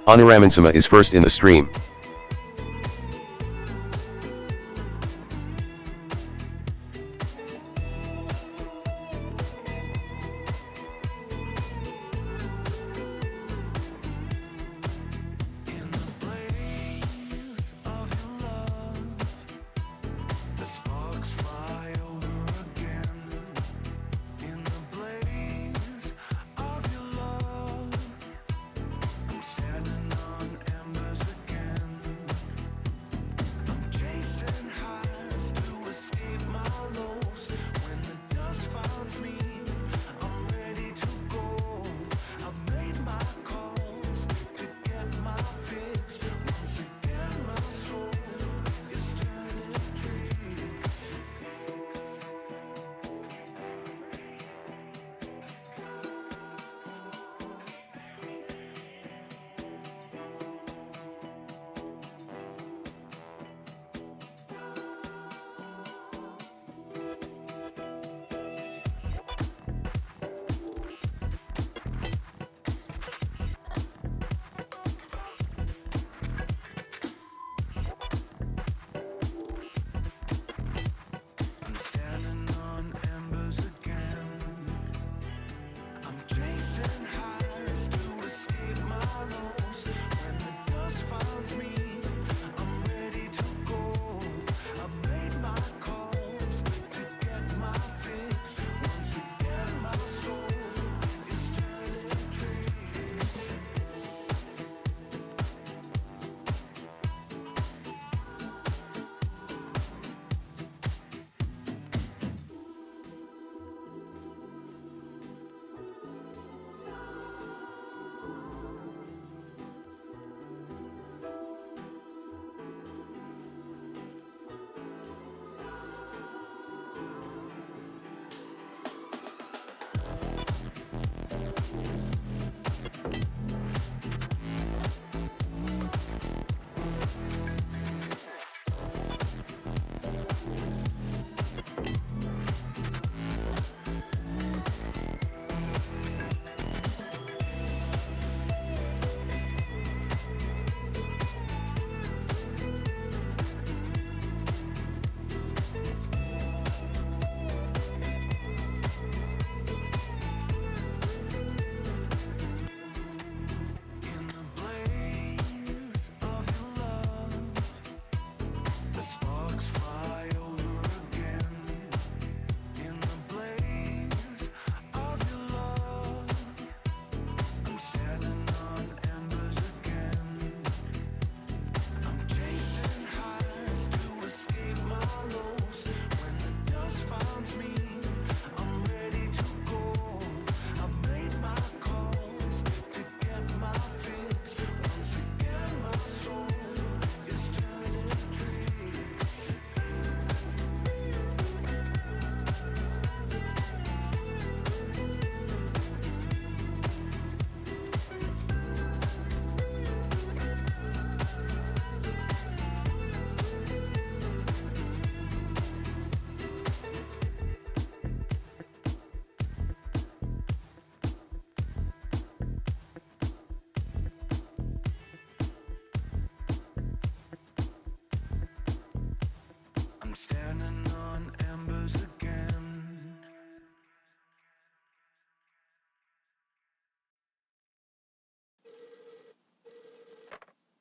Onuramansama is first in the stream.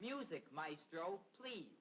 Music, maestro, please.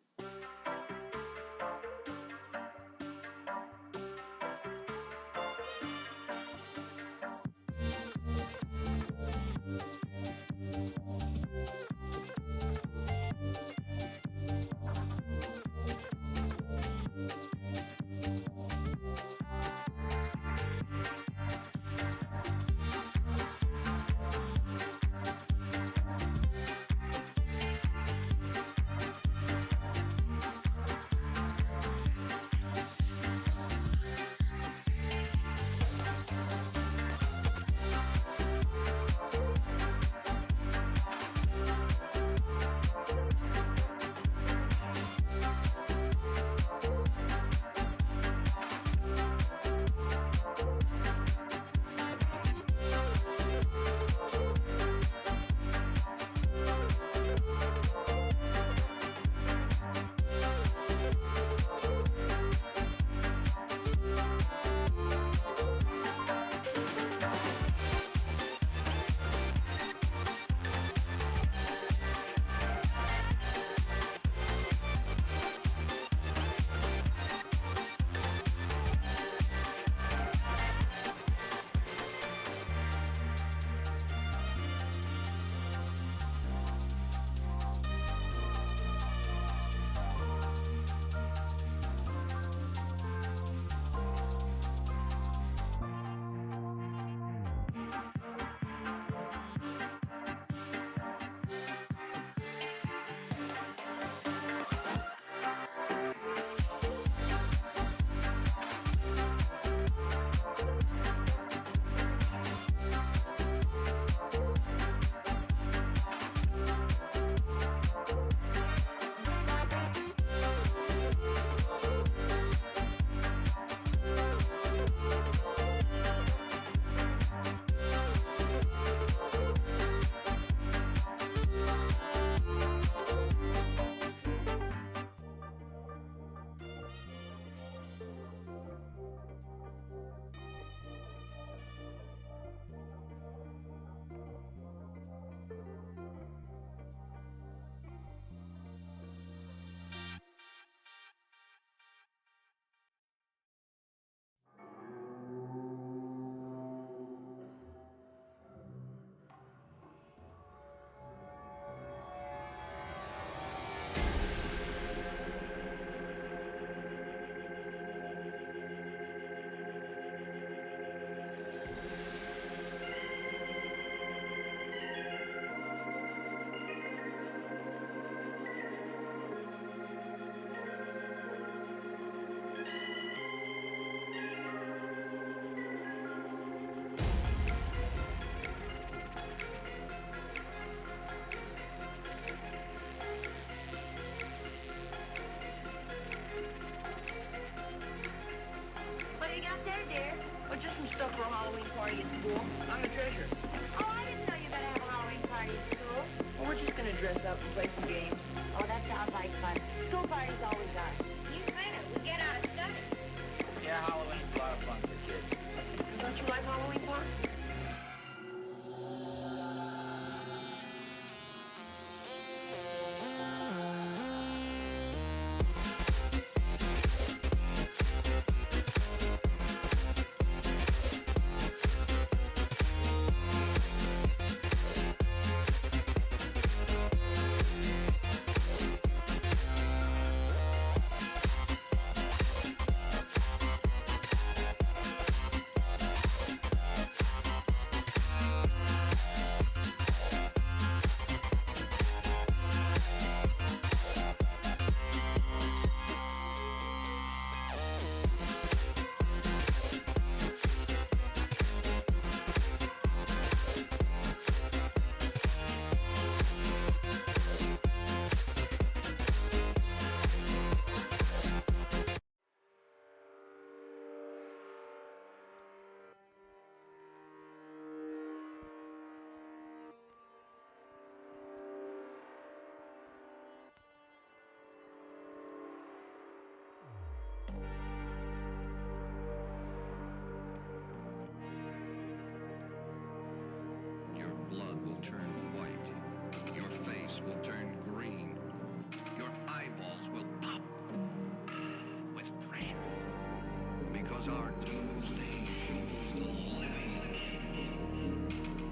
our doomsday shows the living.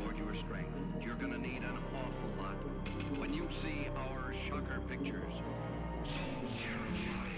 For your strength, you're gonna need an awful lot. When you see our shocker pictures, so terrifying.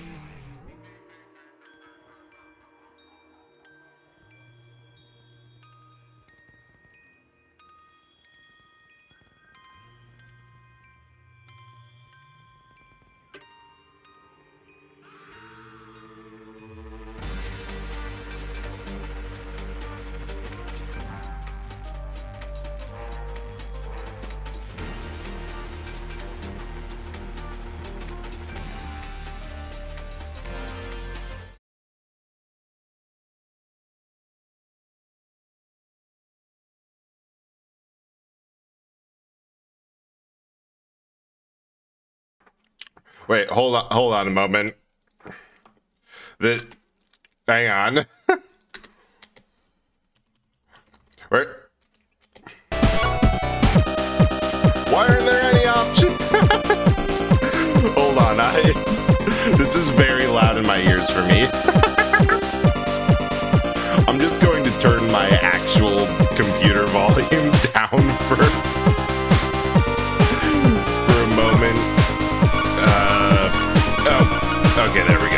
Wait, hold on a moment. Hang on. Wait. Why aren't there any options? Hold on, this is very loud in my ears for me. I'm just going to turn my actual computer volume down for a moment. Okay, there we go.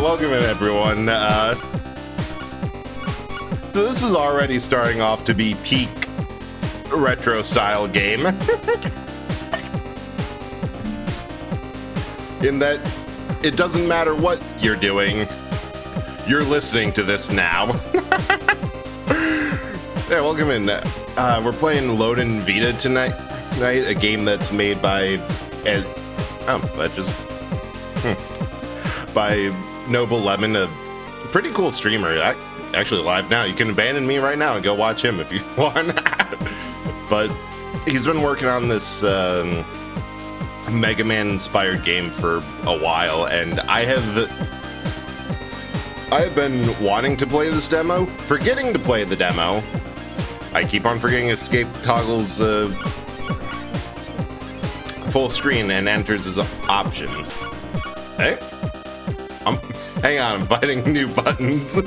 Welcome in, everyone. So this is already starting off to be peak retro style game. In that it doesn't matter what you're doing, you're listening to this now. Yeah, welcome in. We're playing Loadin' Vita tonight, a game that's made by by Noble Lemon, a pretty cool streamer. Actually live now. You can abandon me right now and go watch him if you want. But he's been working on this Mega Man inspired game for a while, and I have been wanting to play this demo, forgetting to play the demo. I keep on forgetting escape toggles full screen and enters as options. Hey, hang on, I'm finding new buttons.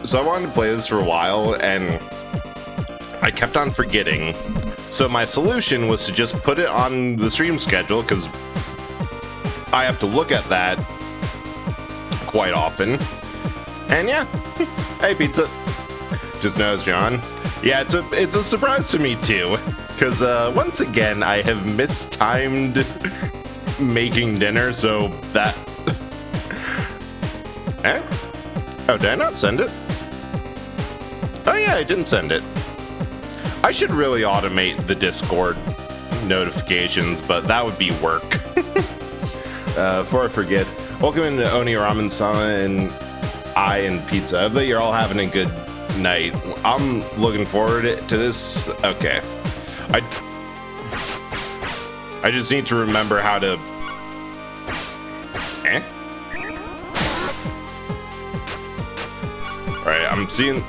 So I wanted to play this for a while, and I kept on forgetting. So my solution was to just put it on the stream schedule, because I have to look at that quite often. And yeah, hey pizza. Just knows, John. Yeah, it's a surprise to me too, because once again I have mistimed making dinner, so that. Eh? Oh, did I not send it? Oh yeah, I didn't send it. I should really automate the Discord notifications, but that would be work. Before I forget, welcome into Oni Ramen-sama and Pizza. I hope that you're all having a good night. I'm looking forward to this. Okay. I just need to remember how to... Eh? Alright, I'm seeing...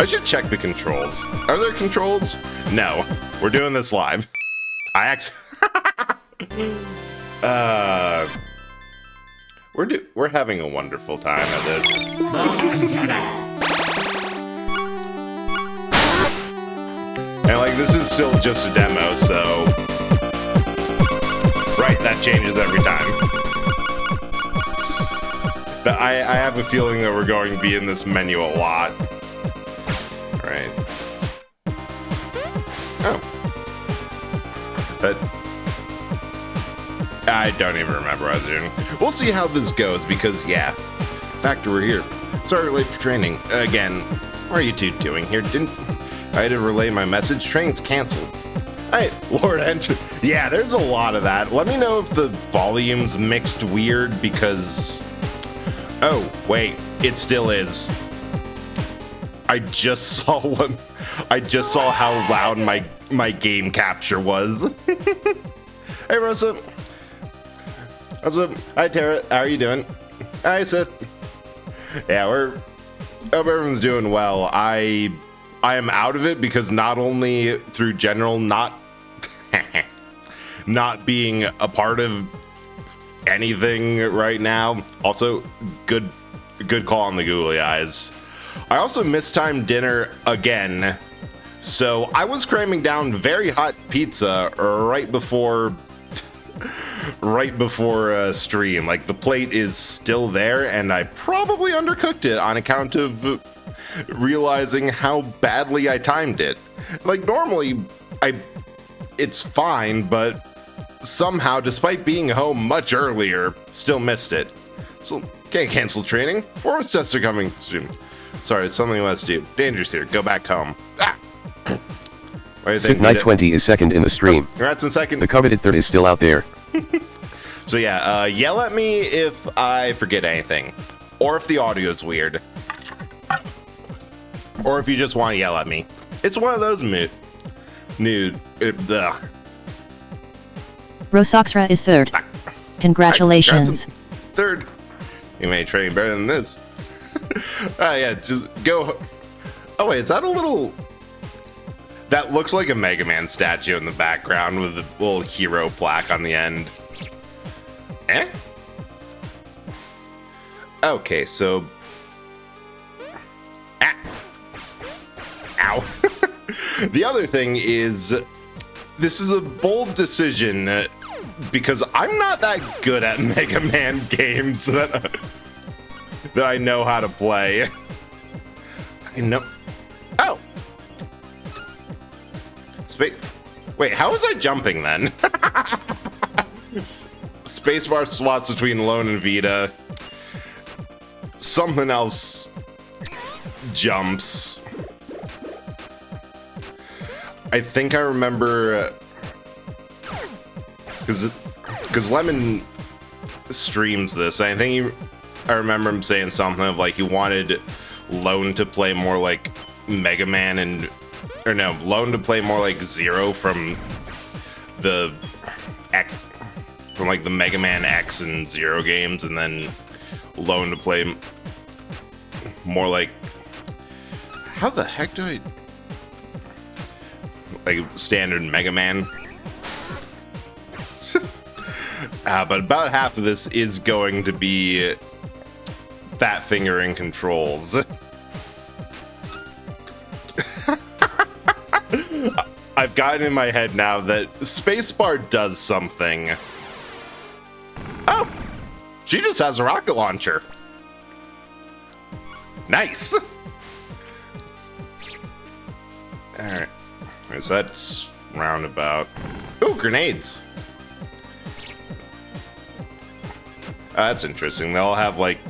I should check the controls. Are there controls? No. We're doing this live. We're having a wonderful time at this. And like, this is still just a demo, so... Right, that changes every time. But I have a feeling that we're going to be in this menu a lot. Right. Oh. But I don't even remember what I was doing. We'll see how this goes, because yeah. Factor, we're here. Sorry, late for training. Again, what are you two doing here? I had to relay my message. Train's canceled. Hey, Lord Enter. Yeah, there's a lot of that. Let me know if the volume's mixed weird, because... Oh, wait. It still is. I just saw how loud my game capture was. Hey, Rosa. What's up? Hi, Tara. How are you doing? Hi, Seth. Yeah, hope everyone's doing well. I am out of it because not only through general not being a part of anything right now. Also, good call on the googly eyes. I also mistimed dinner again, so I was cramming down very hot pizza right before stream. Like, the plate is still there, and I probably undercooked it on account of realizing how badly I timed it. Like, normally it's fine, but somehow, despite being home much earlier, still missed it. So, can't cancel training. Forest tests are coming soon. Sorry, something must do. Dangerous here. Go back home. Ah! Sick Night 20 is second in the stream. Congrats in second. The coveted third is still out there. So yeah, yell at me if I forget anything. Or if the audio's weird. Or if you just want to yell at me. It's one of those ugh. Rosoxra is third. Congratulations. Third. You may train better than this. Yeah, just go. Oh wait, is that a little... That looks like a Mega Man statue in the background with a little hero plaque on the end. Eh? Okay, so... Ah. Ow. The other thing is, this is a bold decision because I'm not that good at Mega Man games that I know how to play. I know... Oh! Wait, how was I jumping then? Spacebar swaps between Lone and Vita. Something else jumps. I think I remember because Lemon streams this. I think I remember him saying something of like he wanted Lone to play more like Mega Man and. Or no, Lone to play more like Zero from the like the Mega Man X and Zero games, and then Lone to play more like, how the heck do I, like standard Mega Man. But about half of this is going to be fat fingering controls. I've got it in my head now that spacebar does something. Oh, she just has a rocket launcher. Nice. All right, so that's roundabout. Ooh, grenades. That's interesting. They all have like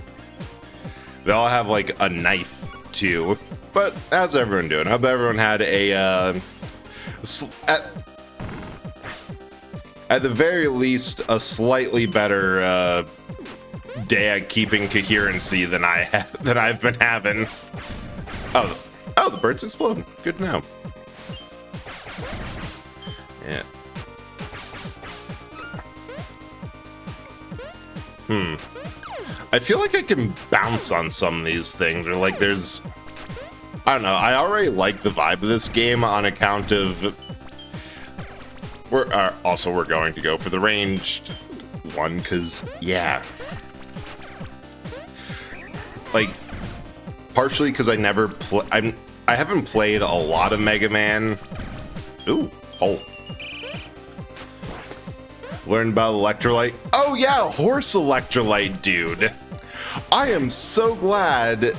a knife too. But how's everyone doing? I hope everyone had a at the very least a slightly better day at keeping coherency than I've been having. Oh, the birds explode. Good to know. Yeah. I feel like I can bounce on some of these things, or like there's... I don't know, I already like the vibe of this game on account of... We're going to go for the ranged one, because, yeah. Like, partially because I never I haven't played a lot of Mega Man. Ooh, hole. Learned about electrolyte. Oh yeah, horse electrolyte, dude. I am so glad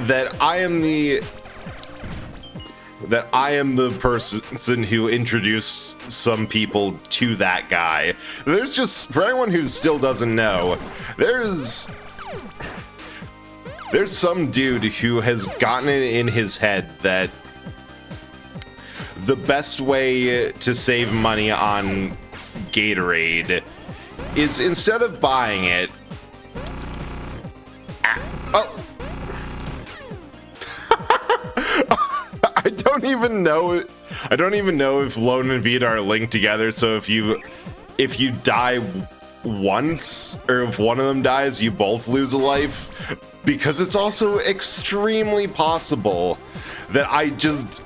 that I am the person who introduced some people to that guy. There's just, for anyone who still doesn't know, there's some dude who has gotten it in his head that the best way to save money on Gatorade is, instead of buying it, I don't even know if Lone and Vita are linked together, so if you die once, or if one of them dies, you both lose a life, because it's also extremely possible that I just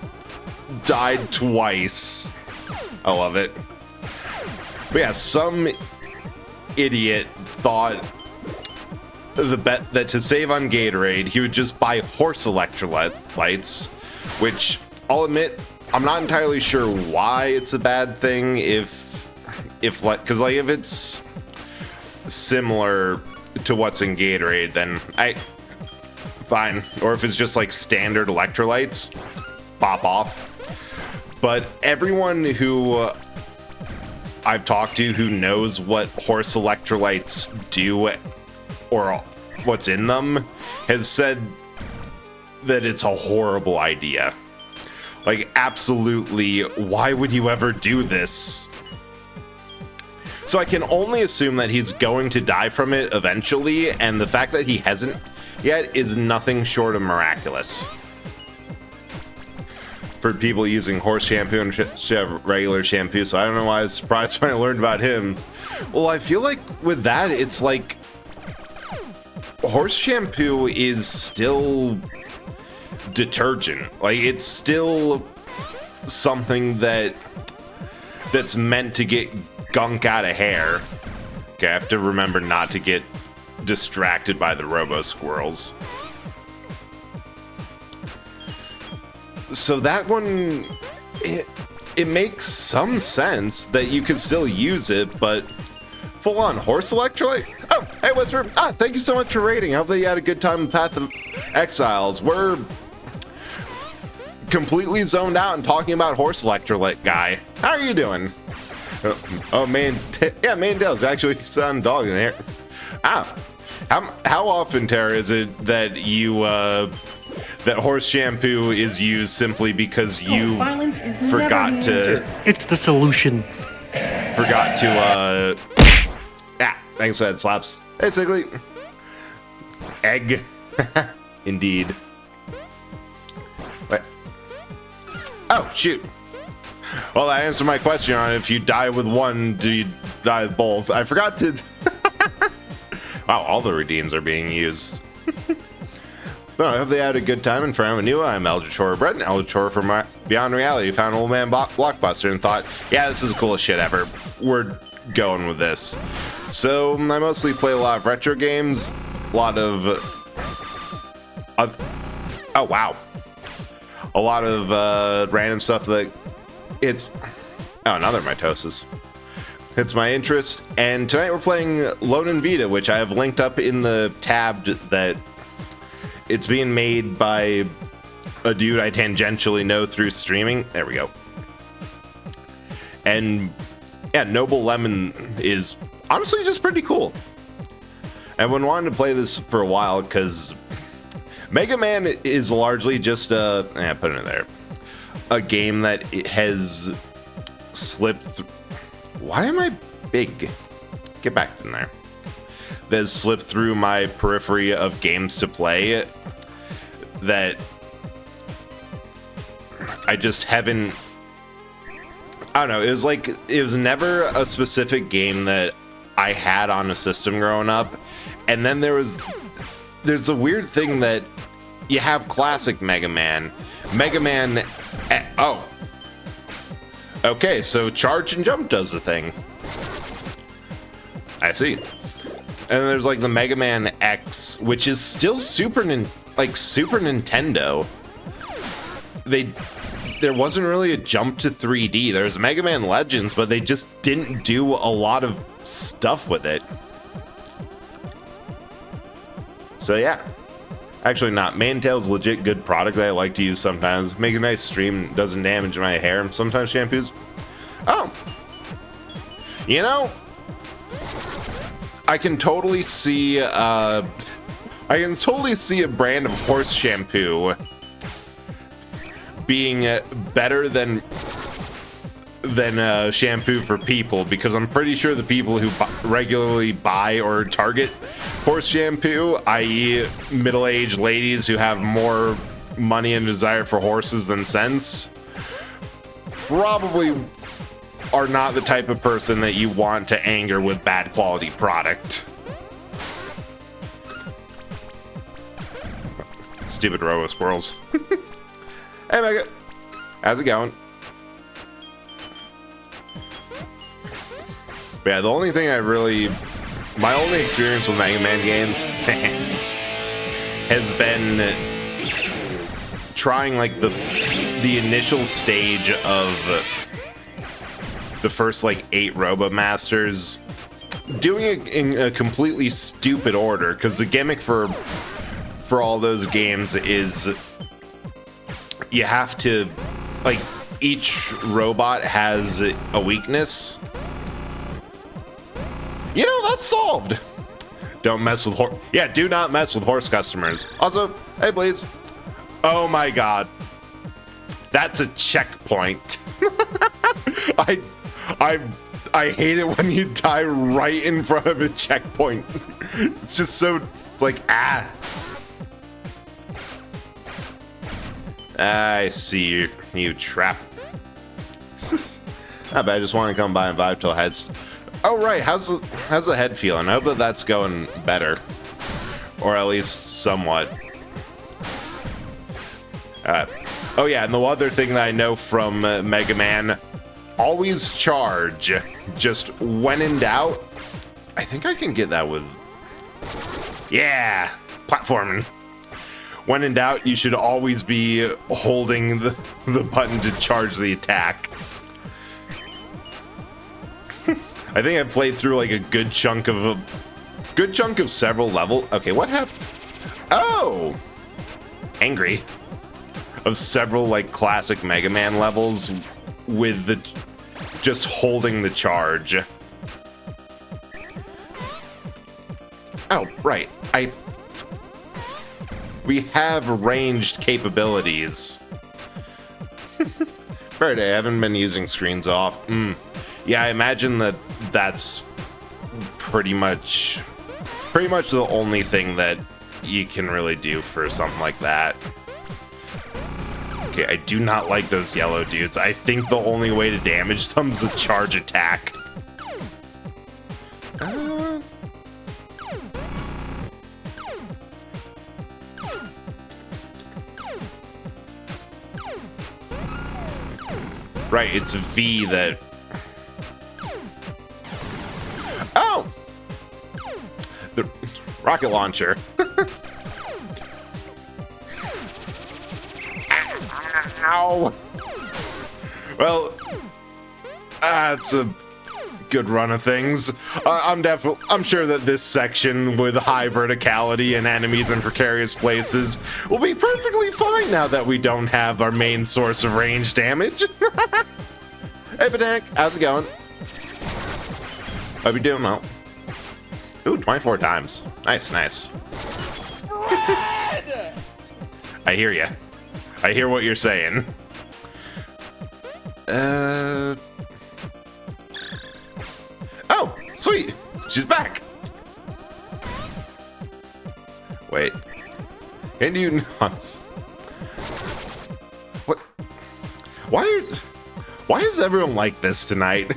died twice. I love it. But yeah, some idiot thought that to save on Gatorade, he would just buy horse electrolytes, which I'll admit, I'm not entirely sure why it's a bad thing because like if it's similar to what's in Gatorade, then fine. Or if it's just like standard electrolytes, pop off. But everyone who I've talked to who knows what horse electrolytes do or what's in them has said that it's a horrible idea. Like, absolutely, why would you ever do this? So I can only assume that he's going to die from it eventually, and the fact that he hasn't yet is nothing short of miraculous. For people using horse shampoo and regular shampoo, so I don't know why I was surprised when I learned about him. Well, I feel like with that, it's like horse shampoo is still detergent. Like, it's still something that's meant to get gunk out of hair. Okay, I have to remember not to get distracted by the robo squirrels. So that one, it makes some sense that you could still use it, but full-on horse electrolyte? Oh, hey, Whisper. Thank you so much for rating. Hopefully you had a good time in Path of Exiles. We're completely zoned out and talking about horse electrolyte guy. How are you doing? Oh, man. Yeah, Mandela's actually son dog in here. How often, Tara, is it that you, that horse shampoo is used simply because you forgot to... It's the solution. Forgot to, thanks for that slaps. Basically. Egg. Indeed. Wait. Oh, shoot. Well, that answered my question on if you die with one, do you die with both? I forgot to... Wow, all the redeems are being used. So I hope they had a good time. And for anyone new, I'm Eldritch Horror Brett, and Eldritch Horror from Beyond Reality. Found Old Man Blockbuster and thought, yeah, this is the coolest shit ever. We're going with this. So I mostly play a lot of retro games, a lot of... oh, wow. A lot of random stuff that it's... Oh, another mitosis. It's my interest, and tonight we're playing Lone and Vita, which I have linked up in the tab that it's being made by a dude I tangentially know through streaming. There we go. And yeah, Noble Lemon is honestly just pretty cool. I've been wanting to play this for a while because Mega Man is largely just put it in there. A game that it has slipped through. Why am I big? Get back in there. That has slipped through my periphery of games to play that I just haven't... I don't know. It was never a specific game that I had on a system growing up. And then there's a weird thing that you have classic Mega Man. Mega Man... Oh. Okay, so charge and jump does the thing. I see. And then there's like the Mega Man X, which is still Super Nintendo. There wasn't really a jump to 3D. There's Mega Man Legends, but they just didn't do a lot of stuff with it. So yeah. Actually not. Mantail's legit good product that I like to use sometimes. Make a nice stream, doesn't damage my hair. And sometimes shampoos. Oh. You know, I can totally see a brand of horse shampoo being better than shampoo for people, because I'm pretty sure the people who regularly buy or target horse shampoo, i.e. middle-aged ladies who have more money and desire for horses than sense, probably are not the type of person that you want to anger with bad quality product. Stupid robo squirrels. Hey Mega, how's it going? But yeah, the only thing my only experience with Mega Man games has been trying like the initial stage of the first like 8 Robomasters, doing it in a completely stupid order, because the gimmick for all those games is you have to, like, each robot has a weakness. You know, that's solved. Don't mess with horse. Yeah, do not mess with horse customers. Also, hey, Blades. Oh my god. That's a checkpoint. I hate it when you die right in front of a checkpoint. It's just so, it's like, ah. I see you trap. I bet I just want to come by and vibe till heads. Oh right, how's the head feeling? I hope that that's going better, or at least somewhat. Oh yeah, and the other thing that I know from Mega Man, always charge. Just when in doubt. I think I can get that with, yeah, platforming. When in doubt, you should always be holding the button to charge the attack. I think I played through like a good chunk of several levels. Okay, what happened? Oh, angry. Of several like classic Mega Man levels with the just holding the charge. Oh, right. We have ranged capabilities. Fair day, I haven't been using screens off. Yeah, I imagine that's pretty much the only thing that you can really do for something like that. Okay, I do not like those yellow dudes. I think the only way to damage them is a charge attack. Right, it's V that... Oh! The rocket launcher. Ow! Well, that's a good run of things. I'm sure that this section with high verticality and enemies in precarious places will be perfectly fine now that we don't have our main source of range damage. Hey, Botanic, how's it going? Hope you're doing well. Ooh, 24 times. Nice, nice. I hear you. I hear what you're saying. Oh, sweet. She's back. Wait. Can you not? What? Why is everyone like this tonight?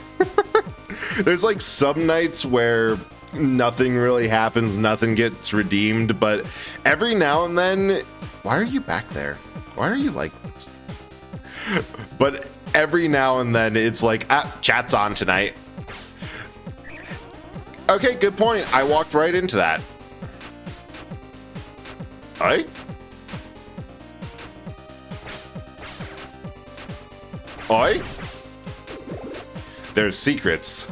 There's like some nights where nothing really happens, nothing gets redeemed, but every now and then, why are you back there? Why are you like this? But every now and then it's like, chat's on tonight. Okay, good point. I walked right into that. Oi? Oi? There's secrets.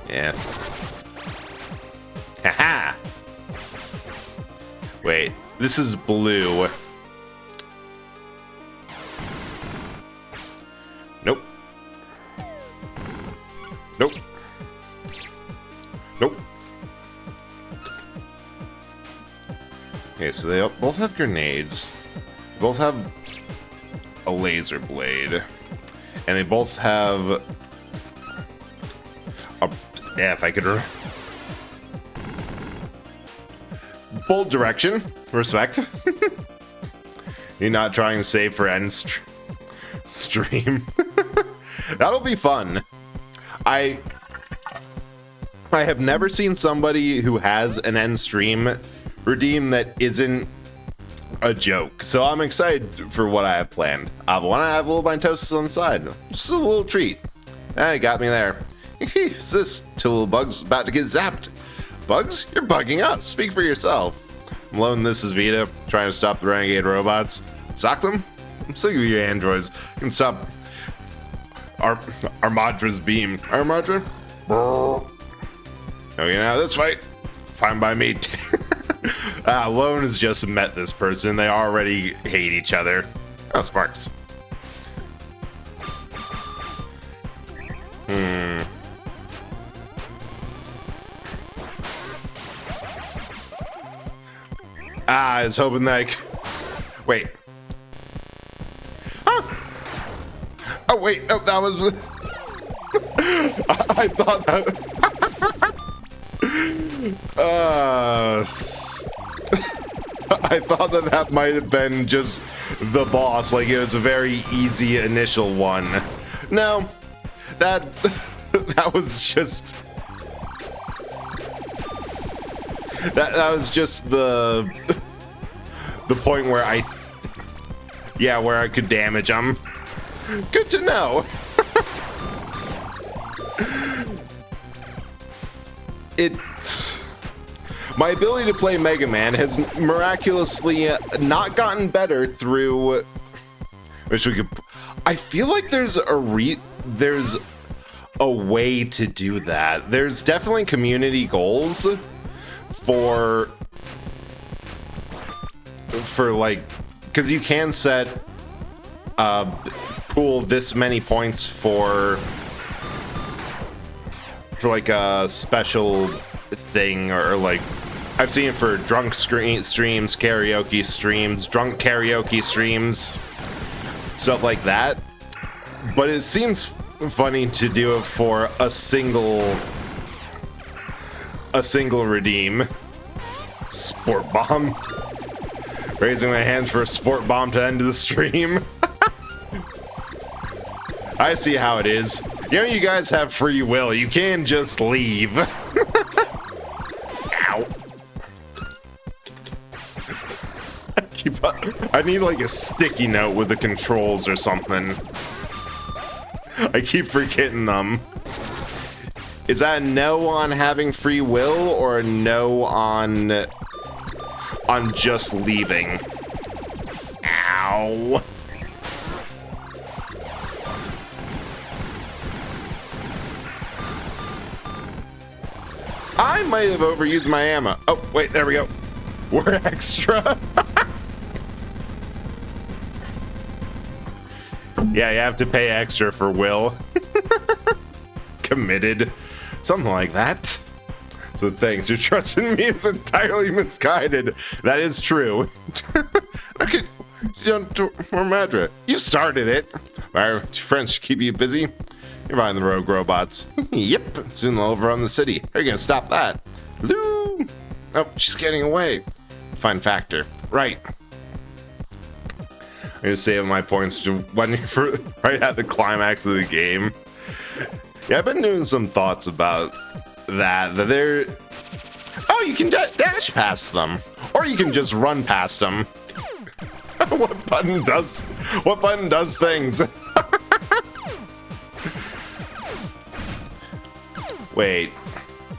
Yeah. Haha! Wait, this is blue. Nope. Nope. Nope. Okay, so they both have grenades. Both have a laser blade. And they both have a... Yeah, if I could... Bold direction. Respect. You're not trying to save for end stream. That'll be fun. I have never seen somebody who has an end stream redeem that isn't a joke. So I'm excited for what I have planned. I want to have a little mitosis on the side. Just a little treat. Got me there. Who's this? Two little bugs about to get zapped. Bugs? You're bugging us. Speak for yourself. I'm Lone, this is Vita, trying to stop the renegade robots. Sock them? I'm sick of you androids. You can stop Armadra's beam. Armadra? No, you know, this fight. Fine by me. Lone has just met this person. They already hate each other. Oh, Sparks. I was hoping that I could... Wait. Huh? Oh, wait. No, that was... I thought that... I thought that might have been just the boss. Like, it was a very easy initial one. No. That was just... That was just the point where where I could damage him. Good to know. My ability to play Mega Man has miraculously not gotten better through, which we could. I feel like there's a way to do that. There's definitely community goals for like, because you can set pool this many points for like a special thing, or like I've seen it for drunk streams, karaoke streams, drunk karaoke streams, stuff like that. But it seems funny to do it for a single redeem. Sport bomb. Raising my hands for a sport bomb to end the stream. I see how it is. You know, you guys have free will. You can just leave. Ow. I need like a sticky note with the controls or something. I keep forgetting them. Is that a no on having free will, or a no on just leaving? Ow. I might have overused my ammo. Oh, wait, there we go. We're extra. Yeah, you have to pay extra for will. Committed. Something like that. So thanks. Your trust in me is entirely misguided. That is true. Okay, Madra, you started it. Our friends should keep you busy. You're behind the rogue robots. Yep. Soon they'll overrun the city. How are you gonna stop that? Lou. Oh, she's getting away. Fun factor. Right. I'm gonna save my points to when for right at the climax of the game. Yeah, I've been doing some thoughts about that they're... Oh, you can dash past them. Or you can just run past them. What button does things? Wait.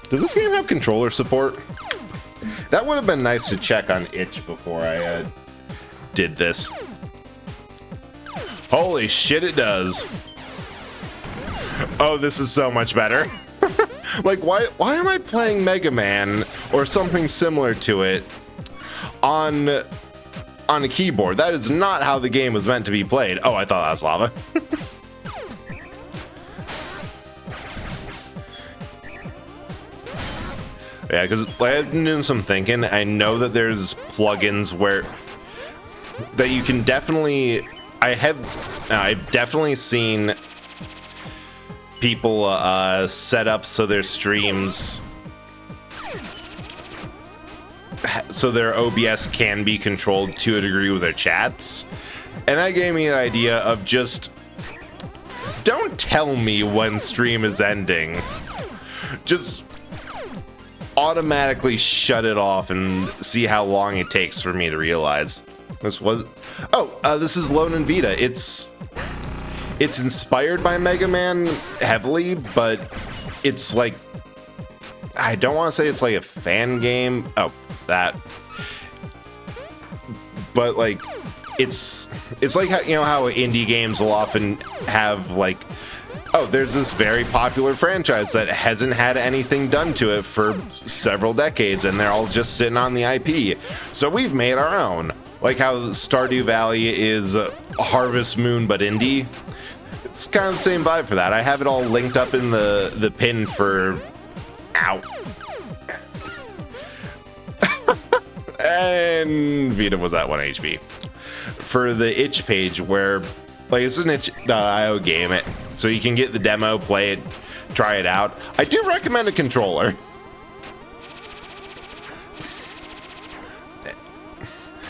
Does this game have controller support? That would have been nice to check on itch before I did this. Holy shit, it does. Oh, this is so much better. Like, why am I playing Mega Man or something similar to it on a keyboard? That is not how the game was meant to be played. Oh, I thought that was lava. Yeah, because I've been doing some thinking. I know that there's plugins that you can definitely... I've definitely seen people set up so their streams, so their OBS can be controlled to a degree with their chats, and that gave me the idea of just don't tell me when stream is ending, just automatically shut it off and see how long it takes for me to realize. This is Lone and Vita. it's inspired by Mega Man heavily, but it's like, I don't want to say it's like a fan game. Oh, that. But like, it's like how, you know how indie games will often have like, oh, there's this very popular franchise that hasn't had anything done to it for several decades, and they're all just sitting on the IP. So we've made our own. Like how Stardew Valley is Harvest Moon but indie. It's kind of the same vibe for that. I have it all linked up in the pin for... Ow. And Vita was at 1 HP. For the itch page where, like, it's an itch.io game, so you can get the demo, play it, try it out. I do recommend a controller.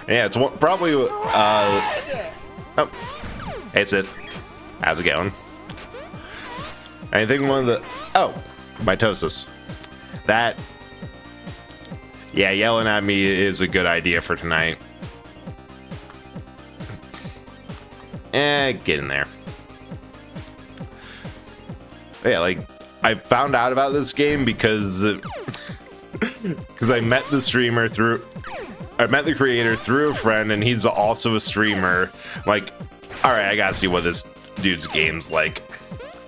Yeah, it's probably, oh, hey Sid, how's it going? I think one of the, oh, mitosis. That, yeah, yelling at me is a good idea for tonight. Get in there. Yeah, like, I found out about this game because I met the streamer through... I met the creator through a friend, and he's also a streamer. Like, alright, I gotta see what this dude's game's like.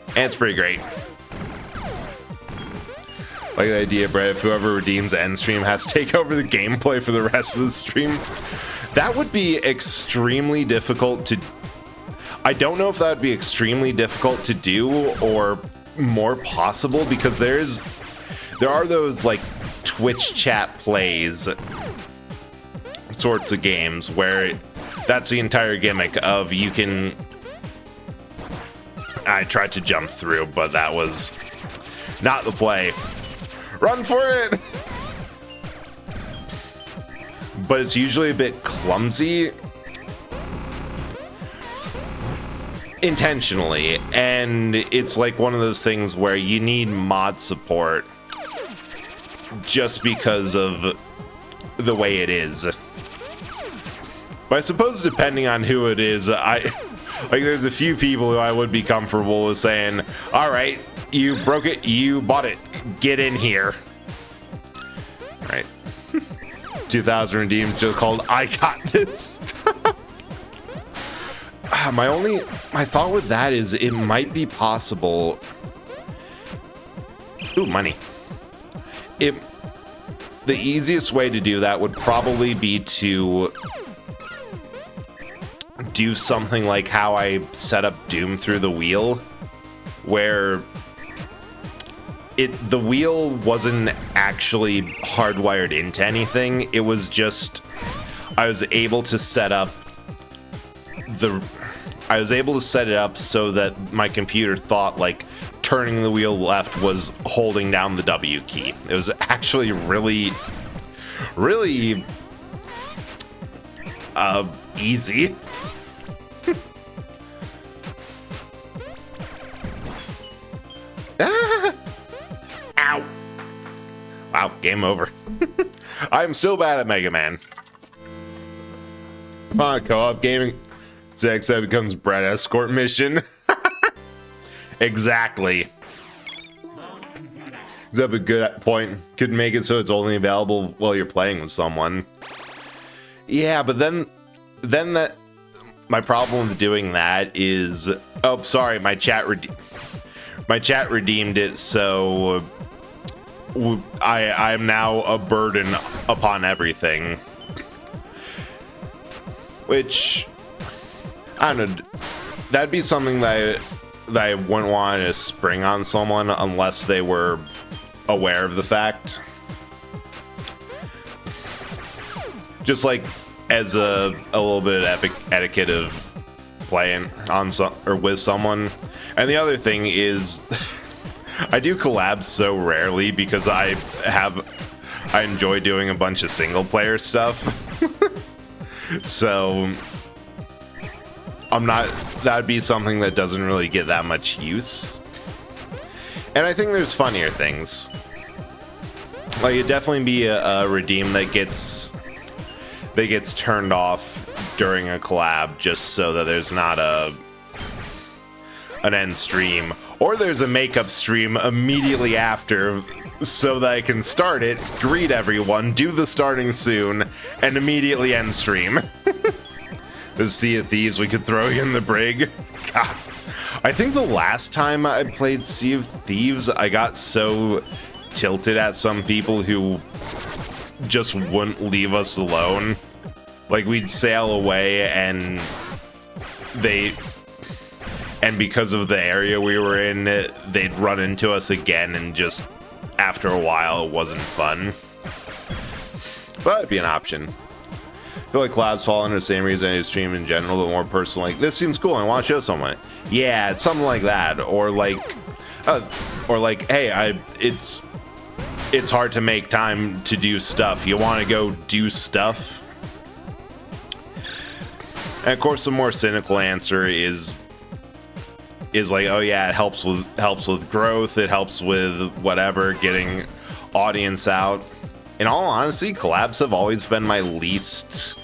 And it's pretty great. Like the idea, Brett, if whoever redeems the end stream has to take over the gameplay for the rest of the stream. That would be extremely difficult to... I don't know if that would be extremely difficult to do or more possible, because there are those, like, Twitch chat plays sorts of games where that's the entire gimmick of you can... I tried to jump through, but that was not the play. Run for it! But it's usually a bit clumsy. Intentionally. And it's like one of those things where you need mod support just because of the way it is. But I suppose depending on who it is, like there's a few people who I would be comfortable with saying, all right, you broke it, you bought it, get in here. All right. 2000 redeemed, just called I Got This. My thought with that is it might be possible. Ooh, money. The easiest way to do that would probably be to do something like how I set up Doom through the wheel, where the wheel wasn't actually hardwired into anything. It was just I was able to set it up so that my computer thought like turning the wheel left was holding down the W key. It was actually really easy. Ah! Ow. Wow, game over. I'm still bad at Mega Man. Come on, co-op gaming. ZX becomes Brad escort mission. Exactly. That's a good point. Could make it so it's only available while you're playing with someone. Yeah, but then that my problem with doing that is, oh, sorry, my chat redeemed it, so I'm now a burden upon everything. Which, I don't know, that'd be something that I wouldn't want to spring on someone unless they were aware of the fact. Just like as a little bit of etiquette of playing on with someone. And the other thing is I do collabs so rarely because I enjoy doing a bunch of single player stuff. So that'd be something that doesn't really get that much use. And I think there's funnier things. Like it'd definitely be a redeem that gets turned off during a collab just so that there's not an end stream, or there's a makeup stream immediately after so that I can start it, greet everyone, do the starting soon, and immediately end stream. The Sea of Thieves, we could throw you in the brig. God. I think the last time I played Sea of Thieves, I got so tilted at some people who just wouldn't leave us alone. Like, we'd sail away and because of the area we were in, they'd run into us again, and just after a while it wasn't fun. But it'd be an option. I feel like collabs fall under the same reason I stream in general, but more personal. Like, this seems cool, I want to show someone. Yeah, it's something like that. Or like, hey, it's hard to make time to do stuff. You want to go do stuff? And of course, the more cynical answer is like, oh yeah, it helps with growth. It helps with whatever, getting audience out. In all honesty, collabs have always been my least,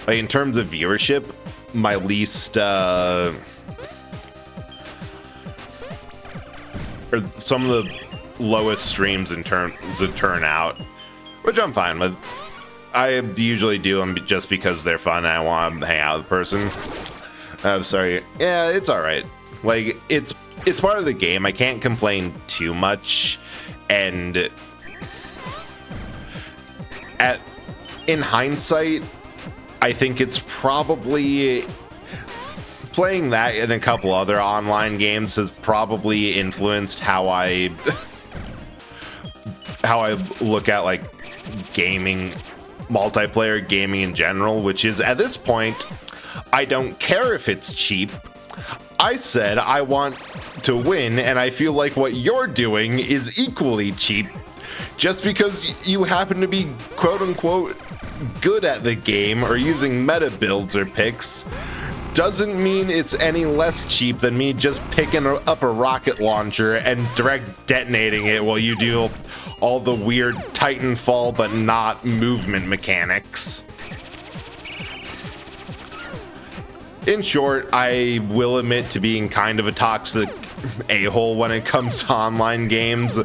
like, in terms of viewership, my least, or some of the lowest streams in terms of turnout, which I'm fine with. I usually do them just because they're fun and I want to hang out with the person. I'm sorry. Yeah, it's all right. Like, it's part of the game. I can't complain too much, and in hindsight, I think it's probably playing that and a couple other online games has probably influenced how I look at, like, gaming, multiplayer gaming in general, which is, at this point, I don't care if it's cheap. I said I want to win, and I feel like what you're doing is equally cheap. Just because you happen to be quote-unquote good at the game or using meta builds or picks doesn't mean it's any less cheap than me just picking up a rocket launcher and direct detonating it while you do all the weird Titanfall but not movement mechanics. In short, I will admit to being kind of a toxic a-hole when it comes to online games,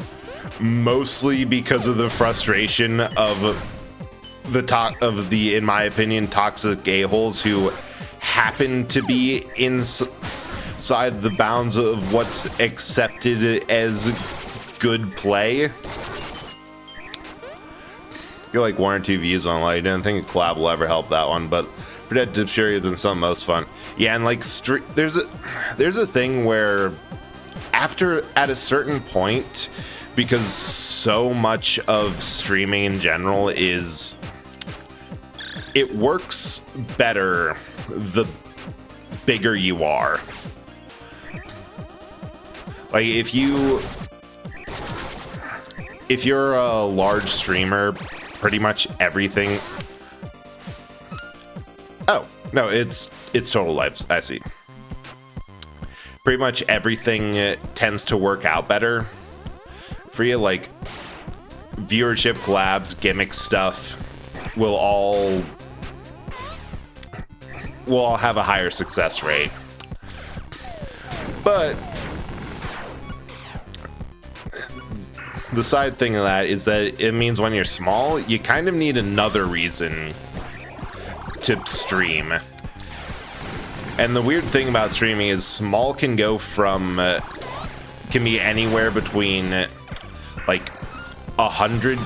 mostly because of the frustration of the in my opinion, toxic a-holes who happen to be inside the bounds of what's accepted as good play. I feel like 1 or 2 views on light. I didn't think a collab will ever help that one, but Predictive Fury has been something most fun. Yeah, and like there's a thing where at a certain point, because so much of streaming in general is, it works better the bigger you are. Like, if you're a large streamer, pretty much everything. Oh, no, it's Total Lives. I see. Pretty much everything tends to work out better for you. Like, viewership, collabs, gimmick stuff will all have a higher success rate. But the side thing of that is that it means when you're small, you kind of need another reason to stream. And the weird thing about streaming is small can go from can be anywhere between like 100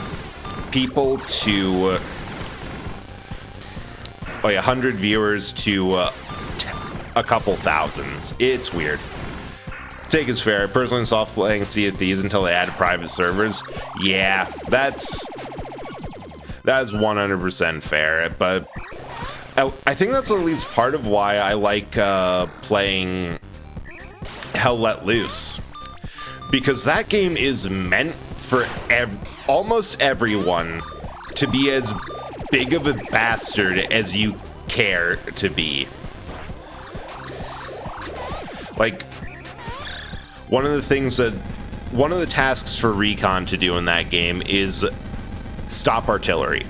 people to like 100 viewers to a couple thousands. It's weird. Take is fair. I personally stopped playing Sea of Thieves until they added private servers. Yeah, that is 100% fair, but I think that's at least part of why I like playing Hell Let Loose, because that game is meant for almost everyone to be as big of a bastard as you care to be. Like, one of the tasks for Recon to do in that game is stop artillery.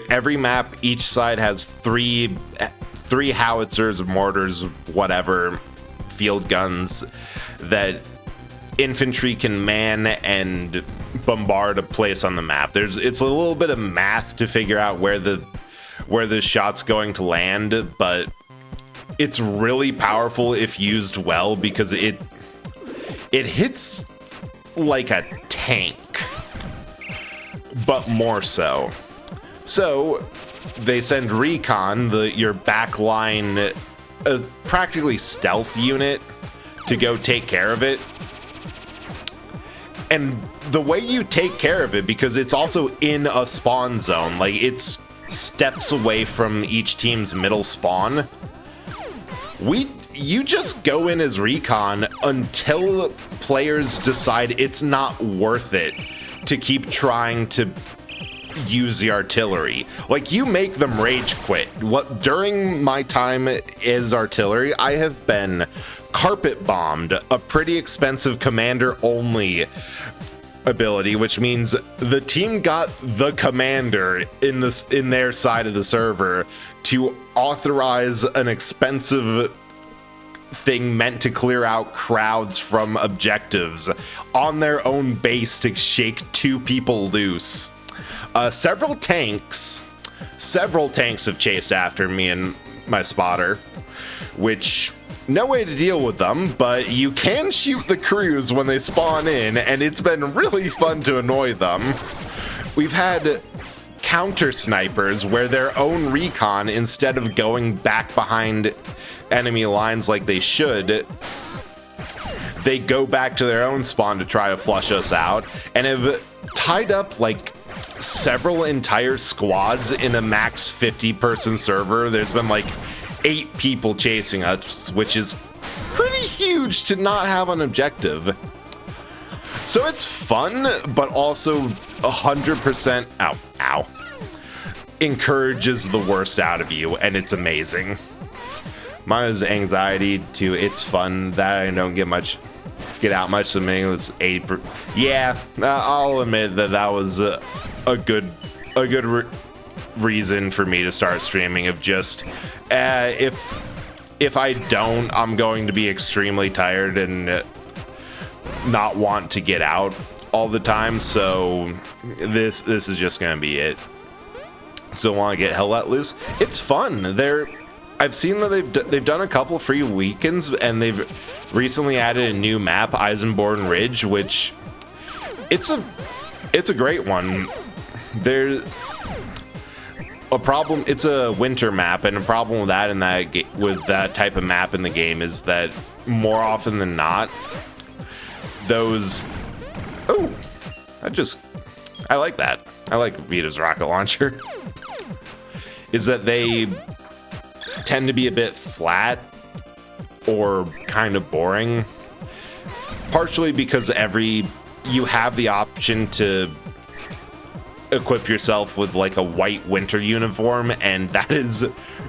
Every map, each side has three howitzers, mortars, whatever, field guns that infantry can man and bombard a place on the map. It's a little bit of math to figure out where the shot's going to land, but it's really powerful if used well because it hits like a tank, but more so. So they send Recon, your backline, practically stealth unit, to go take care of it. And the way you take care of it, because it's also in a spawn zone, like it's steps away from each team's middle spawn, you just go in as Recon until players decide it's not worth it to keep trying to use the artillery. Like, you make them rage quit. During my time as artillery, I have been carpet bombed, a pretty expensive commander only ability, which means the team got the commander in their side of the server to authorize an expensive thing meant to clear out crowds from objectives on their own base to shake 2 people loose. Several tanks have chased after me and my spotter, which, no way to deal with them, but you can shoot the crews when they spawn in, and it's been really fun to annoy them. We've had counter snipers where their own recon, instead of going back behind enemy lines like they should, they go back to their own spawn to try to flush us out, and have tied up like several entire squads in a max 50-person server. There's been like 8 people chasing us, which is pretty huge to not have an objective. So it's fun, but also 100% encourages the worst out of you, and it's amazing. Mine is anxiety to it's fun that I don't get out much. To me, it was 8. Yeah, I'll admit that was a good reason for me to start streaming. Of just if I don't, I'm going to be extremely tired and not want to get out all the time. So this is just gonna be it. So want to get hell let loose. It's fun. I've seen that they've done a couple free weekends, and they've recently added a new map, Eisenborn Ridge, which it's a great one. There's a problem. It's a winter map, and a problem with that with that type of map in the game is that more often than not, those. Oh, I like that. I like Vita's rocket launcher. Is that they tend to be a bit flat or kind of boring, partially because you have the option to equip yourself with like a white winter uniform, and that is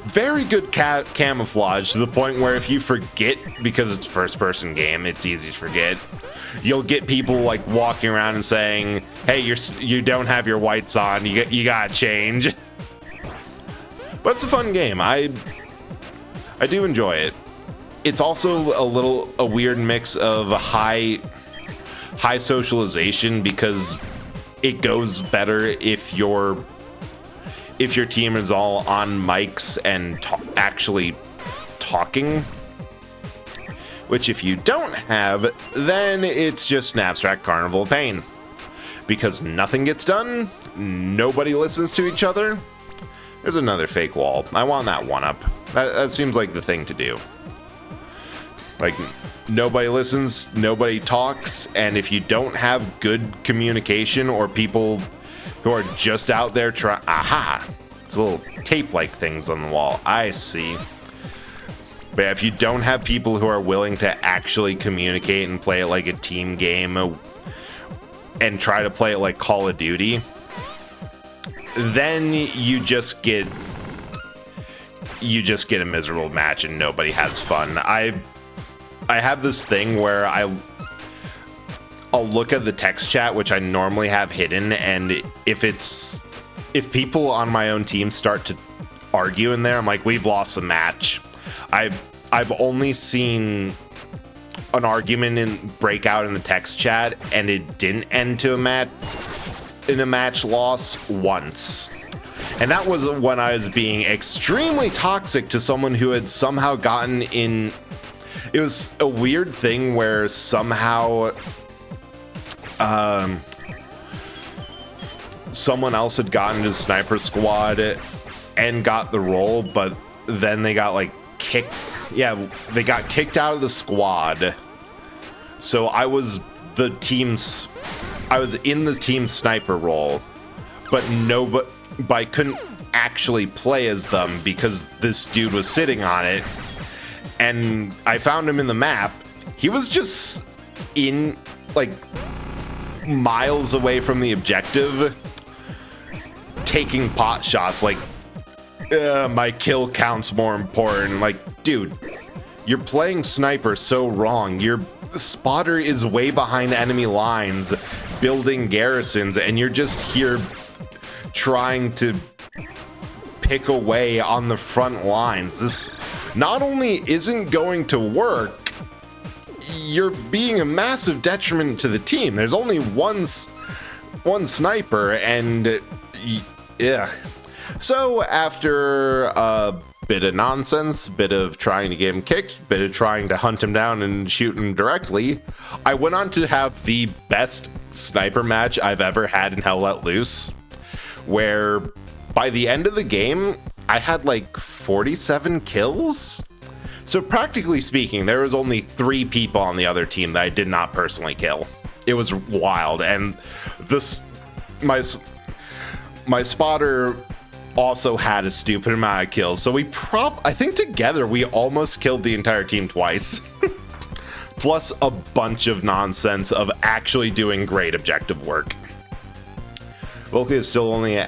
very good camouflage to the point where if you forget, because it's a first-person game, it's easy to forget. You'll get people like walking around and saying, "Hey, you don't have your whites on. You gotta change." But it's a fun game. I do enjoy it. It's also a weird mix of high socialization, because it goes better if your team is all on mics and actually talking. Which if you don't have, then it's just an abstract carnival of pain. Because nothing gets done, nobody listens to each other. There's another fake wall. I want that one up. That seems like the thing to do. Like, nobody listens, nobody talks, and if you don't have good communication or people who are just out there aha! It's little tape-like things on the wall. I see. But yeah, if you don't have people who are willing to actually communicate and play it like a team game and try to play it like Call of Duty, then you just get a miserable match and nobody has fun. I have this thing where I'll look at the text chat, which I normally have hidden, and if people on my own team start to argue in there, I'm like, we've lost the match. I've only seen an argument and breakout in the text chat, and it didn't end to a match loss once. And that was when I was being extremely toxic to someone who had somehow gotten in. It was a weird thing where somehow someone else had gotten to Sniper Squad and got the role, but then they got like kicked. Yeah, they got kicked out of the squad. So I was in the team sniper role, but I couldn't actually play as them because this dude was sitting on it. And I found him in the map. He was just in, like, miles away from the objective, taking pot shots, like, my kill count's more important. Like, dude, you're playing sniper so wrong. Your spotter is way behind enemy lines, building garrisons, and you're just here trying to pick away on the front lines. This not only isn't going to work, you're being a massive detriment to the team. There's only one sniper, and yeah. So after a bit of nonsense, bit of trying to get him kicked, bit of trying to hunt him down and shoot him directly, I went on to have the best sniper match I've ever had in Hell Let Loose, where by the end of the game, I had like 47 kills. So practically speaking, there was only 3 people on the other team that I did not personally kill. It was wild, and my spotter also had a stupid amount of kills. So I think together we almost killed the entire team twice. Plus a bunch of nonsense of actually doing great objective work. Volky is still only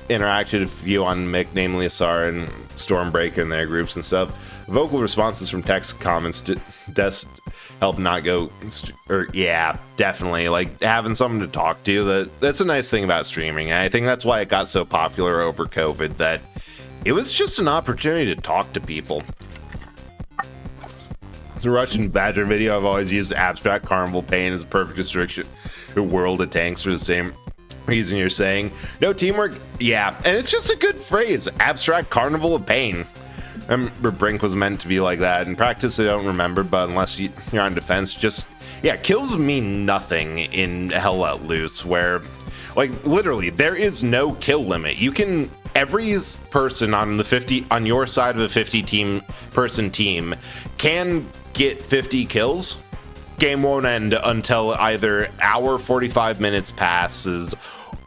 interacted with you on Mick, namely Asar and Stormbreaker in their groups and stuff. Vocal responses from text comments does help not go, yeah, definitely. Like, having someone to talk to, that's a nice thing about streaming. And I think that's why it got so popular over COVID, that it was just an opportunity to talk to people. The Russian Badger video, I've always used abstract carnival pain as a perfect description. The world of tanks for the same reason you're saying. No teamwork? Yeah, and it's just a good phrase. Abstract carnival of pain. I remember Brink was meant to be like that. In practice, I don't remember, but unless you're on defense, just, yeah, kills mean nothing in Hell Let Loose, where, like, literally, there is no kill limit. You can, every person on your side of a 50-person team can get 50 kills. Game won't end until either hour 45 minutes passes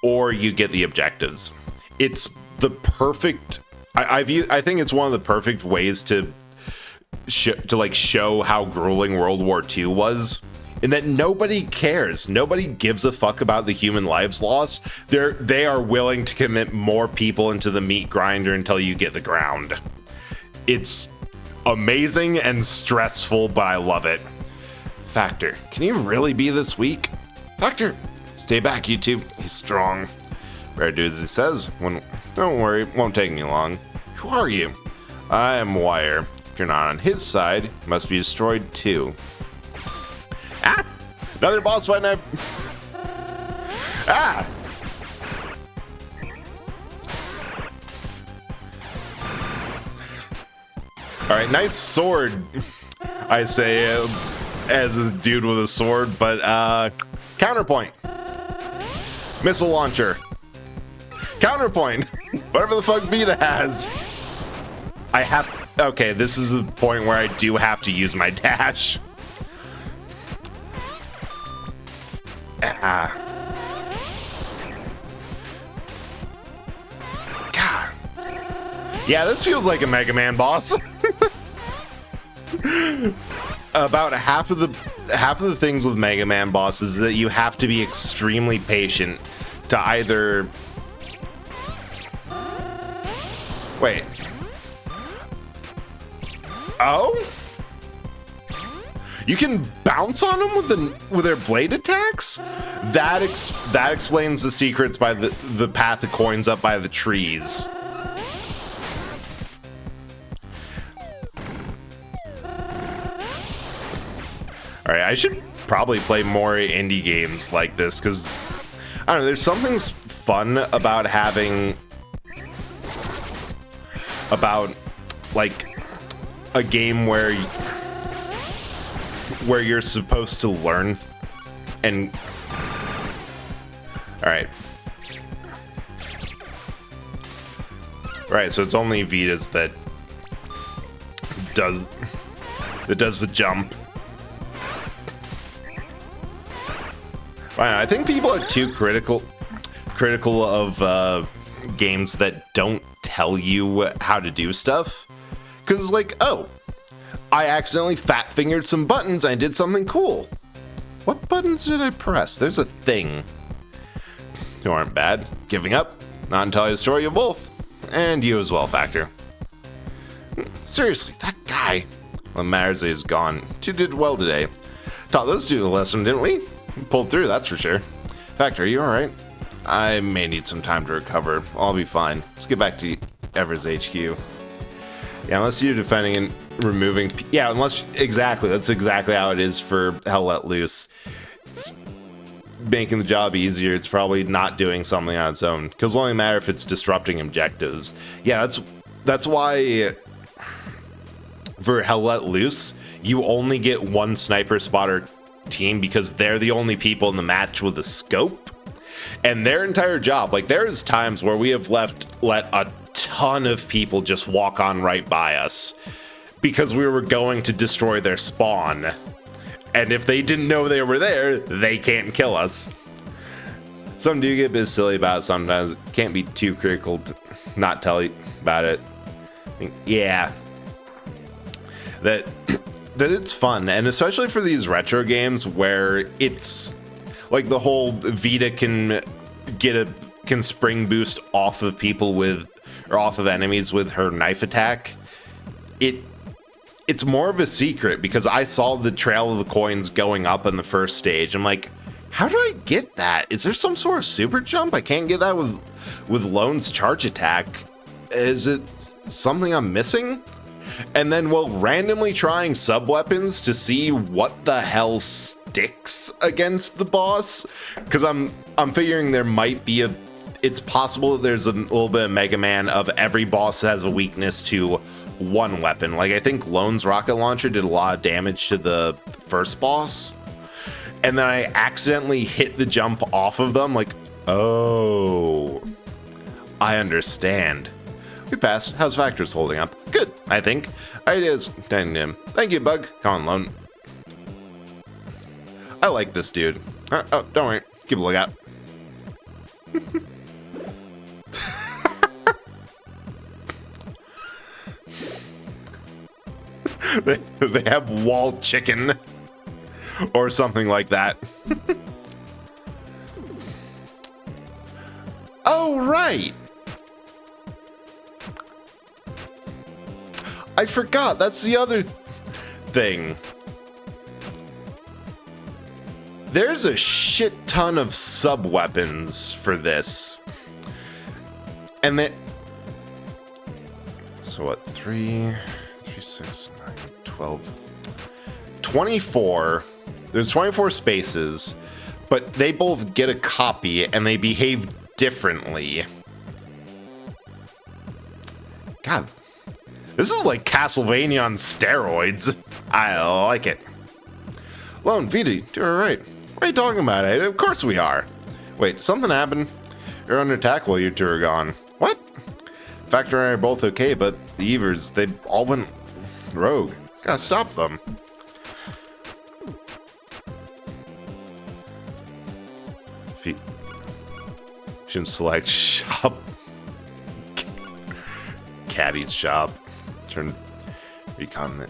or you get the objectives. It's the perfect. I think it's one of the perfect ways to show how grueling World War II was, in that nobody cares. Nobody gives a fuck about the human lives lost. They are willing to commit more people into the meat grinder until you get the ground. It's amazing and stressful, but I love it. Factor, can you really be this weak? Factor, stay back, you two. He's strong. Rare dude, as he says. Don't worry, it won't take me long. Who are you? I am Wire. If you're not on his side, you must be destroyed too. Ah! Another boss fight now. Ah! Alright, nice sword, I say, as a dude with a sword, but counterpoint. Missile launcher. Counterpoint. Whatever the fuck Vita has. Okay, this is a point where I do have to use my dash. Ah. God. Yeah, this feels like a Mega Man boss. About half of the things with Mega Man bosses is that you have to be extremely patient to either. Wait. Oh? You can bounce on them with their blade attacks? That explains the secrets by the path of coins up by the trees. All right, I should probably play more indie games like this because I don't know. There's something fun about having like a game where you're supposed to learn and all right. Right, so it's only Vitas that does the jump. I think people are too critical of games that don't tell you how to do stuff. Because it's like, oh, I accidentally fat-fingered some buttons and I did something cool. What buttons did I press? There's a thing. You aren't bad. Giving up. Not until I destroy you both. And you as well, Factor. Seriously, that guy. What matters is he's gone. You did well today. Taught those two a lesson, didn't we? Pulled through, that's for sure. Factor, are you alright? I may need some time to recover. I'll be fine. Let's get back to Ever's HQ. Yeah, unless you're defending and removing... Yeah, unless... Exactly, that's exactly how it is for Hell Let Loose. It's making the job easier. It's probably not doing something on its own. Because it'll only matter if it's disrupting objectives. Yeah, that's why... For Hell Let Loose, you only get one sniper spotter team because they're the only people in the match with a scope. And their entire job, like there's times where we have let a ton of people just walk on right by us because we were going to destroy their spawn. And if they didn't know they were there, they can't kill us. Some do get a bit silly about it sometimes. It can't be too critical to not tell you about it. Yeah. That it's fun, and especially for these retro games where it's like the whole Vita can spring boost off of people or off of enemies with her knife attack. It's more of a secret because I saw the trail of the coins going up in the first stage. I'm like, how do I get that? Is there some sort of super jump? I can't get that with Lone's charge attack. Is it something I'm missing? And then while randomly trying sub-weapons to see what the hell sticks against the boss, because I'm figuring there might be it's possible that there's a little bit of Mega Man of every boss has a weakness to one weapon. Like I think Lone's rocket launcher did a lot of damage to the first boss, and then I accidentally hit the jump off of them. Like, oh, I understand. We passed. How's Factor's holding up? Good, I think. It is. Thank him. Thank you, Bug. Come on, Lone. I like this dude. Oh, don't worry. Keep a lookout. They have wall chicken or something like that. Oh, right. I forgot, that's the other thing. There's a shit ton of sub-weapons for this. And then... So what, 3, 6, 9, 12... 24. There's 24 spaces, but they both get a copy and they behave differently. God. This is like Castlevania on steroids. I like it. Lone, Vita, you're alright. What are you talking about? Of course we are. Wait, something happened? You're under attack while you two are gone. What? Factor and I are both okay, but the Evers, they all went rogue. Gotta stop them. Should select shop. Caddy's shop. Turn recon it.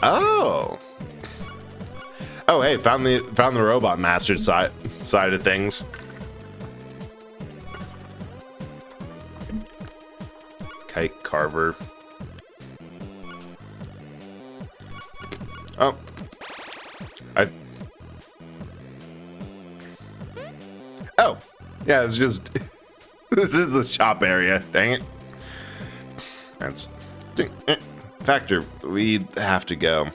Oh. Oh, hey, found the robot master side of things. Kite carver. Oh. Oh. Yeah, it's just this is the shop area. Dang it. That's Factor, we have to go.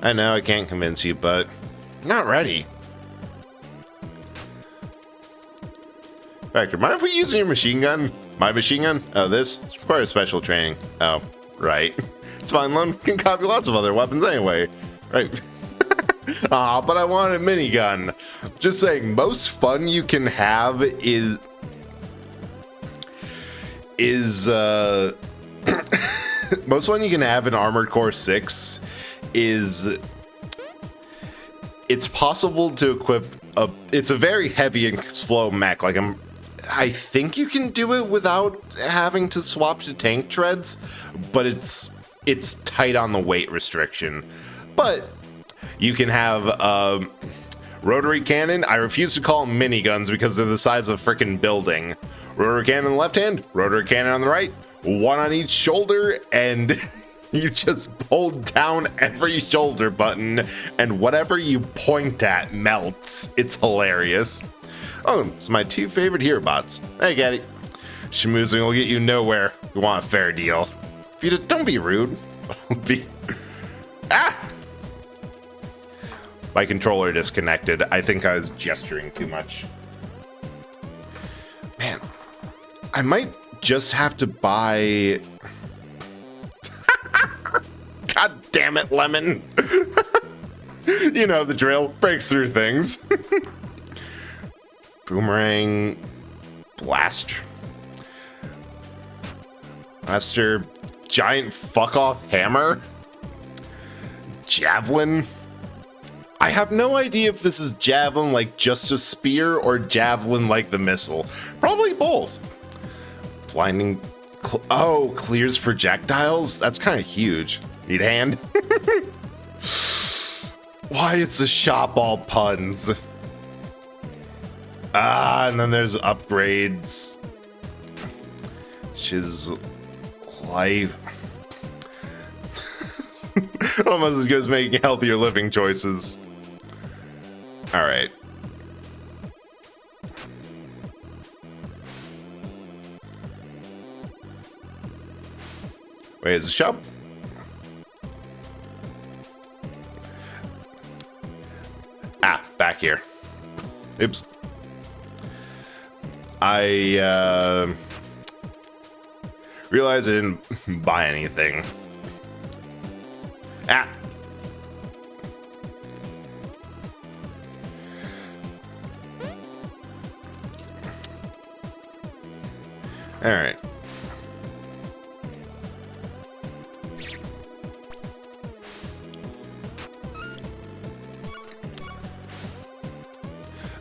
I know I can't convince you, but I'm not ready. Factor, mind if we use your machine gun? My machine gun? Oh, this? It's requires special training. Oh, right. It's fine, Lone. Can copy lots of other weapons anyway. Right. Aw, but I want a minigun. Just saying, most fun you can have is most fun you can have in Armored Core 6 is it's possible to equip it's a very heavy and slow mech. Like I think you can do it without having to swap to tank treads, but it's tight on the weight restriction. But you can have rotary cannon. I refuse to call them miniguns because they're the size of a freaking building. Rotary cannon on the left hand, rotary cannon on the right, one on each shoulder, and you just hold down every shoulder button, and whatever you point at melts. It's hilarious. Oh, it's my two favorite hero bots. Hey, Gaddy. Schmoozing will get you nowhere. You want a fair deal. Vita, don't be rude. Ah! My controller disconnected. I think I was gesturing too much. Man, I might just have to buy... God damn it, Lemon. You know the drill. Breaks through things. Boomerang. Blaster. Giant fuck-off hammer. Javelin. I have no idea if this is javelin like just a spear or javelin like the missile. Probably both. Blinding... oh, clears projectiles? That's kind of huge. Need a hand? Why it's a shop all puns? Ah, and then there's upgrades. She's life. Almost as good as making healthier living choices. Alright. Wait, is the shop? Ah, back here. Oops. I realized I didn't buy anything. Ah. All right.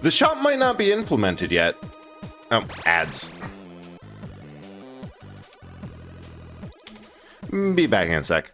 The shop might not be implemented yet. Oh, ads. Be back in a sec.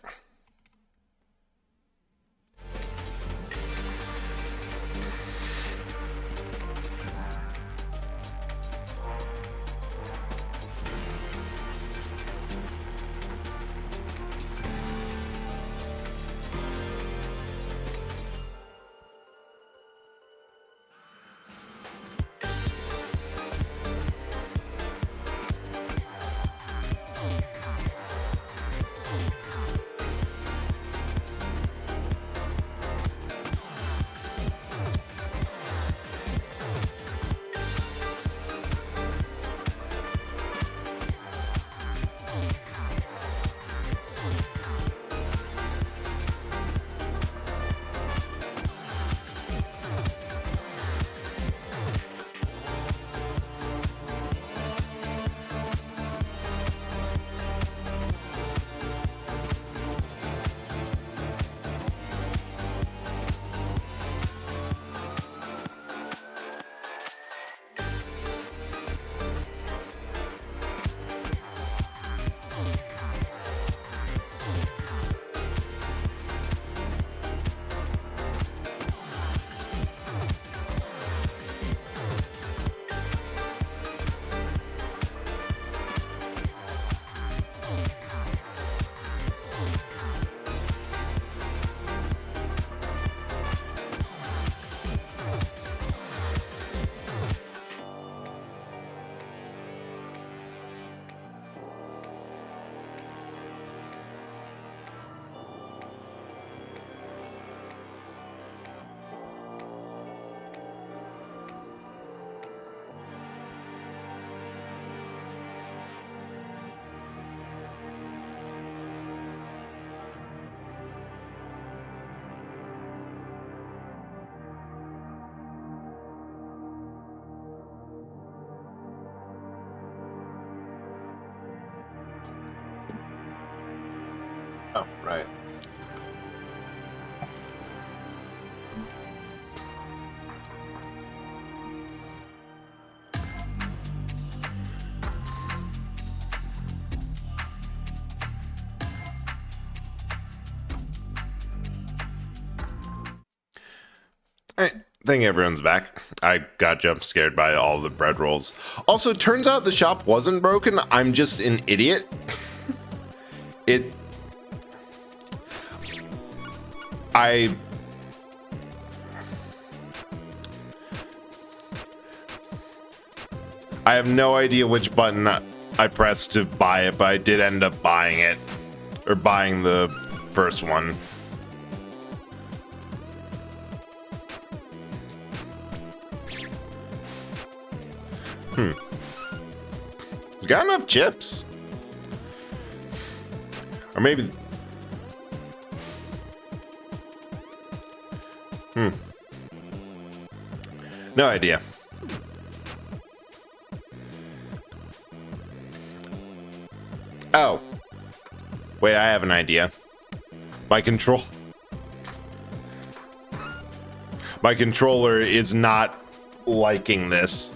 Alright. I think everyone's back. I got jump scared by all the bread rolls. Also, it turns out the shop wasn't broken. I'm just an idiot. I have no idea which button I pressed to buy it, but I did end up buying it. Or buying the first one. He's got enough chips. Or maybe... No idea. Oh. Wait, I have an idea. My controller is not liking this.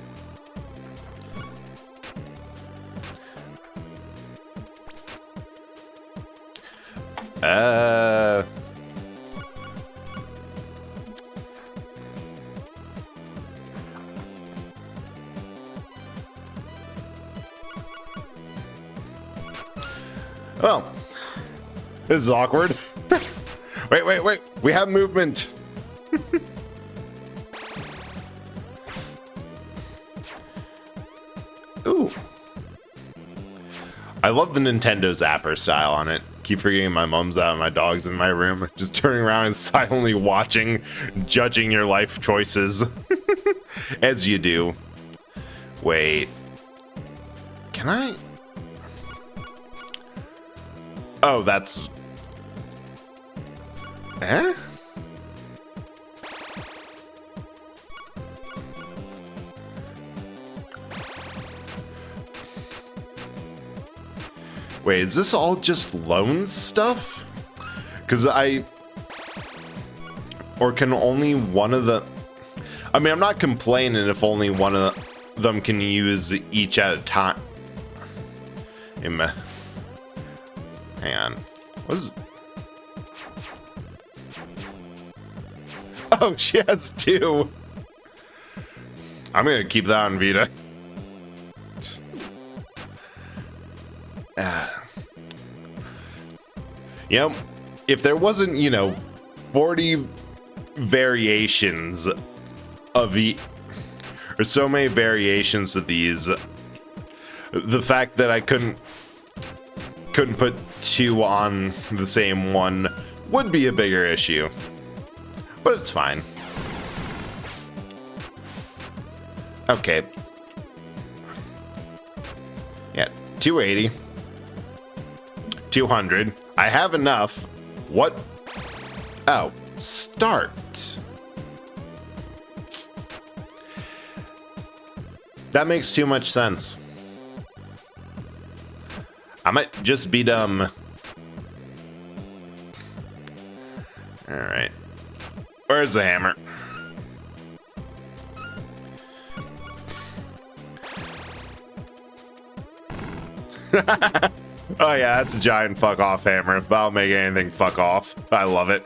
Well, this is awkward. Wait. We have movement. Ooh. I love the Nintendo Zapper style on it. Keep forgetting my mom's out and my dog's in my room. Just turning around and silently watching, judging your life choices. As you do. Wait. Can I... Oh, that's... Eh? Wait, is this all just loan stuff? Because Or can only one of the... I mean, I'm not complaining if only one of them can use each at a time. Hang on. What is... Oh, she has two. I'm gonna keep that on Vita. Yep. If there wasn't, 40 variations of or so many variations of these, the fact that I couldn't put two on the same one would be a bigger issue. But it's fine. Okay. Yeah, 280. 200. I have enough. What? Oh, start. That makes too much sense. I might just be dumb. Alright. Where's the hammer? Oh yeah, that's a giant fuck off hammer. That'll make anything fuck off. I love it.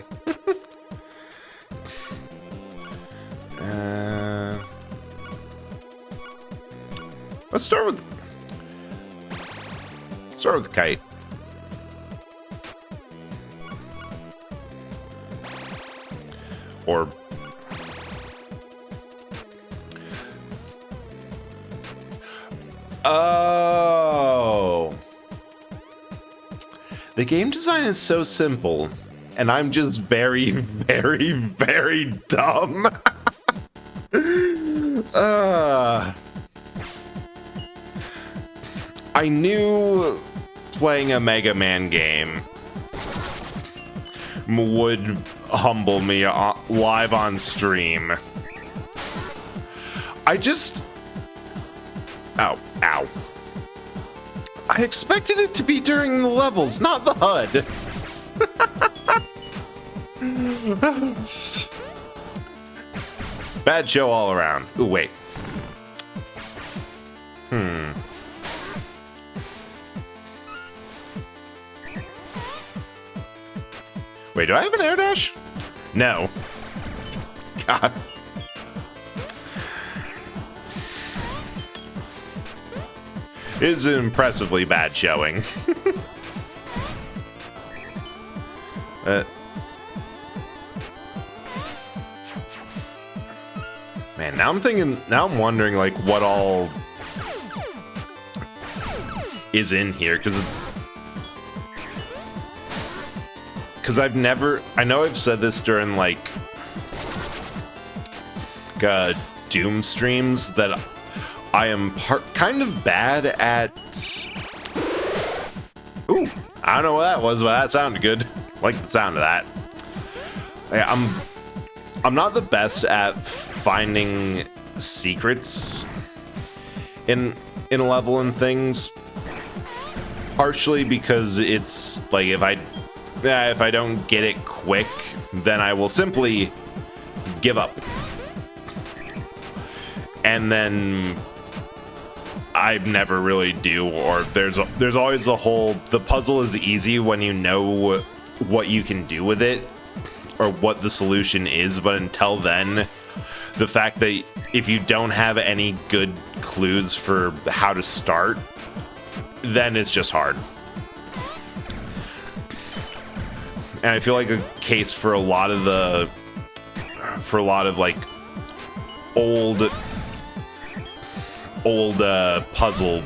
Let's start with the kite. Or oh, the game design is so simple, and I'm just very, very, very dumb. I knew playing a Mega Man game would humble me live on stream. I just... Ow. I expected it to be during the levels, not the HUD. Bad show all around. Ooh, wait. Wait, do I have an air dash? No. God. It is an impressively bad showing. Man, now I'm wondering, like, what all is in here, because I've never, I know I've said this during, like, Doom streams, that I am kind of bad at, ooh, I don't know what that was, but that sounded good. I like the sound of that. I'm not the best at finding secrets in a level and things, partially because it's like if I don't get it quick, then I will simply give up, and then I never really do. Or there's always the puzzle is easy when you know what you can do with it or what the solution is, but until then, the fact that if you don't have any good clues for how to start, then it's just hard. And I feel like a case for a lot of like old puzzle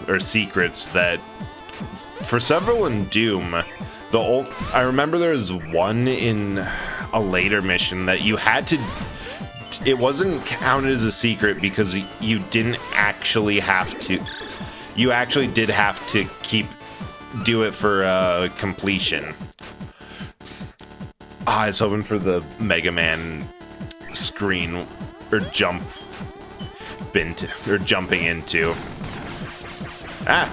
or secrets that for several in Doom, I remember there was one in a later mission that you had to, it wasn't counted as a secret because you didn't actually have to, you actually did have to do it for completion. I was hoping for the Mega Man screen or jumping into. Ah,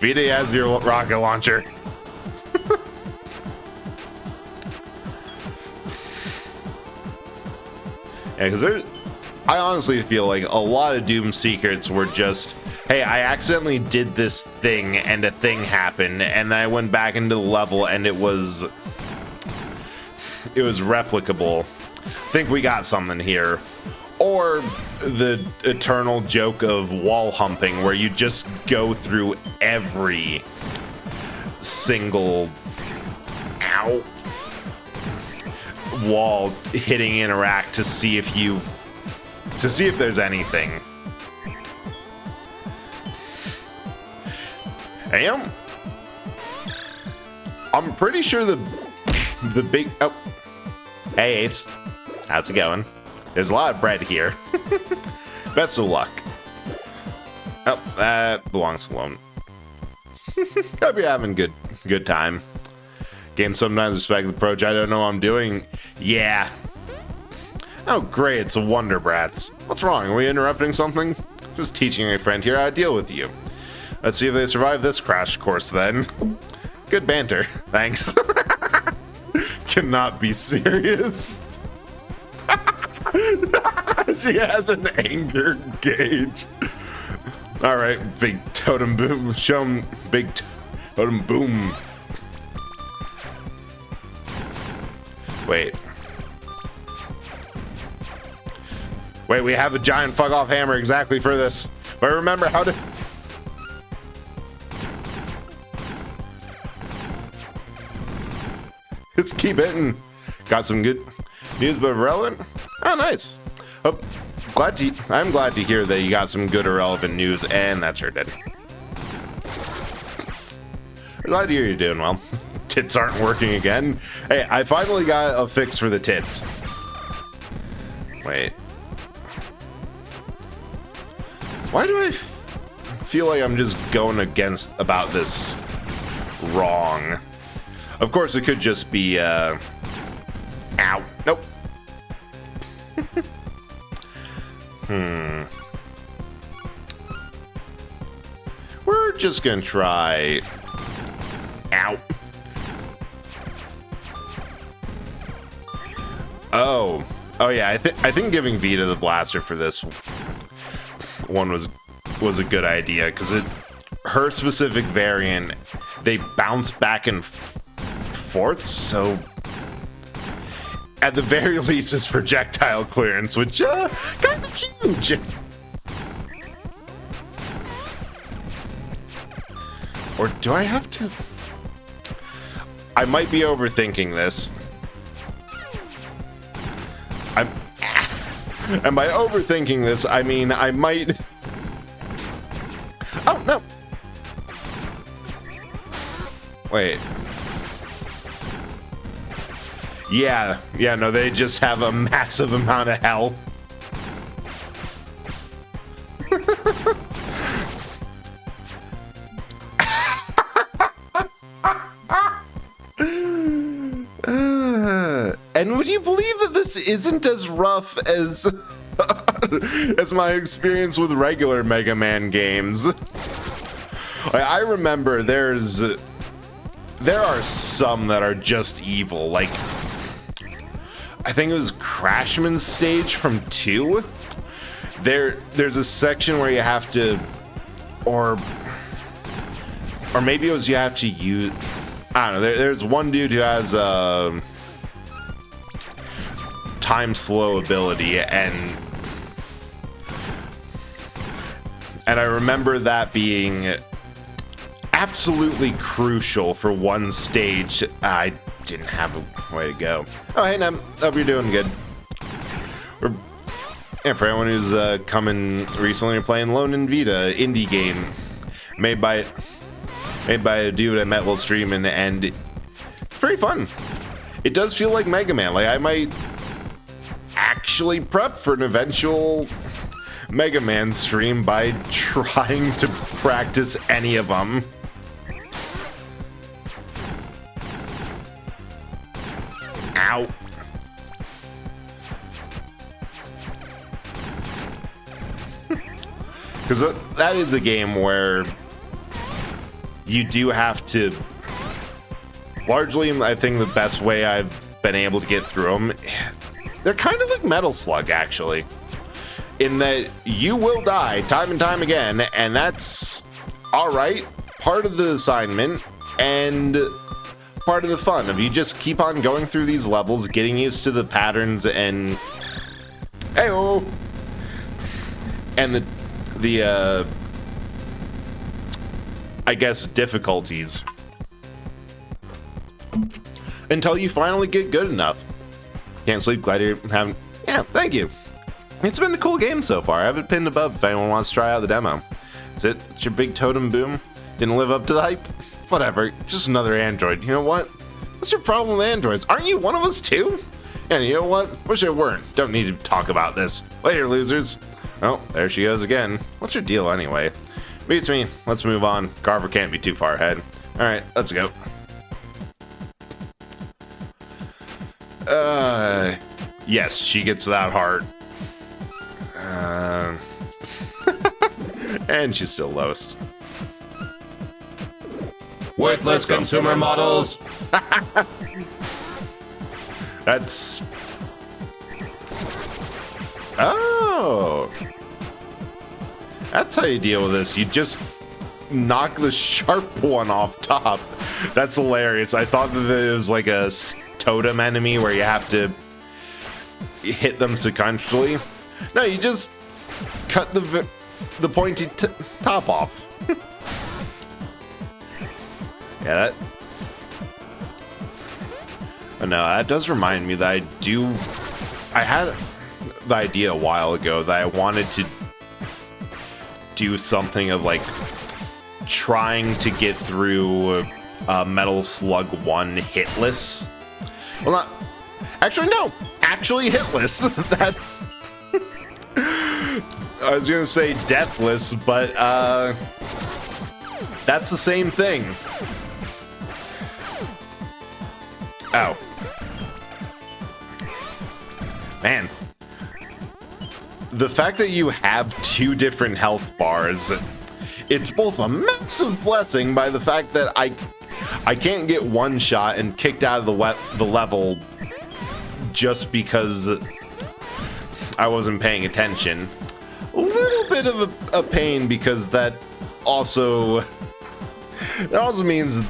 Vita has your rocket launcher. Yeah, because I honestly feel like a lot of Doom secrets were just, hey, I accidentally did this thing and a thing happened, and then I went back into the level and it was replicable. Think we got something here. Or the eternal joke of wall humping, where you just go through every single wall, hitting interact to see if there's anything. I'm pretty sure the big, oh, hey Ace, how's it going? There's a lot of bread here. Best of luck. Oh, that belongs to Lone. Hope you're having good time. Game sometimes expect the approach. I don't know what I'm doing. Yeah. Oh, great. It's a Wonder Brats. What's wrong? Are we interrupting something? Just teaching a friend here how to deal with you. Let's see if they survive this crash course then. Good banter. Thanks. Cannot be serious. She has an anger gauge. All right, big totem boom. Show him big totem boom. Wait, we have a giant fuck off hammer exactly for this. But remember how to... Just keep hitting. Got some good news, but relevant. Oh, nice. Oh, I'm glad to hear that you got some good irrelevant news, and that's her dead. I'm glad to hear you're doing well. Tits aren't working again. Hey, I finally got a fix for the tits. Wait. Why do I feel like I'm just going about this wrong? Of course, it could just be, ow. Nope. We're just gonna try... Ow. Oh, yeah. I think giving Vita the blaster for this one was a good idea, because her specific variant, they bounce back and forth, so at the very least it's projectile clearance, which kind of huge. Or do I have to? I might be overthinking this. And by overthinking this, I mean I might... Oh, no! Wait. Yeah, no, they just have a massive amount of health. And would you believe that this isn't as rough as as my experience with regular Mega Man games? I remember there are some that are just evil. Like, I think it was Crashman's stage from 2. There's a section where you have to, or maybe it was you have to use, I don't know, there's one dude who has a time slow ability, and I remember that being absolutely crucial for one stage. I didn't have a way to go. Oh, hey, Nam. Hope you're doing good. And for anyone who's coming recently, we're playing Lone in Vita, indie game made by a dude I met while streaming, and it's pretty fun. It does feel like Mega Man. Like, I might actually prep for an eventual Mega Man stream by trying to practice any of them. Ow. Because that is a game where you do have to, largely, I think the best way I've been able to get through them, they're kind of like Metal Slug, actually, in that you will die time and time again, and that's alright, part of the assignment, and part of the fun of you just keep on going through these levels, getting used to the patterns, and hey-oh, and the I guess difficulties, until you finally get good enough. Can't sleep, glad you're having, yeah, thank you. It's been a cool game so far. I have it pinned above if anyone wants to try out the demo. That's it, it's your big totem boom. Didn't live up to the hype? Whatever, just another android. You know what? What's your problem with androids? Aren't you one of us too? And you know what? Wish I weren't. Don't need to talk about this. Later, losers. Oh, there she goes again. What's her deal anyway? Beats me. Let's move on. Carver can't be too far ahead. Alright, let's go. Yes, she gets that heart. And she's still lowest. Worthless consumer models. That's... Oh! That's how you deal with this. You just knock the sharp one off top. That's hilarious. I thought that it was like a totem enemy where you have to hit them sequentially. No, you just cut the pointy top off. Yeah, that... Oh, no, that does remind me that I had the idea a while ago that I wanted to do something of like trying to get through Metal Slug 1 hitless. Well, not actually, no, actually hitless. That I was gonna say deathless, but that's the same thing. Oh. Man. The fact that you have 2 different health bars, it's both a massive blessing by the fact that I can't get one shot and kicked out of the level just because I wasn't paying attention. A little bit of a pain because that also means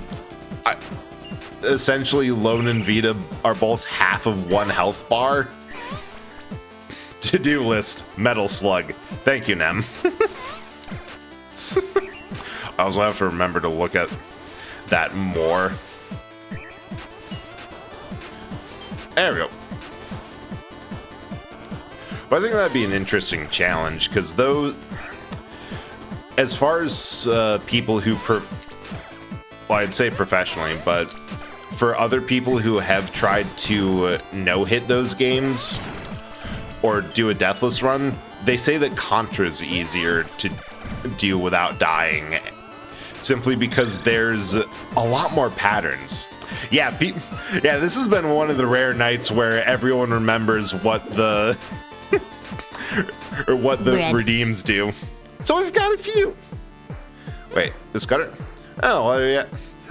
essentially Lone and Vita are both half of one health bar. To-do list, Metal Slug. Thank you, Nem. I also have to remember to look at that more. There we go. But I think that'd be an interesting challenge, because though, as far as people who, well, I'd say professionally, but for other people who have tried to no-hit those games, or do a deathless run, they say that Contra's easier to do without dying, simply because there's a lot more patterns. Yeah, this has been one of the rare nights where everyone remembers what the or what the redeems do. So we've got a few. Wait, this cutter? Oh, well, yeah.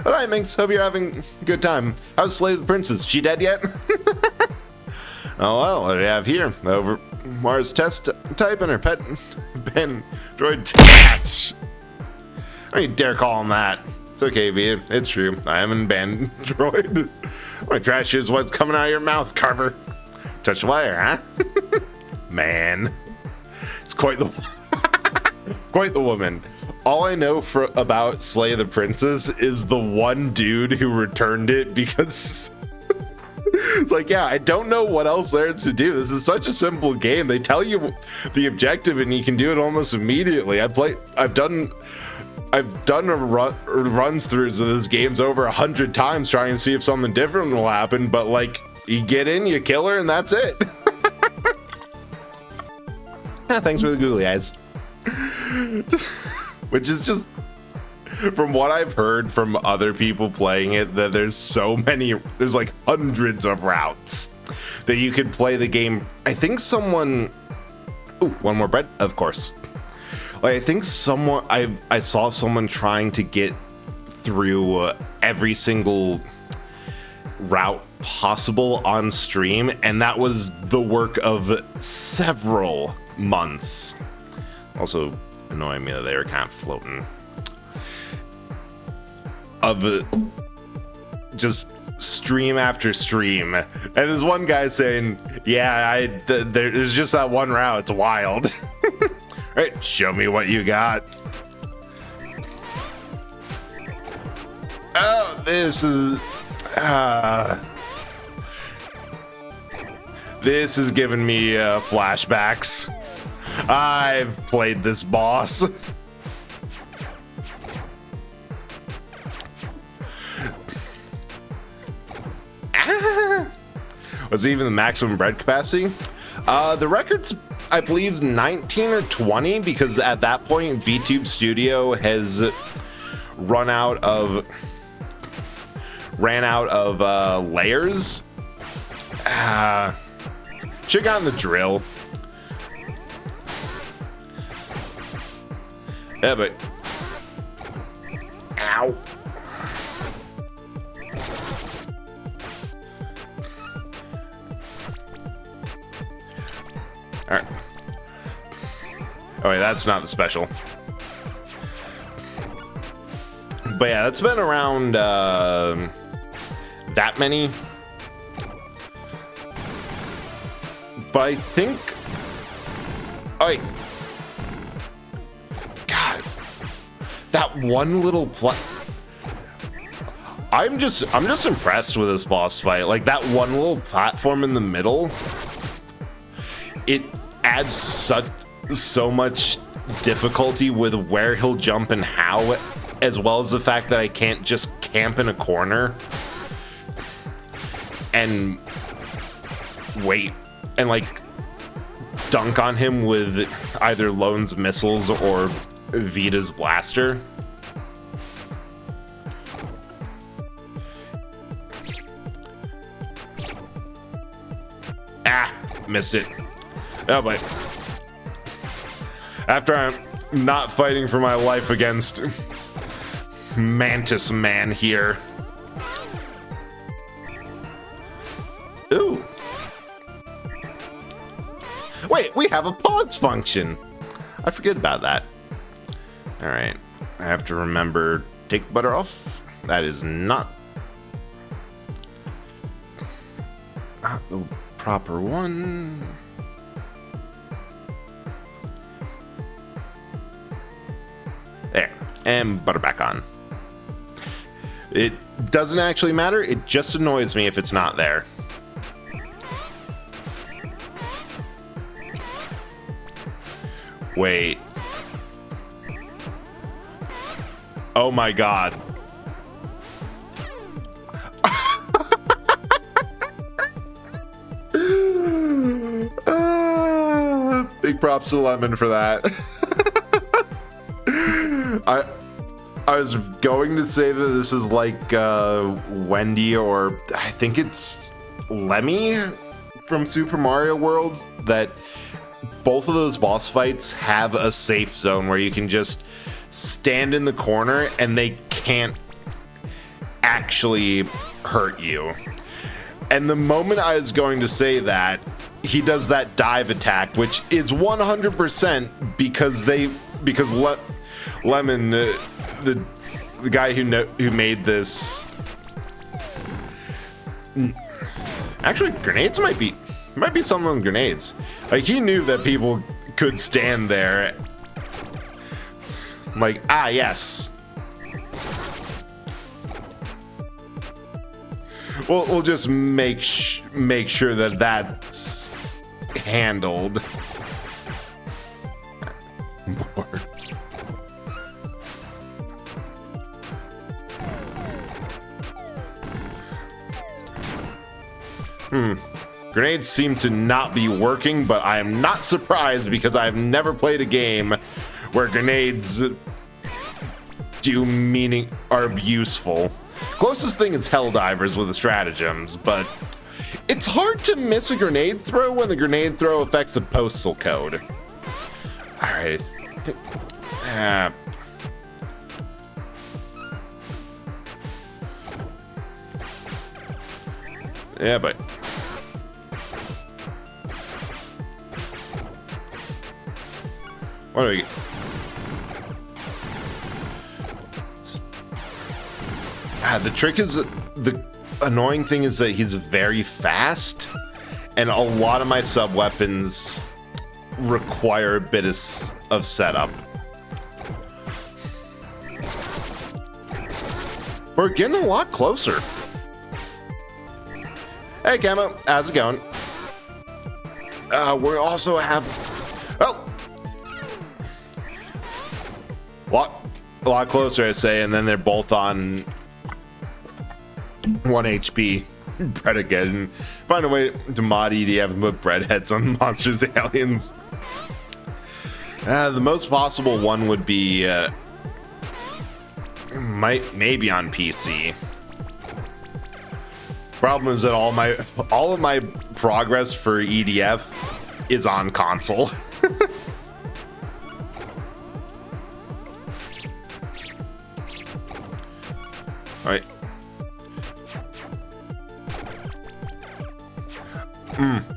All right, Minx. Hope you're having a good time. How's Slay the Princess? She dead yet? Oh well, what do we have here? Over Mars test type and her pet Ben droid trash. Don't you dare call him that. It's okay, Vita. It's true. I am an Ben droid. My trash is what's coming out of your mouth, Carver. Touch the wire, huh? Man. It's quite the quite the woman. All I know about Slay the Princess is the one dude who returned it because it's like, yeah, I don't know what else there is to do. This is such a simple game. They tell you the objective and you can do it almost immediately. I've done runs throughs of this games over 100 times trying to see if something different will happen, but like, you get in, you kill her, and that's it. Thanks for the googly eyes. Which is just, from what I've heard from other people playing it, that there's like hundreds of routes that you could play the game. I think someone, ooh, one more bread, of course. Like, I think I saw someone trying to get through every single route possible on stream, and that was the work of several months. Also annoying me that they were kind of floating. Of just stream after stream, and there's one guy saying, yeah, there's just that one route, it's wild. Right, show me what you got. Oh, this is giving me flashbacks. I've played this boss. Was it even the maximum bread capacity? The record's, I believe, 19 or 20, because at that point VTube Studio has ran out of layers. Should've gotten the drill. Yeah, but ow. All right. Oh wait, that's not the special. But yeah, that's been around that many. But I think, oh wait, God, that one little I'm just impressed with this boss fight. Like, that one little platform in the middle, it adds so much difficulty with where he'll jump and how, as well as the fact that I can't just camp in a corner and wait and like dunk on him with either Lone's missiles or Vita's blaster. Ah, missed it. Oh, but after I'm not fighting for my life against Mantis Man here. Ooh. wait, we have a pause function. I forget about that. All right, I have to remember, take the butter off. That is not the proper one. There, and butter back on. It doesn't actually matter, it just annoys me if it's not there. Wait. Oh my god. Big props to Lemon for that. I was going to say that this is like Wendy, or I think it's Lemmy from Super Mario World, that both of those boss fights have a safe zone where you can just stand in the corner and they can't actually hurt you. And the moment I was going to say that, he does that dive attack, which is 100% because Lemon, the guy who made this. Actually, grenades might be some of them grenades. Like, he knew that people could stand there. Like, yes. We'll just make sure that that's handled. More. Grenades seem to not be working, but I am not surprised because I've never played a game where grenades are useful. Closest thing is Helldivers with the stratagems, but it's hard to miss a grenade throw when the grenade throw affects the postal code. All right. Yeah, but what do we get? The trick is, the annoying thing is that he's very fast, and a lot of my sub weapons require a bit of setup. We're getting a lot closer. Hey, Camo, how's it going? We also have, a lot closer, I say, and then they're both on 1 HP. Bread again. Find a way to mod EDF and put bread heads on monsters and aliens. The most possible one would be maybe on PC. Problem is that all of my progress for EDF is on console. All right.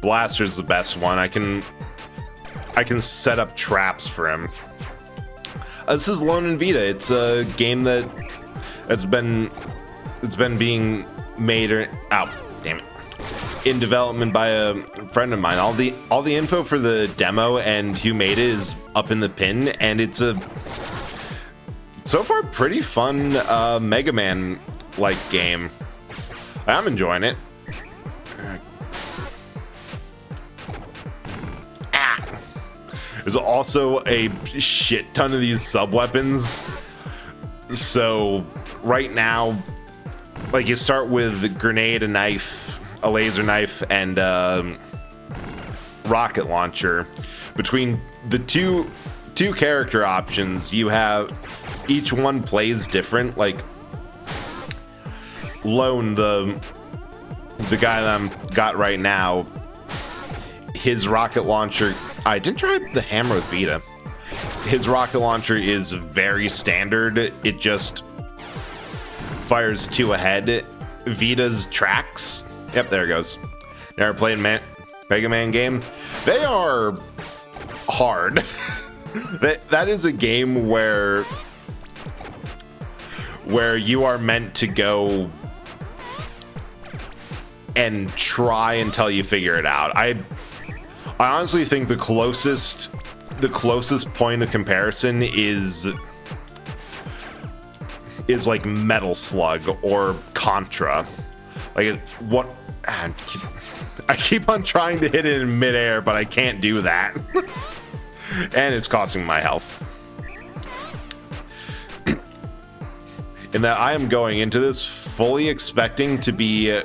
Blaster's the best one. I can set up traps for him. This is Lone and Vita. It's a game that's been being made in development by a friend of mine. All the info for the demo and who made it is up in the pin, and it's a so far pretty fun Mega Man-like game. I'm enjoying it. There's also a shit ton of these sub-weapons. So right now, like, you start with a grenade, a knife, a laser knife, and rocket launcher. Between the two character options, you have each one plays different. Like Lone, the guy that I'm got right now, his rocket launcher. I did try the hammer with Vita. His rocket launcher is very standard. It just fires 2 ahead. Vita's tracks. Yep, there it goes. Never played Mega Man game. They are hard. That is a game where you are meant to go and try until you figure it out. I honestly think the closest point of comparison is like Metal Slug or Contra. Like what? I keep on trying to hit it in midair, but I can't do that. And it's costing my health. In that I am going into this fully expecting to be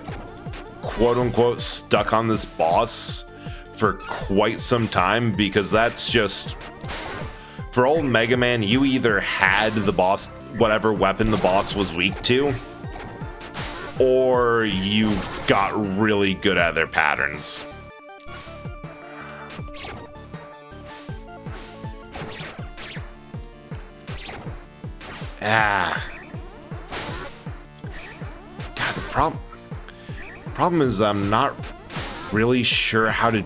quote-unquote stuck on this boss for quite some time, because that's just... For old Mega Man, you either had the boss, whatever weapon the boss was weak to, or you got really good at their patterns. God, the problem is I'm not really sure how to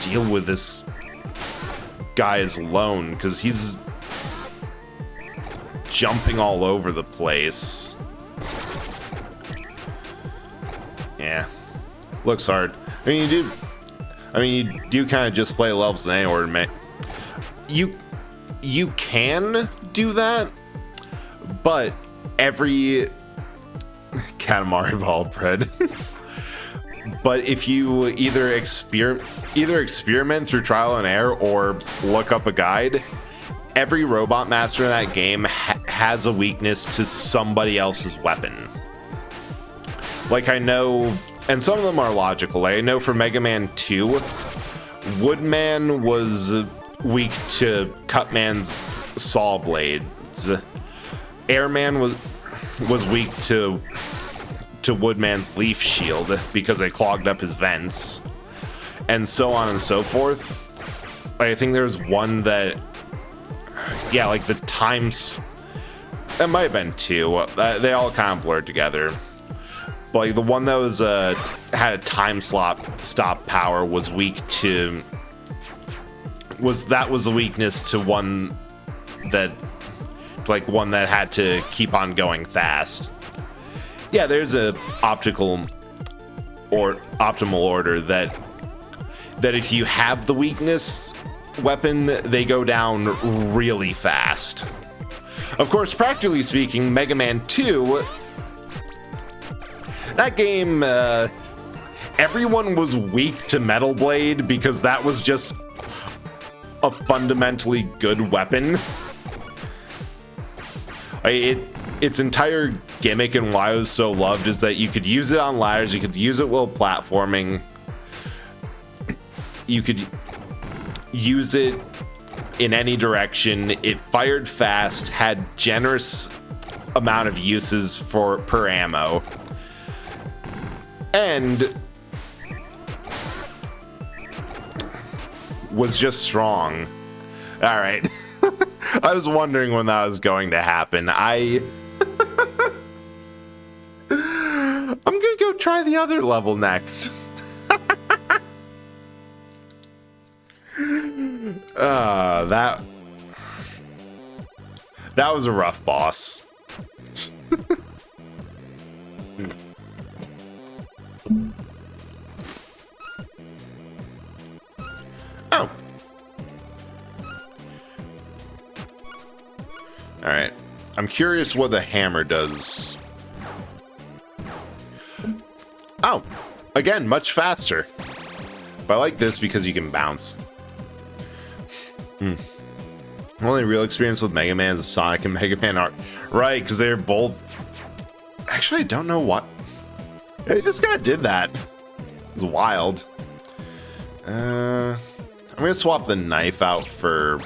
deal with this guy alone, because he's jumping all over the place. Yeah, looks hard. I mean, you do kind of just play levels in any order, man. You can do that, but every Katamari ball bread. But if you either experiment through trial and error or look up a guide, every robot master in that game has a weakness to somebody else's weapon. Like, I know, and some of them are logical. Like, I know for Mega Man 2, Woodman was weak to Cutman's saw blades. Airman was weak to Woodman's leaf shield because they clogged up his vents, and so on and so forth. I think there's one that, yeah, like the times, that might have been two. They all kind of blurred together. But like the one that was had a time stop power was weak to, was a weakness to one that, like one that had to keep on going fast. Yeah, there's a optimal order that if you have the weakness weapon, they go down really fast. Of course, practically speaking, Mega Man 2, that game, everyone was weak to Metal Blade because that was just a fundamentally good weapon. Its entire gimmick and why it was so loved is that you could use it on ladders, you could use it while platforming, you could use it in any direction. It fired fast, had generous amount of uses per ammo, and was just strong. All right. I was wondering when that was going to happen. I'm gonna go try the other level next. That was a rough boss. Oh. Alright. I'm curious what the hammer does. Oh! Again, much faster. But I like this because you can bounce. My only real experience with Mega Man is Sonic and Mega Man are... Right, because they're both... Actually, I don't know what... They just kind of did that. It was wild. I'm going to swap the knife out for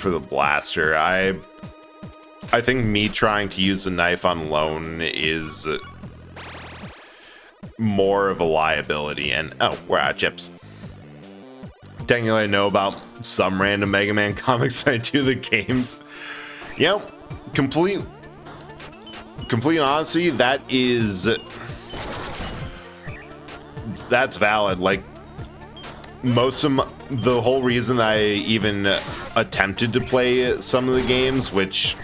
the blaster. I think me trying to use the knife on lone is more of a liability. And oh, we're out of chips. Technically, I know about some random Mega Man comics. I do the games. Yep, complete honesty, that's valid. Like, the whole reason I even attempted to play some of the games, which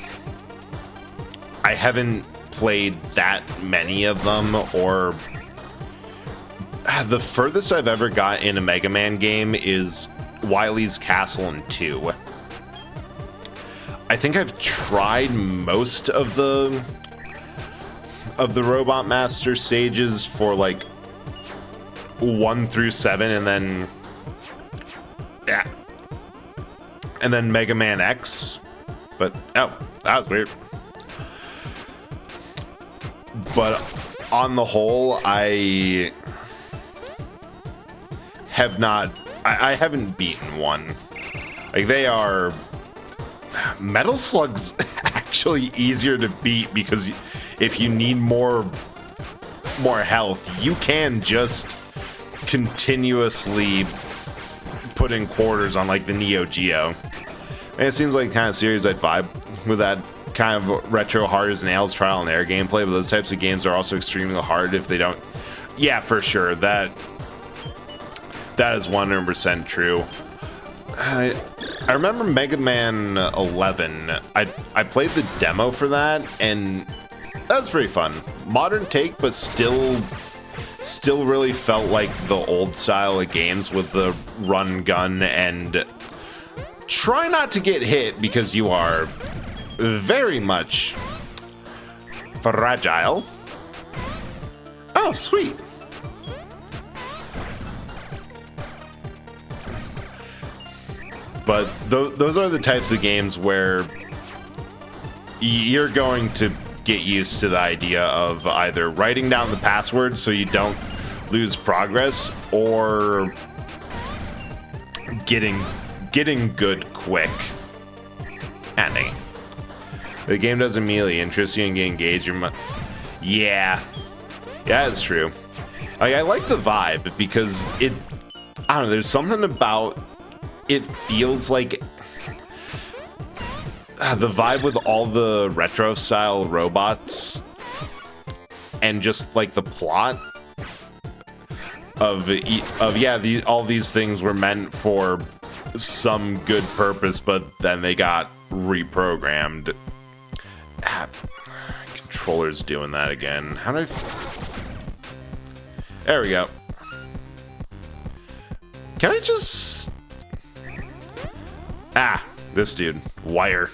I haven't played that many of them, or the furthest I've ever got in a Mega Man game is Wily's Castle in 2. I think I've tried most of the Robot Master stages for like 1 through 7, and then Mega Man X. But oh, that was weird. But on the whole, I haven't beaten one. Like, they are Metal Slug's actually easier to beat, because if you need more health, you can just continuously put in quarters on like the Neo Geo. And it seems like the kind of series I'd vibe with, that kind of retro hard as nails trial and error gameplay, but those types of games are also extremely hard if they don't. Yeah, for sure. That is 100% true. I remember Mega Man 11. I played the demo for that, and that was pretty fun. Modern take, but still really felt like the old style of games with the run gun and try not to get hit because you are very much fragile. Oh, sweet. But those are the types of games where you're going to get used to the idea of either writing down the password so you don't lose progress, or getting good quick. Andy, the game doesn't immediately interest you and get engaged. Yeah, it's true. Like, I like the vibe because I don't know, there's something about it, feels like the vibe with all the retro style robots and just like the plot of all these things were meant for some good purpose, but then they got reprogrammed. Controller's doing that again. How do I... There we go. Can I just... this dude. Wire.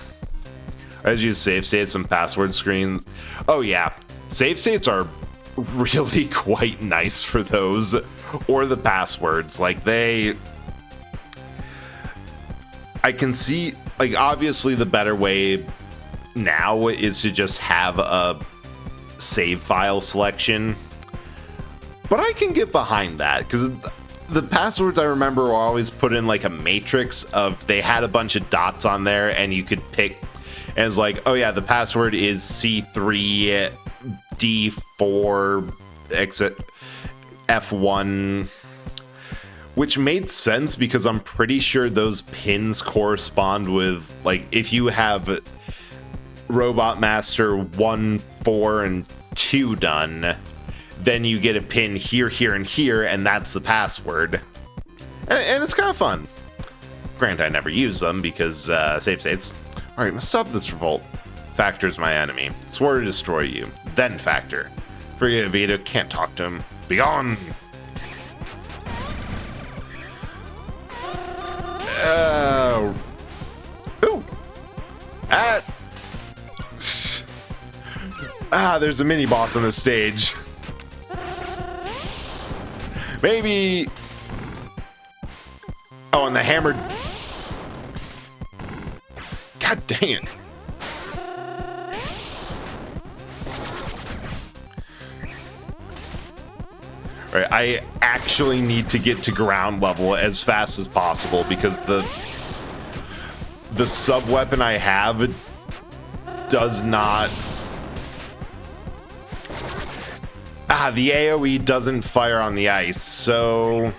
I just use save states and password screens. Oh yeah. Save states are really quite nice for those. Or the passwords. Like, I can see... Like, obviously the better way now is to just have a save file selection. But I can get behind that, because the passwords I remember were always put in like a matrix of, they had a bunch of dots on there and you could pick, and it's like, oh yeah, the password is C3 D4 exit F1, which made sense because I'm pretty sure those pins correspond with, like, if you have Robot Master 1, 4, and 2 done, then you get a pin here, here, and here, and that's the password. And it's kind of fun. Granted, I never use them because save states. Alright, let's stop this revolt. Factor's my enemy. Swore to destroy you. Then Factor. Forget Vita, can't talk to him. Be gone! Ooh! There's a mini boss on this stage. Maybe. Oh, and the hammered. God dang it. Right, I actually need to get to ground level as fast as possible because the sub weapon I have does not. The AoE doesn't fire on the ice, so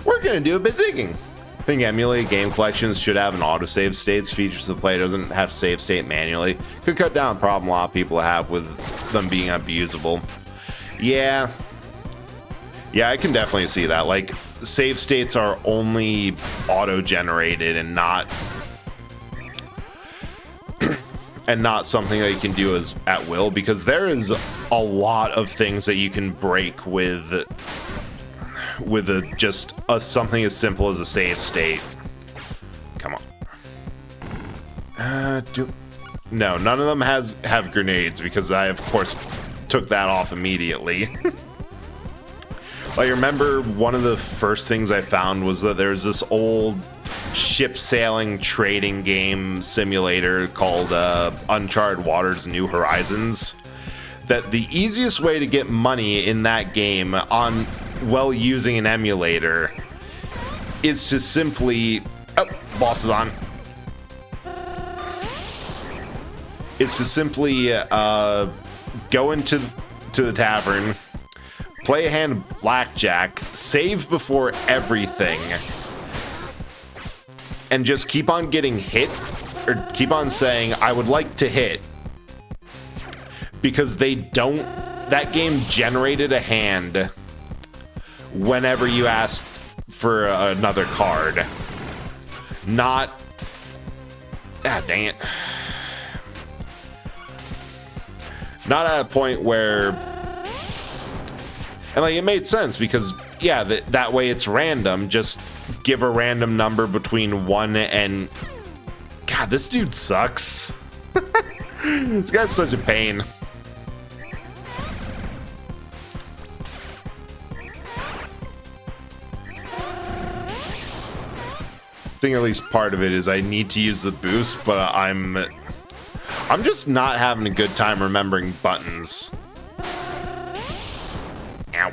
we're gonna do a bit of digging. I think emulated game collections should have an autosave states feature so the player doesn't have to save state manually. Could cut down the problem a lot of people have with them being unusable. Yeah, Yeah, I can definitely see that. Like, save states are only auto-generated and not something that you can do as at will, because there is a lot of things that you can break with something as simple as a save state. Come on. No, none of them have grenades, because I of course took that off immediately. I remember one of the first things I found was that there's this old ship sailing trading game simulator called Uncharted Waters New Horizons, that the easiest way to get money in that game while using an emulator is to simply boss is on. It's to simply go into the tavern, play a hand of blackjack, save before everything, and just keep on getting hit, or keep on saying, I would like to hit. Because that game generated a hand whenever you asked for another card. Not, dang it. Not at a point where, and like, it made sense because, yeah, that way it's random. Just give a random number between 1 and, God, this dude sucks. This guy's such a pain. I think at least part of it is I need to use the boost, but I'm just not having a good time remembering buttons. Ow.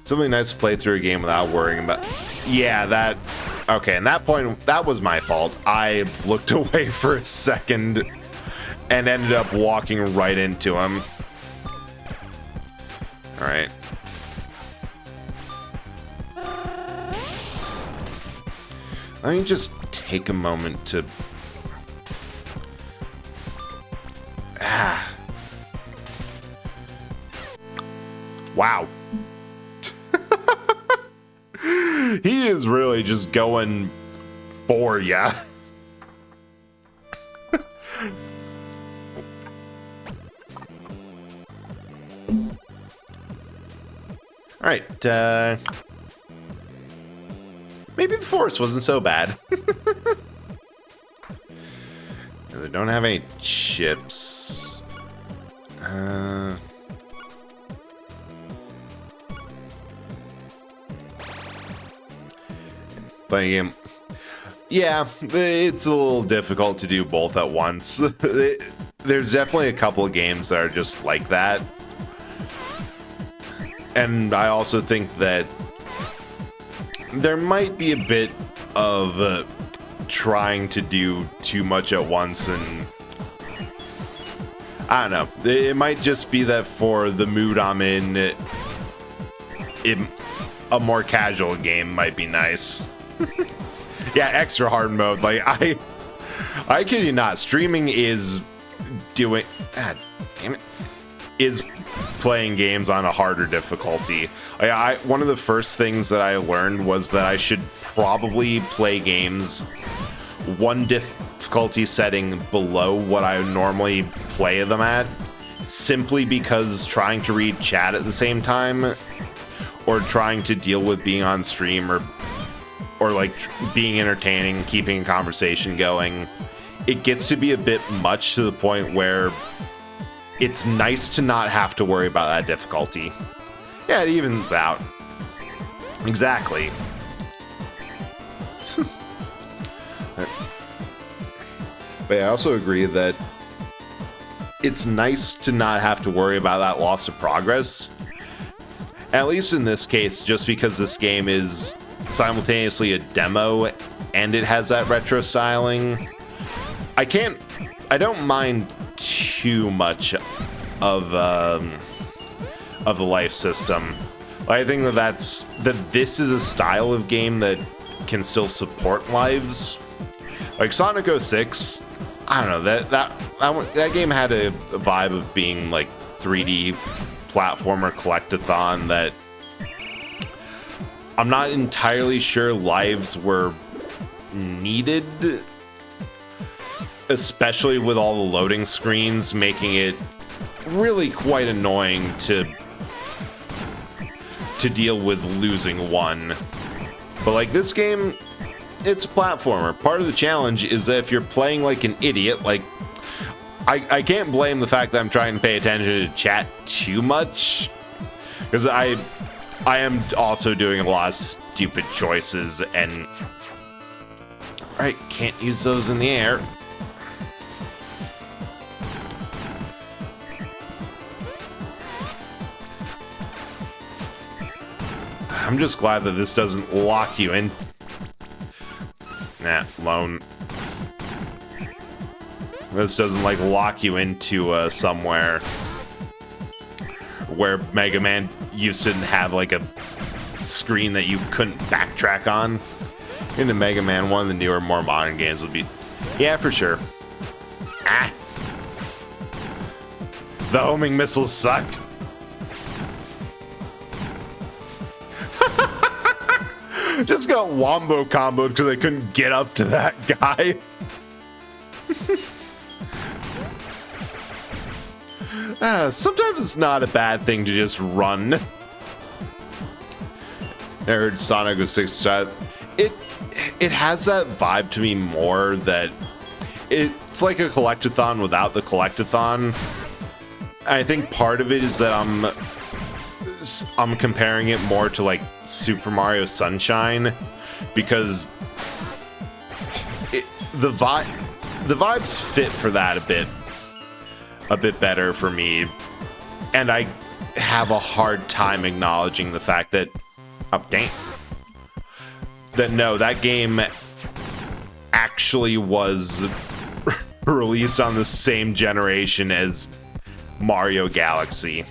Something nice to play through a game without worrying about. Yeah, that. Okay, and that point, that was my fault. I looked away for a second and ended up walking right into him. All right. Let me just take a moment to... Wow. He is really just going for ya. All right, maybe the forest wasn't so bad. They don't have any chips. Playing game. Yeah, it's a little difficult to do both at once. There's definitely a couple of games that are just like that. And I also think that there might be a bit of trying to do too much at once, and I don't know. It might just be that for the mood I'm in, a more casual game might be nice. Yeah, extra hard mode. Like, I kid you not, streaming is doing... God damn it. Is playing games on a harder difficulty. One of the first things that I learned was that I should probably play games one difficulty setting below what I normally play them at, simply because trying to read chat at the same time, or trying to deal with being on stream, or like being entertaining, keeping a conversation going, it gets to be a bit much, to the point where it's nice to not have to worry about that difficulty. Yeah, it evens out. Exactly. But I also agree that it's nice to not have to worry about that loss of progress. At least in this case, just because this game is simultaneously a demo and it has that retro styling, I don't mind too much of the life system. I think that this is a style of game that can still support lives. Like Sonic 06, I don't know, that game had a vibe of being like 3D platformer collectathon that I'm not entirely sure lives were needed, especially with all the loading screens, making it really quite annoying to deal with losing one. But like this game, it's a platformer. Part of the challenge is that if you're playing like an idiot, like I can't blame the fact that I'm trying to pay attention to chat too much, because I am also doing a lot of stupid choices, and alright, can't use those in the air. I'm just glad that this doesn't lock you in. Nah, lone. This doesn't like lock you into somewhere where Mega Man used to have like a screen that you couldn't backtrack on. In the Mega Man, one of the newer, more modern games would be, yeah, for sure. Ah, the homing missiles suck. Just got wombo comboed because I couldn't get up to that guy. Sometimes it's not a bad thing to just run. I heard Sonic was 6. It has that vibe to me more that it's like a collectathon without the collectathon. I think part of it is that I'm comparing it more to like Super Mario Sunshine, because the vibes fit for that a bit better for me, and I have a hard time acknowledging the fact that no, that game actually was released on the same generation as Mario Galaxy.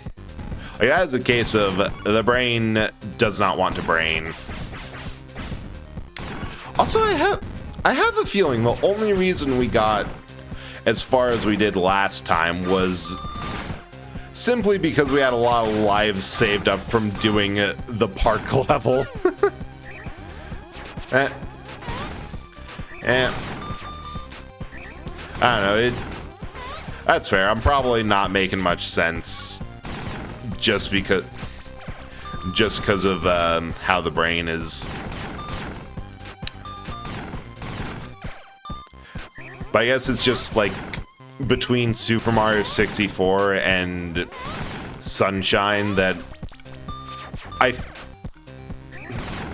Like, that is a case of the brain does not want to brain. Also, I have a feeling the only reason we got as far as we did last time was simply because we had a lot of lives saved up from doing the park level. I don't know. That's fair. I'm probably not making much sense just because of how the brain is. But I guess it's just like between Super Mario 64 and Sunshine that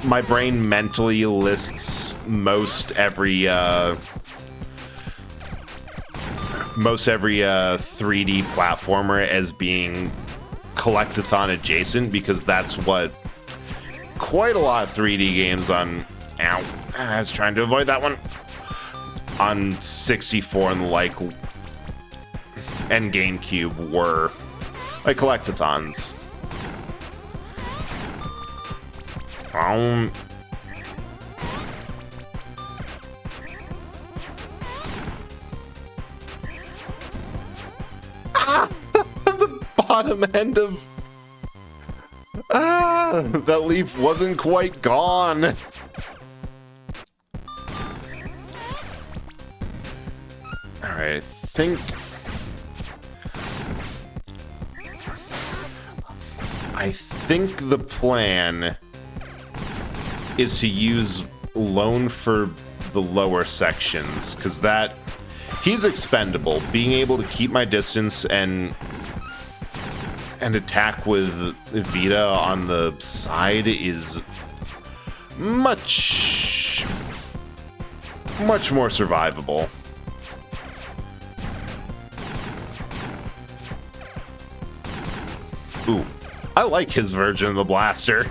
my brain mentally lists most every 3D platformer as being collectathon adjacent, because that's what quite a lot of 3D games on. Ow! I was trying to avoid that one. On 64 and the like, and GameCube were like collectathons. The bottom end of that leaf wasn't quite gone. Alright, I think the plan is to use Lone for the lower sections, because he's expendable. Being able to keep my distance and attack with Vita on the side is much more survivable. Ooh, I like his version of the blaster.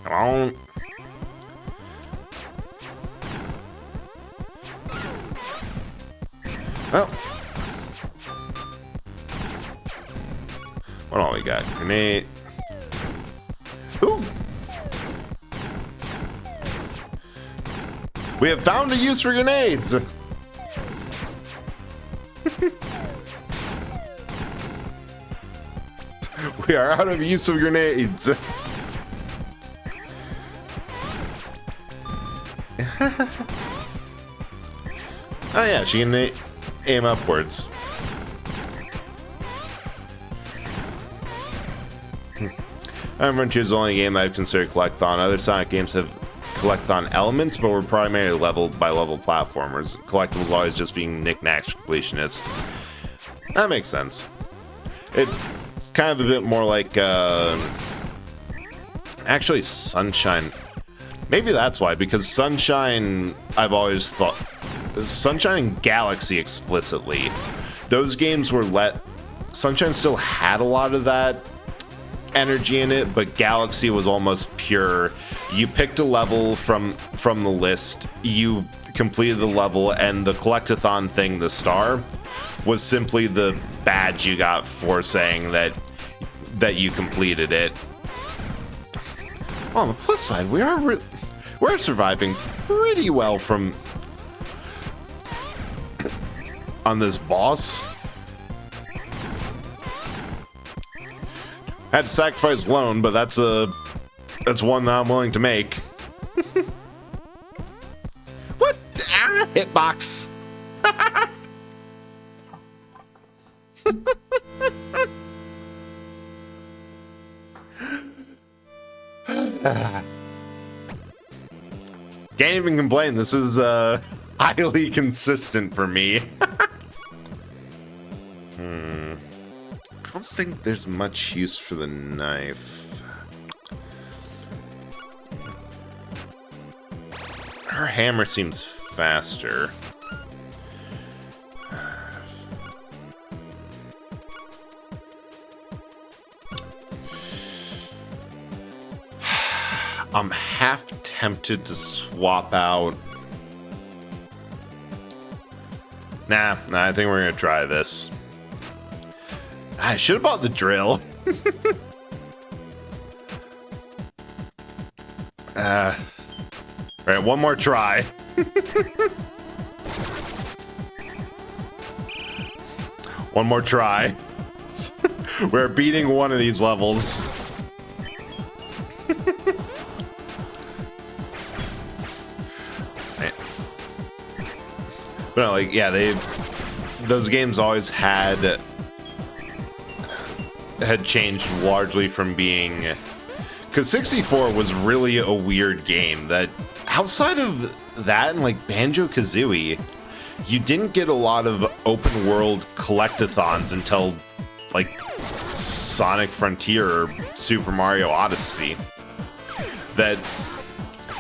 Come on. Well, what all we got? Grenade. Ooh. We have found a use for grenades! We are out of use of grenades. Oh yeah, she can aim upwards. Iron Frontier is the only game I've considered collectathon. Other Sonic games have collectathon elements, but were primarily level by level platformers. Collectibles always just being knickknacks for completionists. That makes sense. It's kind of a bit more like actually Sunshine. Maybe that's why, because Sunshine, I've always thought Sunshine and Galaxy explicitly, those games were Sunshine still had a lot of that energy in it, but Galaxy was almost pure. You picked a level from the list, you completed the level, and the collectathon thing, the star, was simply the badge you got for saying that you completed it. On the plus side, we're surviving pretty well on this boss. Had to sacrifice Lone, but that's one that I'm willing to make. What? Ah, hitbox. Can't even complain. This is highly consistent for me. I don't think there's much use for the knife. Her hammer seems faster. I'm half tempted to swap out. Nah, I think we're gonna try this. I should have bought the drill. Alright, one more try. One more try. We're beating one of these levels. But no, like, yeah, those games always had changed largely from being, because 64 was really a weird game that outside of that and like Banjo-Kazooie, you didn't get a lot of open world collectathons until like Sonic Frontier or Super Mario Odyssey. That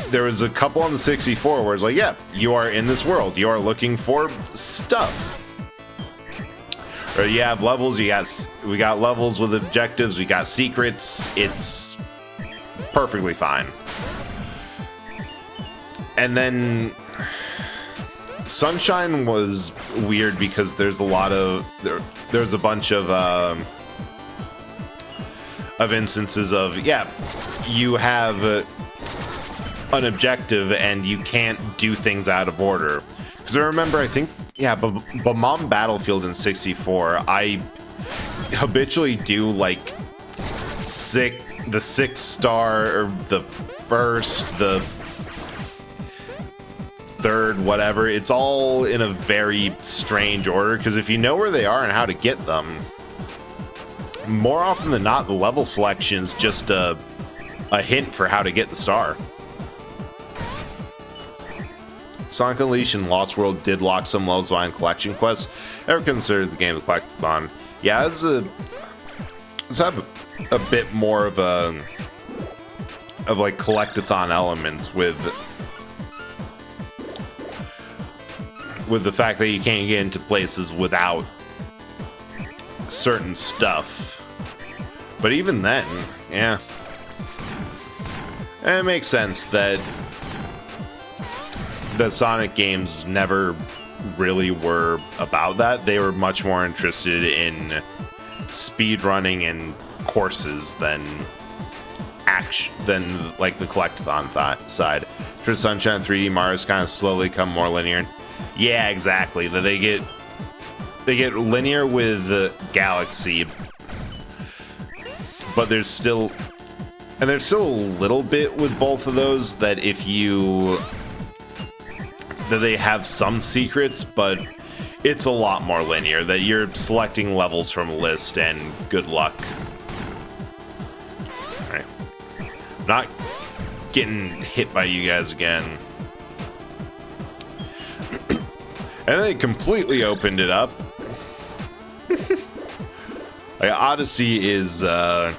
there was a couple on the 64 where it's like, yeah, you are in this world, you are looking for stuff. Or you have levels, we got levels with objectives, we got secrets, it's perfectly fine. And then Sunshine was weird because there's a lot of there's a bunch of instances of, yeah, you have an objective and you can't do things out of order. Because I remember, I think, yeah, but Mom Battlefield in 64, I habitually do like the 6-star or the first, the third, whatever. It's all in a very strange order, because if you know where they are and how to get them, more often than not, the level selection is just a hint for how to get the star. Sonic Unleashed and Lost World did lock some levels behind collection quests. Ever considered the game a collectathon? Yeah, let's have a bit more of like collectathon elements with the fact that you can't get into places without certain stuff. But even then, yeah, it makes sense that the Sonic games never really were about that. They were much more interested in speedrunning and courses than like the collectathon side. For Sunshine 3D, Mario's kind of slowly come more linear. Yeah, exactly. That they get linear with Galaxy, but there's still a little bit with both of those that they have some secrets, but it's a lot more linear. That you're selecting levels from a list and good luck. All right, not getting hit by you guys again. And they completely opened it up. Like, Odyssey is wrong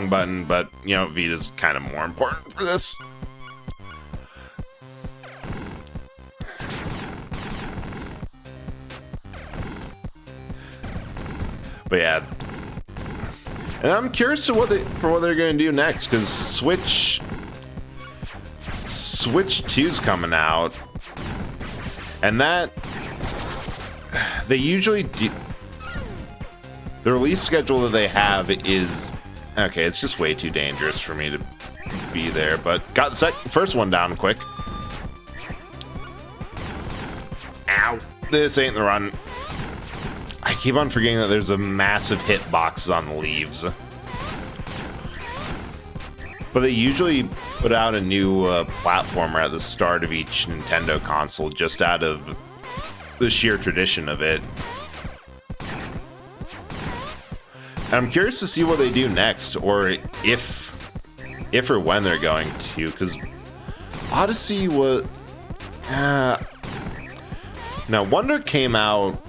button, but you know, Vita's kind of more important for this. But yeah, and I'm curious to what they're going to do next, because Switch 2's coming out, and that they usually do. The release schedule that they have is okay. It's just way too dangerous for me to be there, but got the first one down quick. Ow! This ain't the run. I keep on forgetting that there's a massive hitbox on the leaves. But they usually put out a new platformer at the start of each Nintendo console, just out of the sheer tradition of it. And I'm curious to see what they do next, or if or when they're going to, because Odyssey was... now, Wonder came out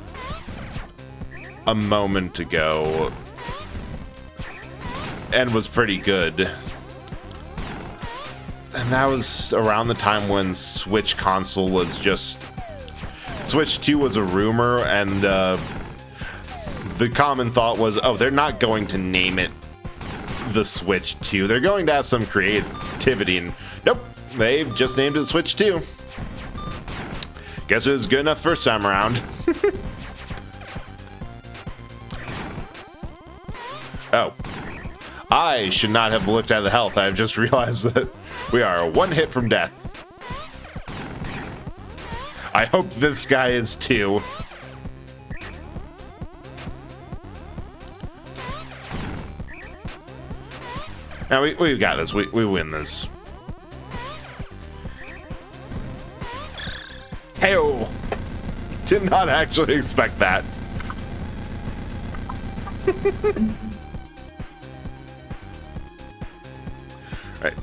a moment ago and was pretty good. And that was around the time when Switch console was just... Switch 2 was a rumor, and the common thought was, oh, they're not going to name it the Switch 2. They're going to have some creativity, and nope, they've just named it Switch 2. Guess it was good enough first time around. Oh. I should not have looked at the health. I've just realized that we are one hit from death. I hope this guy is too. Now we've got this. We win this. Hey-oh! Did not actually expect that. Right.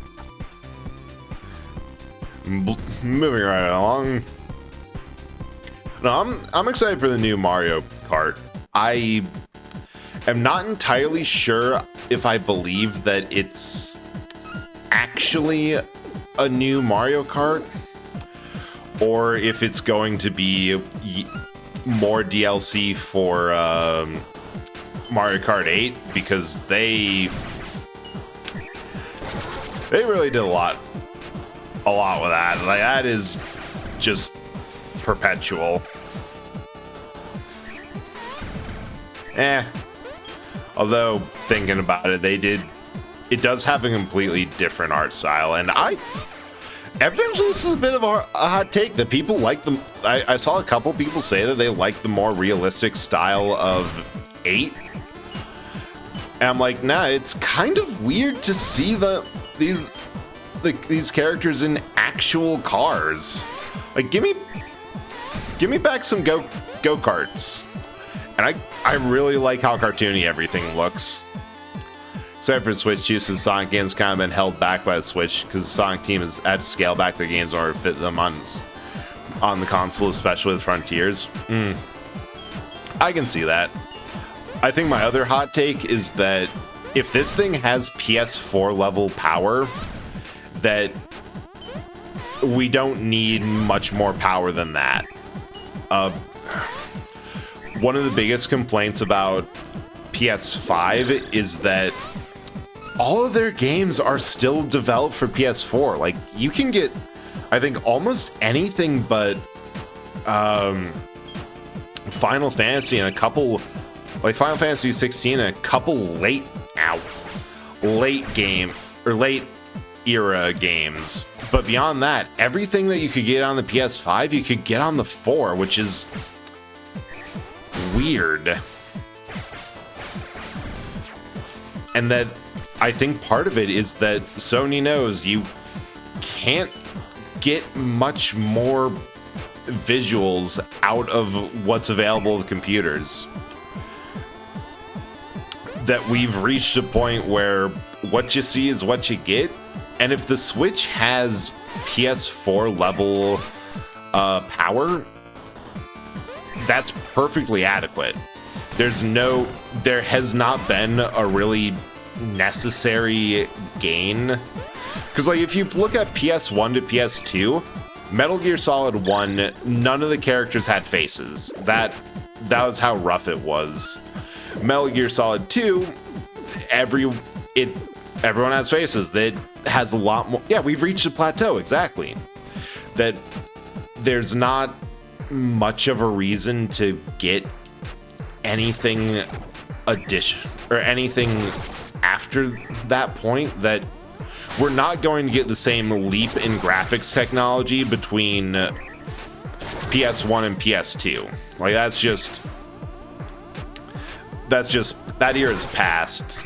Moving right along. No, I'm excited for the new Mario Kart. I am not entirely sure if I believe that it's actually a new Mario Kart, or if it's going to be more DLC for Mario Kart 8, because they really did a lot with that. Like, that is just perpetual. Although, thinking about it, it does have a completely different art style, and evidently this is a bit of a hot take that people like them. I saw a couple people say that they like the more realistic style of 8. And I'm like, nah, it's kind of weird to see these characters in actual cars. Like, give me back some go-karts. And I really like how cartoony everything looks. Except for Switch use, the Sonic games kind of been held back by the Switch, because the Sonic team has had to scale back their games in order to fit them on the console, especially with Frontiers. I can see that. I think my other hot take is that if this thing has PS4 level power, that we don't need much more power than that. One of the biggest complaints about PS5 is that all of their games are still developed for PS4. Like, you can get, I think, almost anything but Final Fantasy and a couple, like Final Fantasy 16 and a couple late era games. But beyond that, everything that you could get on the PS5, you could get on the 4, which is weird. And that I think part of it is that Sony knows you can't get much more visuals out of what's available with computers. That we've reached a point where what you see is what you get. And if the Switch has PS4 level power, that's perfectly adequate. There has not been a really necessary gain. Because like if you look at PS1 to PS2, Metal Gear Solid 1, none of the characters had faces. That was how rough it was. Metal Gear Solid 2, everyone has faces. That has a lot more. Yeah, we've reached a plateau, exactly. That there's not much of a reason to get anything anything after that point. That we're not going to get the same leap in graphics technology between PS1 and PS2. Like that year is past.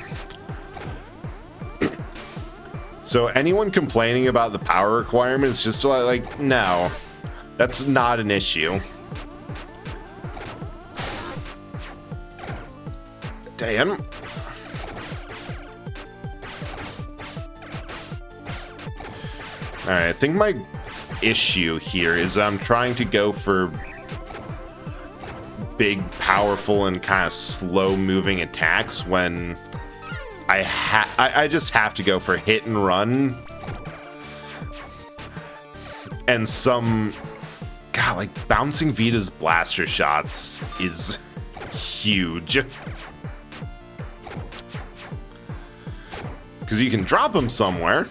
So anyone complaining about the power requirements, just like no, that's not an issue. Damn. Alright, I think my issue here is I'm trying to go for big, powerful, and kind of slow-moving attacks when I just have to go for hit and run. And God, like, bouncing Vita's blaster shots is huge. Because you can drop him somewhere,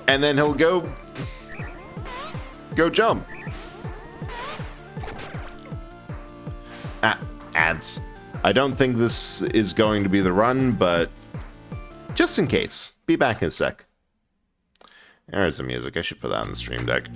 and then he'll go jump. Ads. I don't think this is going to be the run, but just in case. Be back in a sec. There's the music. I should put that on the stream deck.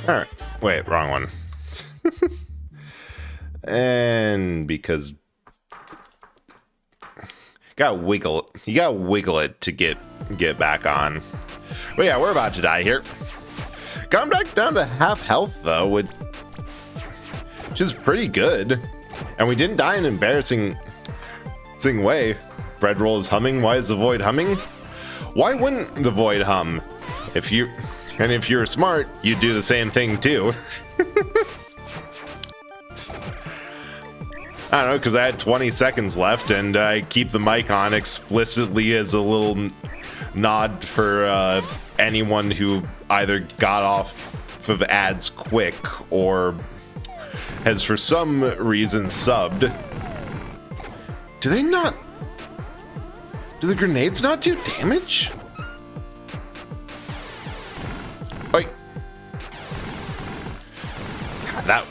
Alright. Wait, wrong one. And because gotta wiggle it to get back on. But yeah, we're about to die here. Gone back down to half health though, which is pretty good. And we didn't die in an embarrassing way. Bread roll is humming. Why is the void humming? Why wouldn't the void hum? If you're smart, you'd do the same thing too. I don't know, because I had 20 seconds left, and I keep the mic on explicitly as a little nod for anyone who either got off of ads quick or has for some reason subbed. Do the grenades not do damage? Like, God,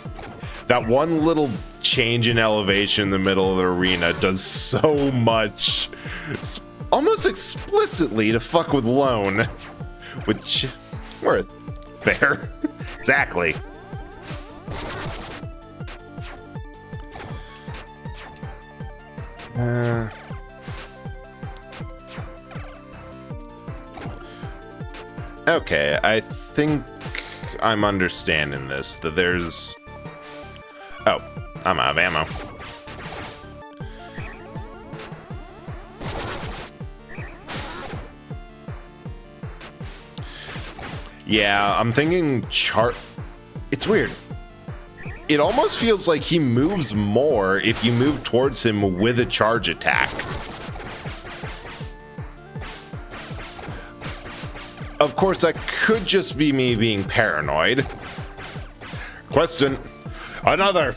that one little change in elevation in the middle of the arena does so much, almost explicitly, to fuck with Lone, which worth fair. Exactly. Okay, I think I'm understanding this, that there's... Oh, I'm out of ammo. Yeah, I'm thinking It's weird. It almost feels like he moves more if you move towards him with a charge attack. Of course, that could just be me being paranoid. Question. Another.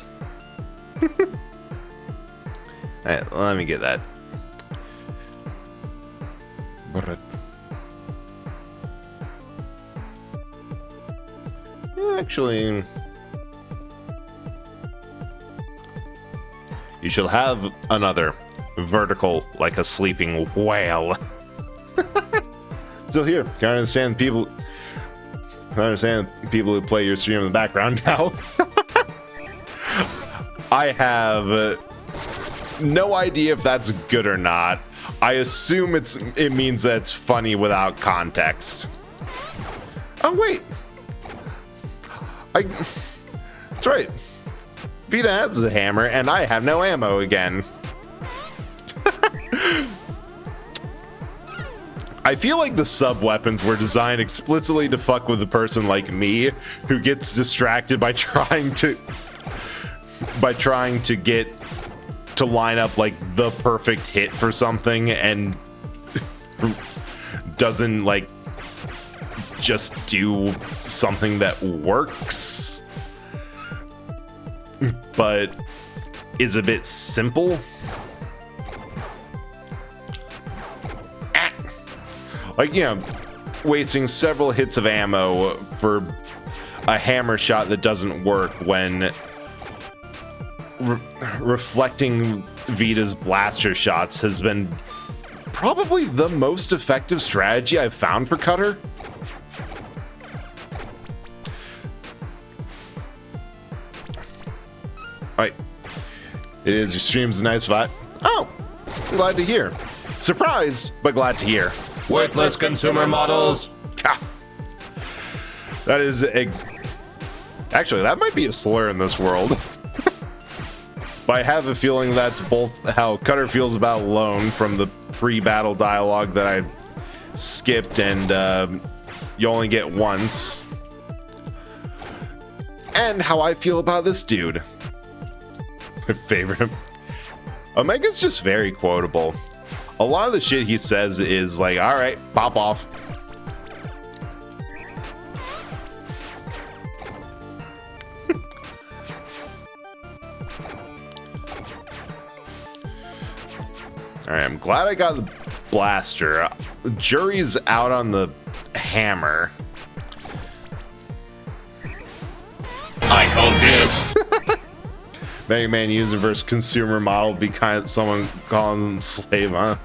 Alright, let me get that. Actually, you shall have another vertical like a sleeping whale. Still here. Can I understand people? I understand people who play your stream in the background now. I have no idea if that's good or not. I assume it means that it's funny without context. Oh wait, that's right. Vita has a hammer, and I have no ammo again. I feel like the sub-weapons were designed explicitly to fuck with a person like me, who gets distracted by trying to get to line up like the perfect hit for something and doesn't like just do something that works, but is a bit simple. Like, you know, wasting several hits of ammo for a hammer shot that doesn't work when reflecting Vita's blaster shots has been probably the most effective strategy I've found for Cutter. Alright. It is, your stream's a nice vibe. Oh, I'm glad to hear. Surprised, but glad to hear. Worthless consumer models. That is actually, that might be a slur in this world. But I have a feeling that's both how Cutter feels about Lone from the pre-battle dialogue that I skipped, and you only get once, and how I feel about this dude. My favorite. Omega's just very quotable. A lot of the shit he says is like, all right, pop off. Alright, I'm glad I got the blaster. Jury's out on the hammer. I call dibs. Mega Man user versus consumer model be kind of someone calling them slave, huh?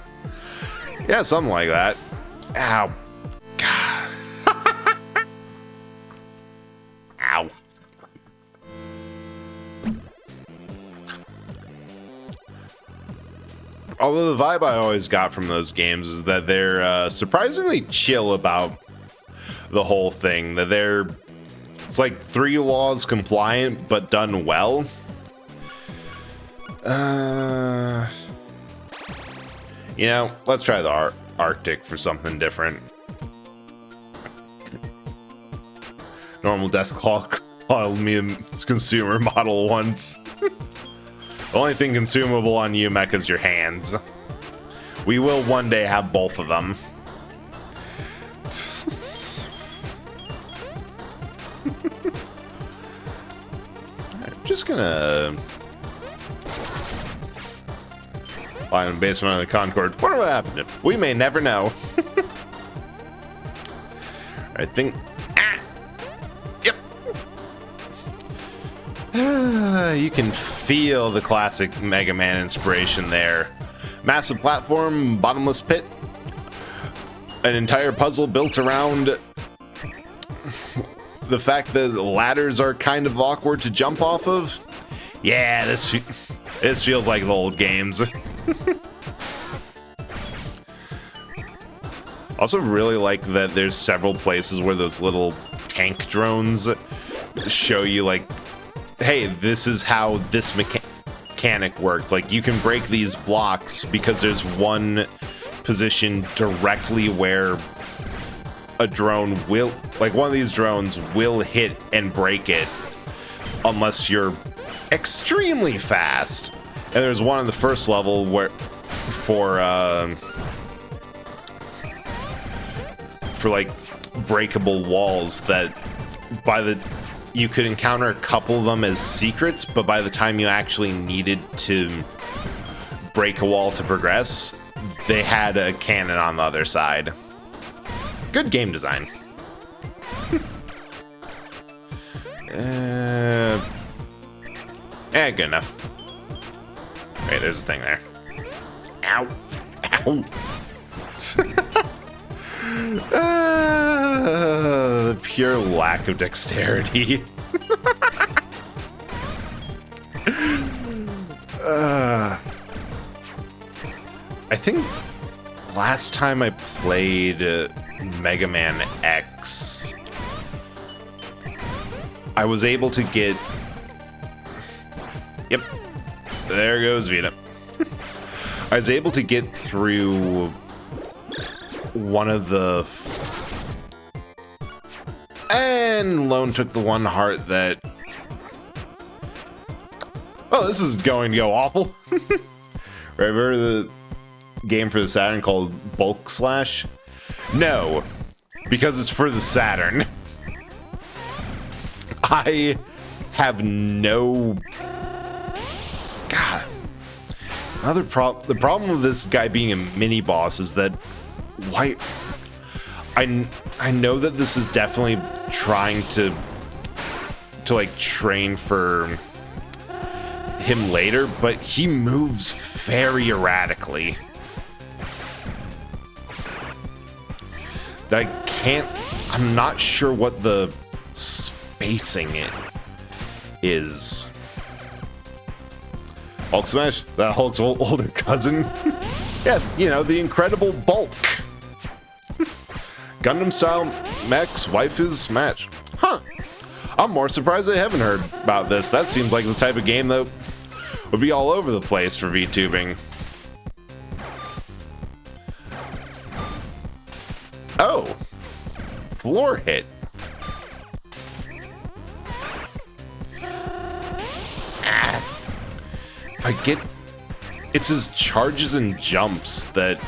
Yeah, something like that. Ow. God. Ow. Although the vibe I always got from those games is that they're surprisingly chill about the whole thing. That it's like 3 laws compliant, but done well. You know, let's try the Arctic for something different. Normal Deathclaw called me a consumer model once. The only thing consumable on you, Mech, is your hands. We will one day have both of them. I'm just gonna lie in the basement of the Concord. What would happen? We may never know. I think. Yep. You can feel the classic Mega Man inspiration there. Massive platform, bottomless pit, an entire puzzle built around the fact that the ladders are kind of awkward to jump off of. Yeah, this feels like the old games. Also really like that there's several places where those little tank drones show you like, hey, this is how this mechanic works. Like, you can break these blocks because there's one position directly where a drone will, like, one of these drones will hit and break it unless you're extremely fast. And there's one in the first level where for like breakable walls that you could encounter a couple of them as secrets, but by the time you actually needed to break a wall to progress, they had a cannon on the other side. Good game design. Good enough. Wait, there's a thing there. Ow. Ow. The pure lack of dexterity. I think last time I played Mega Man X, I was able to get... Yep. There goes Vita. I was able to get through one of the... And Lone took the one heart that... Oh, this is going to go awful. Remember the game for the Saturn called Bulk Slash? No, because it's for the Saturn. I have no... God. The problem with this guy being a mini boss is that why I know that this is definitely trying to like train for him later, but he moves very erratically. I'm not sure what the spacing is. Hulk Smash? That Hulk's older cousin? Yeah, you know, the incredible Bulk. Gundam style mechs, waifus, match. Huh. I'm more surprised I haven't heard about this. That seems like the type of game that would be all over the place for VTubing. Oh. Floor hit. If I get... It's his charges and jumps that...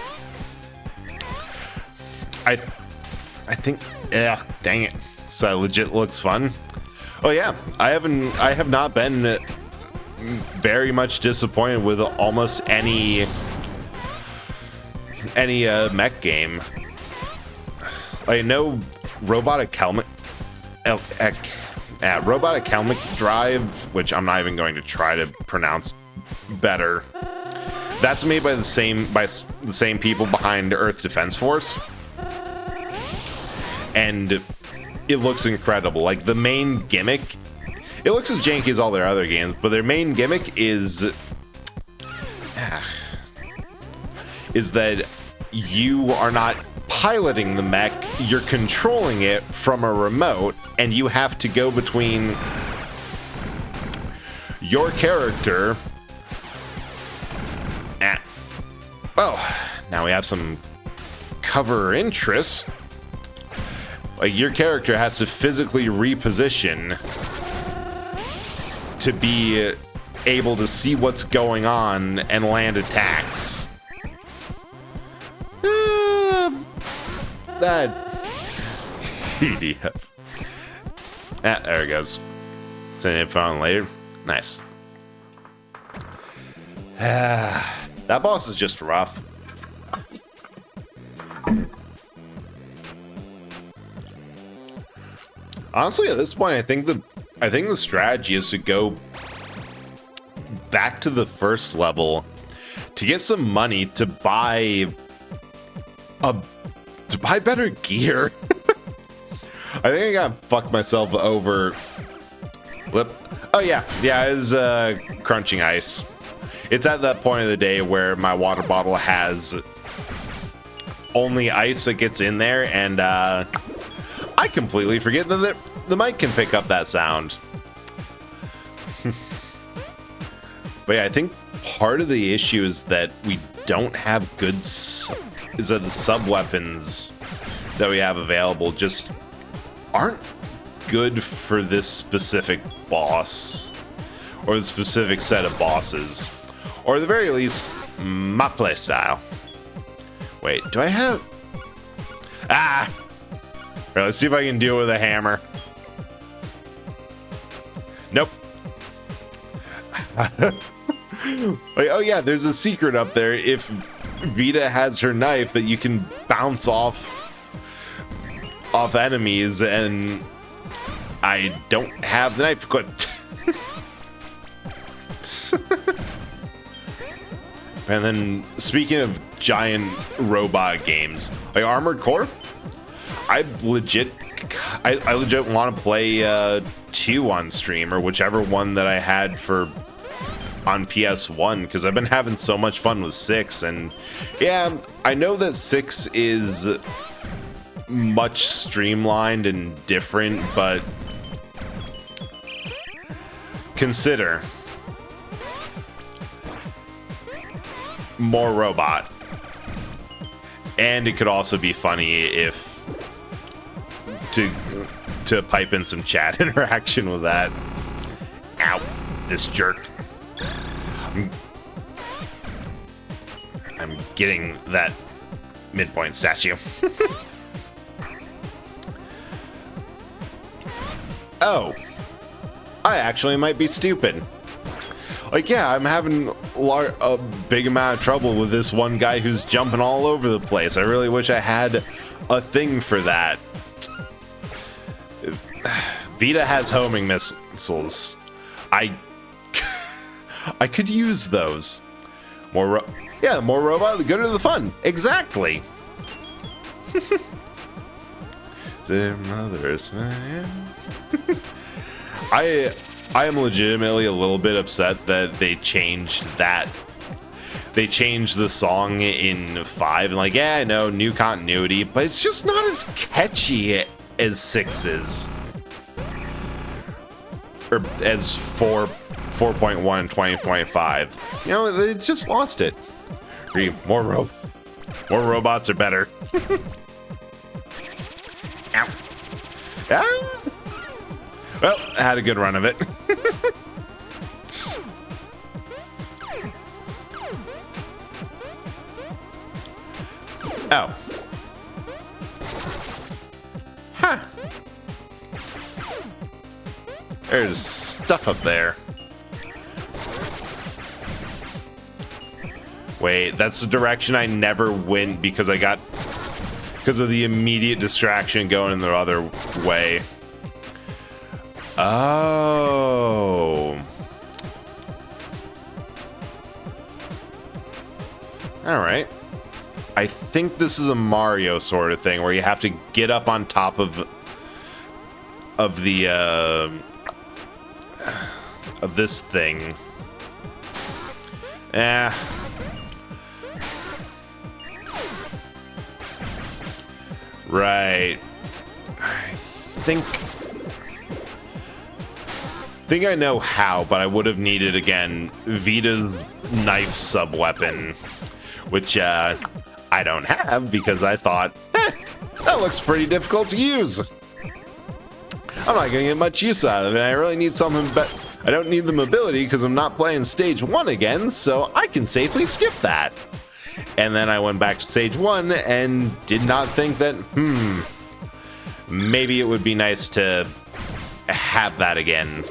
I think... Yeah, dang it. So that legit looks fun. Oh yeah, I have not been very much disappointed with almost any any mech game. I know robotic helmet drive, which I'm not even going to try to pronounce better. That's made by the same people behind Earth Defense Force, and it looks incredible. Like, the main gimmick, it looks as janky as all their other games, but their main gimmick is that you are not piloting the mech, you're controlling it from a remote, and you have to go between your character and... Oh, now we have some cover interest. Like, your character has to physically reposition to be able to see what's going on and land attacks. That EDF. Ah, there it goes. Send it phone later. Nice. That boss is just rough. Honestly, at this point, I think the strategy is to go back to the first level to get some money to buy better gear. I think I got fucked myself over. Oh yeah, it's crunching ice. It's at that point of the day where my water bottle has only ice that gets in there, and I completely forget that the mic can pick up that sound. But yeah, I think part of the issue is that we don't have the sub-weapons that we have available just aren't good for this specific boss, or the specific set of bosses, or at the very least, my playstyle. Wait, do I have... Ah! Right, let's see if I can deal with a hammer. Nope. Like, oh yeah, there's a secret up there. If Vita has her knife that you can bounce off enemies, and I don't have the knife equipped. And then, speaking of giant robot games, like Armored Core, I legit want to play 2 on stream, or whichever one that I had on PS1, because I've been having so much fun with 6. And yeah, I know that 6 is much streamlined and different, but consider more robot. And it could also be funny if to pipe in some chat interaction with that. Ow, this jerk. I'm getting that midpoint statue. Oh, I actually might be stupid. Like, yeah, I'm having a big amount of trouble with this one guy who's jumping all over the place. I really wish I had a thing for that. Vita has homing missiles. I could use those. More robot, the gooder the fun. Exactly. I am legitimately a little bit upset that they changed that. They changed the song in 5, and like, yeah, I know, new continuity, but it's just not as catchy as 6 is. Or as 4.1 and 20.5. You know, they just lost it. More robots are better. Ow. Ah. Well, I had a good run of it. Oh. Huh. There's stuff up there. Wait, that's the direction I never went because of the immediate distraction going in the other way. Oh. All right. I think this is a Mario sort of thing where you have to get up on top of this thing. Right. I think I know how, but I would have needed, again, Vita's knife sub-weapon, which I don't have because I thought, that looks pretty difficult to use. I'm not going to get much use out of it. I really need something better. I don't need the mobility because I'm not playing stage 1 again, so I can safely skip that. And then I went back to stage 1 and did not think that, maybe it would be nice to have that again.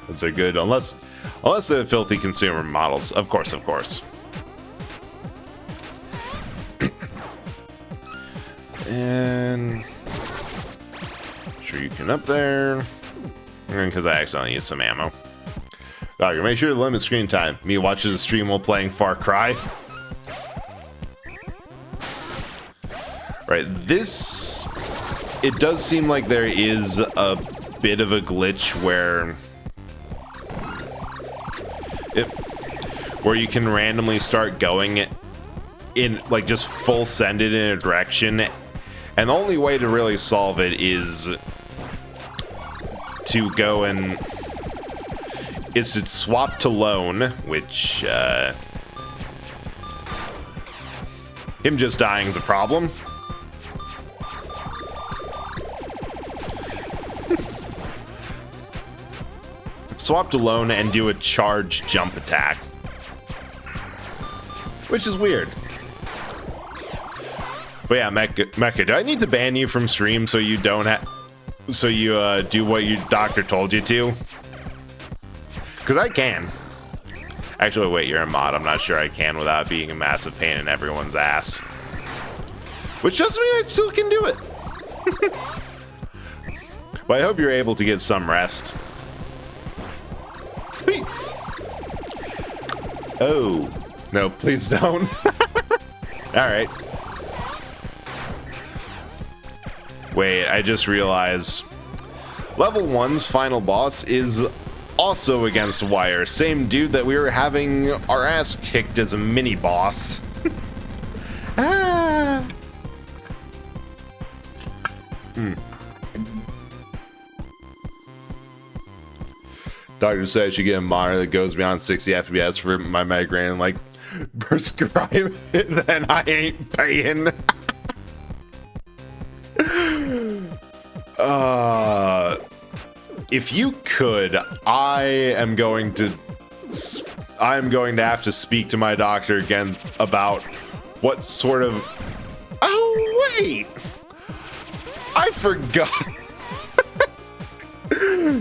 Those are good, unless they're filthy consumer models. Of course. And sure you can up there. Because I accidentally used some ammo. Doctor, make sure to limit screen time. Me watches the stream while playing Far Cry. Right, this... It does seem like there is a bit of a glitch where you can randomly start going in, like, just full send it in a direction, and the only way to really solve it is to go and swap to lone, which him just dying is a problem. Swap to lone and do a charge jump attack, which is weird. But yeah, Mecha, do I need to ban you from stream so you don't do what your doctor told you to? Because I can. Actually, wait, you're a mod. I'm not sure I can without being a massive pain in everyone's ass. Which doesn't mean I still can do it. But I hope you're able to get some rest. Oh. No, please don't. Alright. Wait, I just realized. Level 1's final boss is also against Wire. Same dude that we were having our ass kicked as a mini-boss. Ah. Doctor said I should get a monitor that goes beyond 60 FPS for my migraine. Like, prescribe it, then I ain't paying. If you could, I'm going to have to speak to my doctor again about what sort of... Oh, wait! I forgot.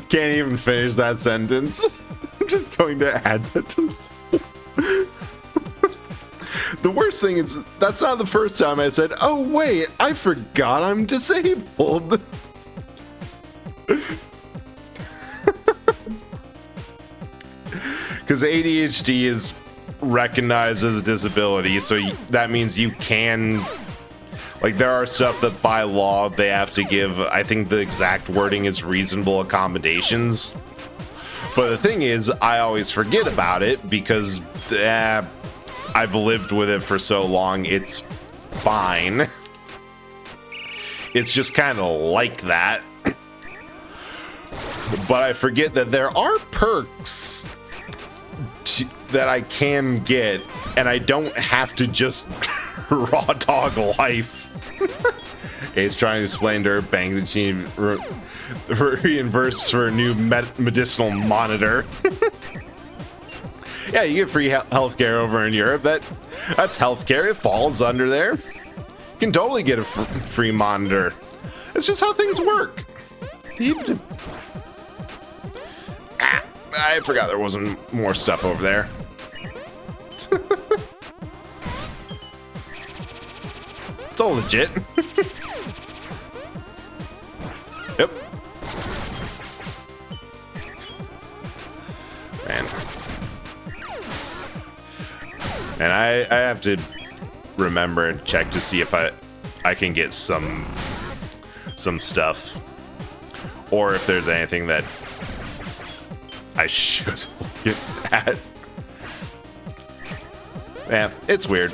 Can't even finish that sentence. I'm just going to add that to... The worst thing is, that's not the first time I said, oh wait, I forgot I'm disabled. Because ADHD is recognized as a disability, so that means you can... Like, there are stuff that by law they have to give, I think the exact wording is reasonable accommodations. But the thing is, I always forget about it because I've lived with it for so long, it's fine. It's just kind of like that. But I forget that there are perks that I can get, and I don't have to just raw dog life. Ace trying to explain to her bank that she reimbursed for a new medicinal monitor. Yeah, you get free healthcare over in Europe. That's healthcare. It falls under there. You can totally get a free monitor. It's just how things work. I forgot there wasn't more stuff over there. It's all legit. Yep. Man. And I have to remember and check to see if I can get some stuff, or if there's anything that I should get at. Yeah, it's weird.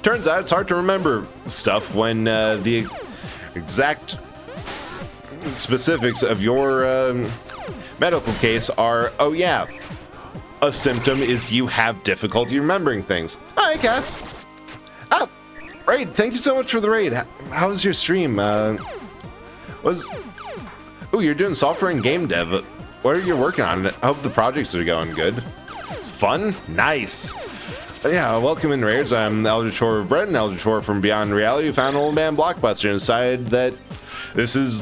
Turns out it's hard to remember stuff when the exact specifics of your medical case are, oh yeah, a symptom is you have difficulty remembering things. Hi, Cass. Ah, Raid, thank you so much for the raid. How was your stream? Oh, you're doing software and game dev. What are you working on? I hope the projects are going good. Fun? Nice. Yeah, welcome in Raids. I'm Eldritch of Bread and Eldritch from Beyond Reality. We found an old man Blockbuster and decided that this is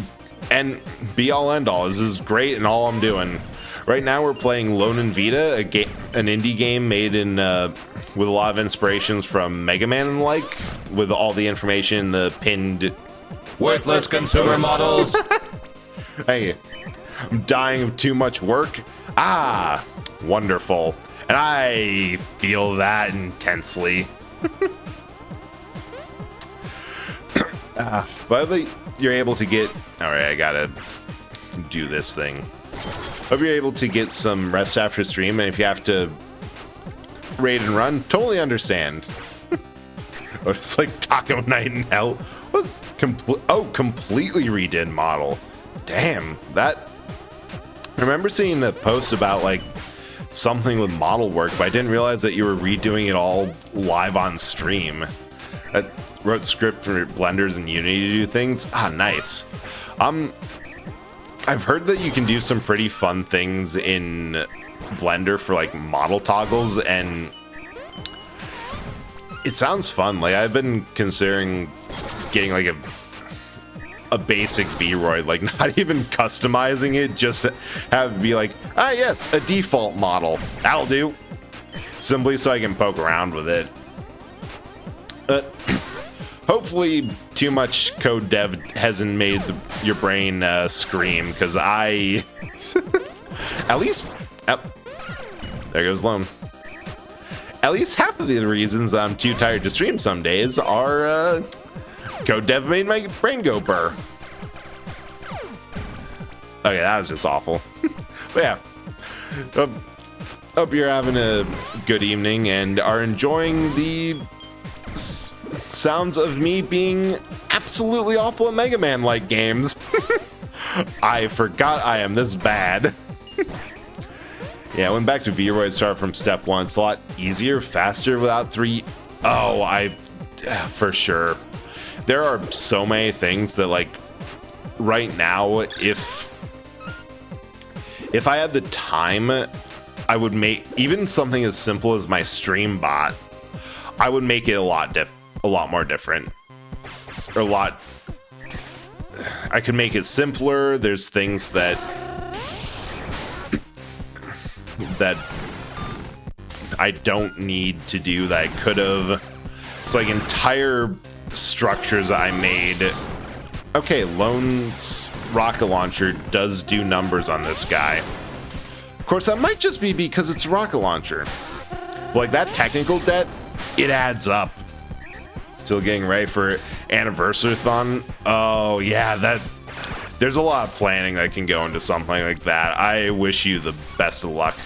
and be all end all. This is great and all I'm doing. Right now we're playing Lone and Vita, an indie game made in with a lot of inspirations from megaman-like, with all the information in the pinned Worthless consumer models. Hey, I'm dying of too much work. Ah, wonderful. And I feel that intensely. But you're able to get... Alright, I gotta do this thing. Hope you're able to get some rest after stream, and if you have to raid and run, totally understand. Oh, it's like Taco Night in Hell. What? Completely redid model. Damn, that... I remember seeing a post about, like, something with model work, but I didn't realize that you were redoing it all live on stream. I wrote script for Blenders and Unity to do things. Ah, nice. I've heard that you can do some pretty fun things in Blender for like model toggles, and it sounds fun. Like, I've been considering getting like a basic V-Roid, like not even customizing it, just to have it be like, ah yes, a default model. That'll do. Simply so I can poke around with it. Hopefully too much code dev hasn't made your brain scream, because I... At least... there goes Lone. At least half of the reasons I'm too tired to stream some days are code dev made my brain go burr. Okay, that was just awful. But yeah. Hope you're having a good evening and are enjoying the sounds of me being absolutely awful at Mega Man-like games. I forgot I am this bad. Yeah, I went back to V-Roid, start from step one. It's a lot easier, faster without 3. Oh, for sure. There are so many things that, like, right now, if I had the time, I would make even something as simple as my stream bot. I would make it a lot more different. Or I could make it simpler. There's things that I don't need to do that I could have. It's like entire structures I made. Okay, Lone's rocket launcher does do numbers on this guy. Of course, that might just be because it's a rocket launcher. Like, that technical debt, it adds up. Still getting ready for Anniversary-thon. Oh, yeah, there's a lot of planning that can go into something like that. I wish you the best of luck.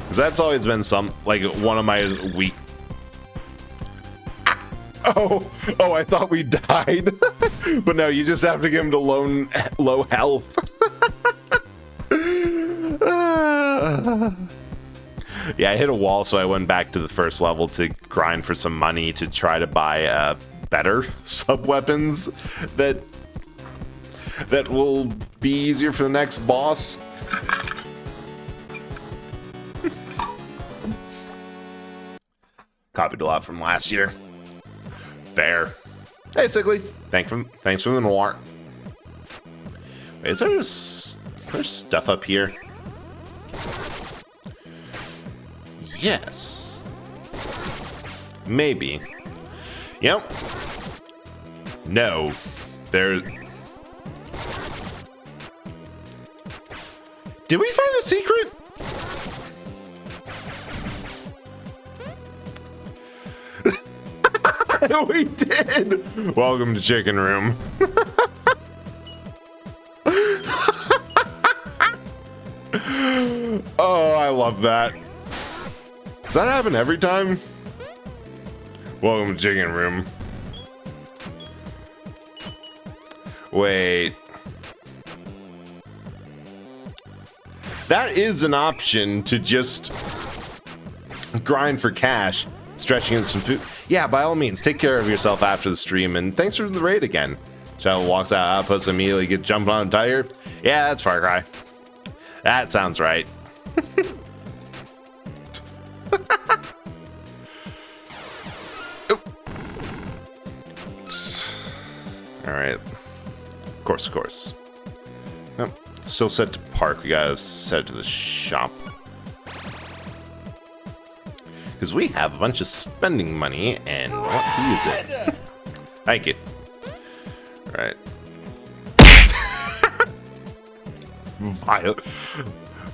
Because that's always been one of my weak... Oh, I thought we died. But no, you just have to give him to low health. Yeah, I hit a wall, so I went back to the first level to grind for some money to try to buy better sub-weapons that will be easier for the next boss. Copied a lot from last year. Fair. Hey, Sigley. Thanks for the noir. Wait, is there there's stuff up here? Yes. Maybe. Yep. No. There... Did we find a secret? We did! Welcome to Chicken Room. Oh, I love that. Does that happen every time? Welcome to Chicken Room. Wait. That is an option to just grind for cash, stretching in some food. Yeah, by all means, take care of yourself after the stream, and thanks for the raid again. Shadow walks out, outpost immediately, get jumped on a tire. Yeah, that's Far Cry. That sounds right. Alright. Of course. Nope. Still set to park. We gotta set to the shop. Because we have a bunch of spending money and want to use it. Thank you. Alright.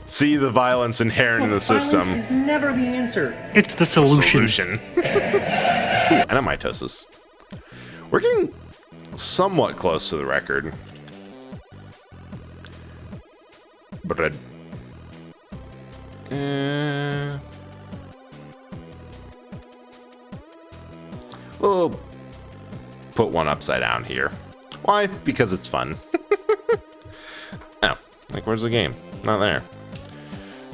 See the violence inherent in the system. Violence is never the answer. It's the solution. Ooh, and mitosis. We're getting somewhat close to the record. But we'll put one upside down here. Why? Because it's fun. Oh, like where's the game? Not there.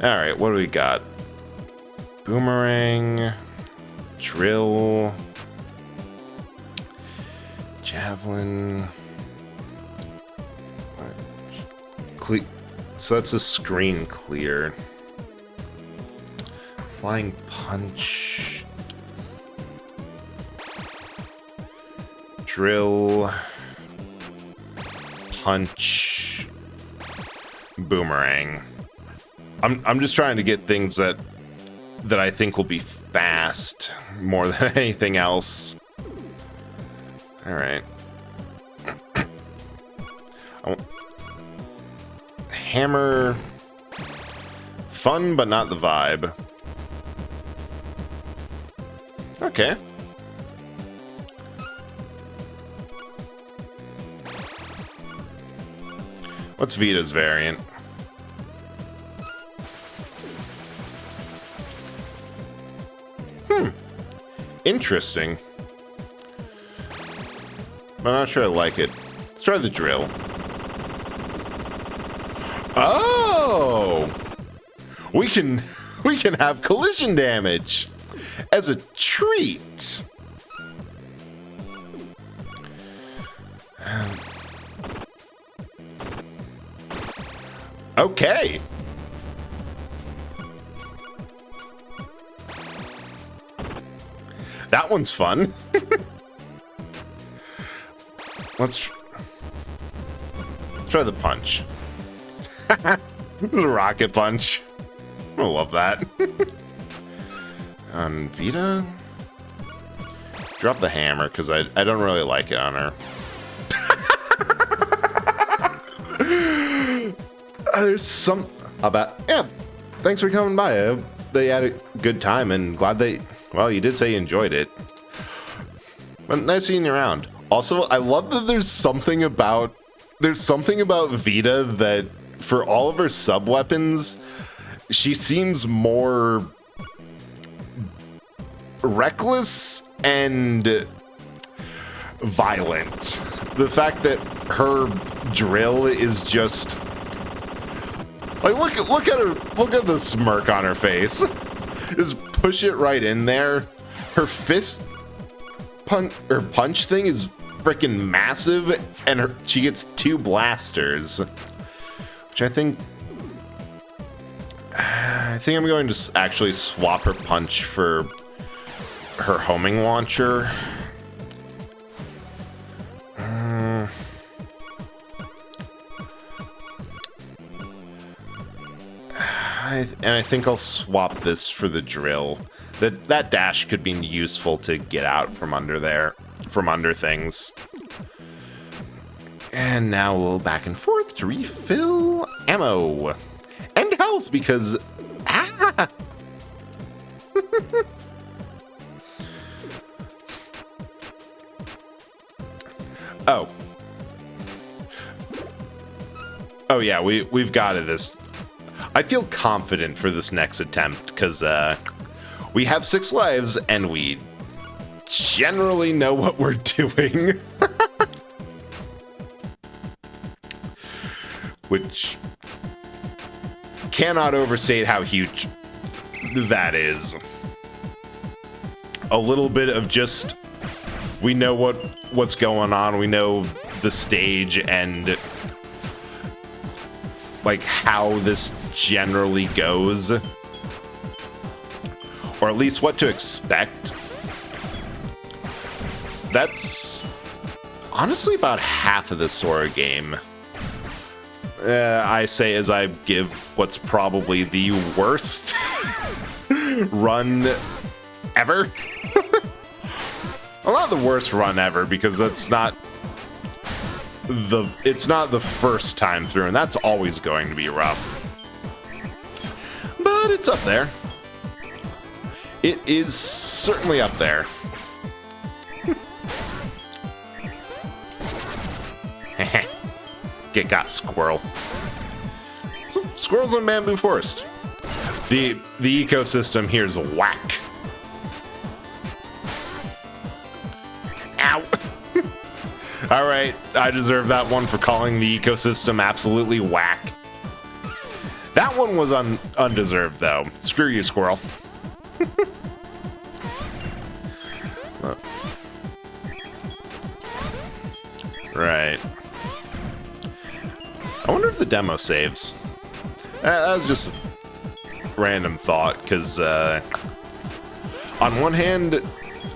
All right, what do we got? Boomerang, drill, javelin. So that's a screen clear. Flying punch. Drill. Punch. Boomerang. I'm just trying to get things that I think will be fast more than anything else. All right. Hammer. Fun, but not the vibe. Okay. What's Vita's variant? Interesting. But I'm not sure I like it. Let's try the drill. Oh! We can have collision damage as a treat. Okay. That one's fun. Let's try the punch. The rocket punch. I love that. On Vita, drop the hammer because I don't really like it on her. There's some about thanks for coming by. I hope they had a good time and glad well, you did say you enjoyed it. But nice seeing you around. Also, I love that there's something about Vita that for all of her sub weapons, she seems more reckless and violent. The fact that her drill is just like look at her, look at the smirk on her face. Just push it right in there. Her fist punch thing is freaking massive, and she gets 2 blasters, which I think I'm going to actually swap her punch for her homing launcher. I think I'll swap this for the drill. That dash could be useful to get out from under there, from under things. And now a little back and forth to refill ammo and health because Oh yeah, we've got it. I feel confident for this next attempt because we have 6 lives and we generally know what we're doing. Which cannot overstate how huge that is. A little bit of just, we know what's going on, we know the stage and like how this generally goes, or at least what to expect. That's honestly about half of the Sora game. I say as I give what's probably the worst run ever. Well, not the worst run ever, because that's not it's not the first time through, and that's always going to be rough. But it's up there. It is certainly up there. Get got, squirrel. So, squirrels in bamboo forest. The ecosystem here is whack. Ow. All right, I deserve that one for calling the ecosystem absolutely whack. That one was undeserved, though. Screw you, squirrel. Right. I wonder if the demo saves. That was just a random thought, because on one hand,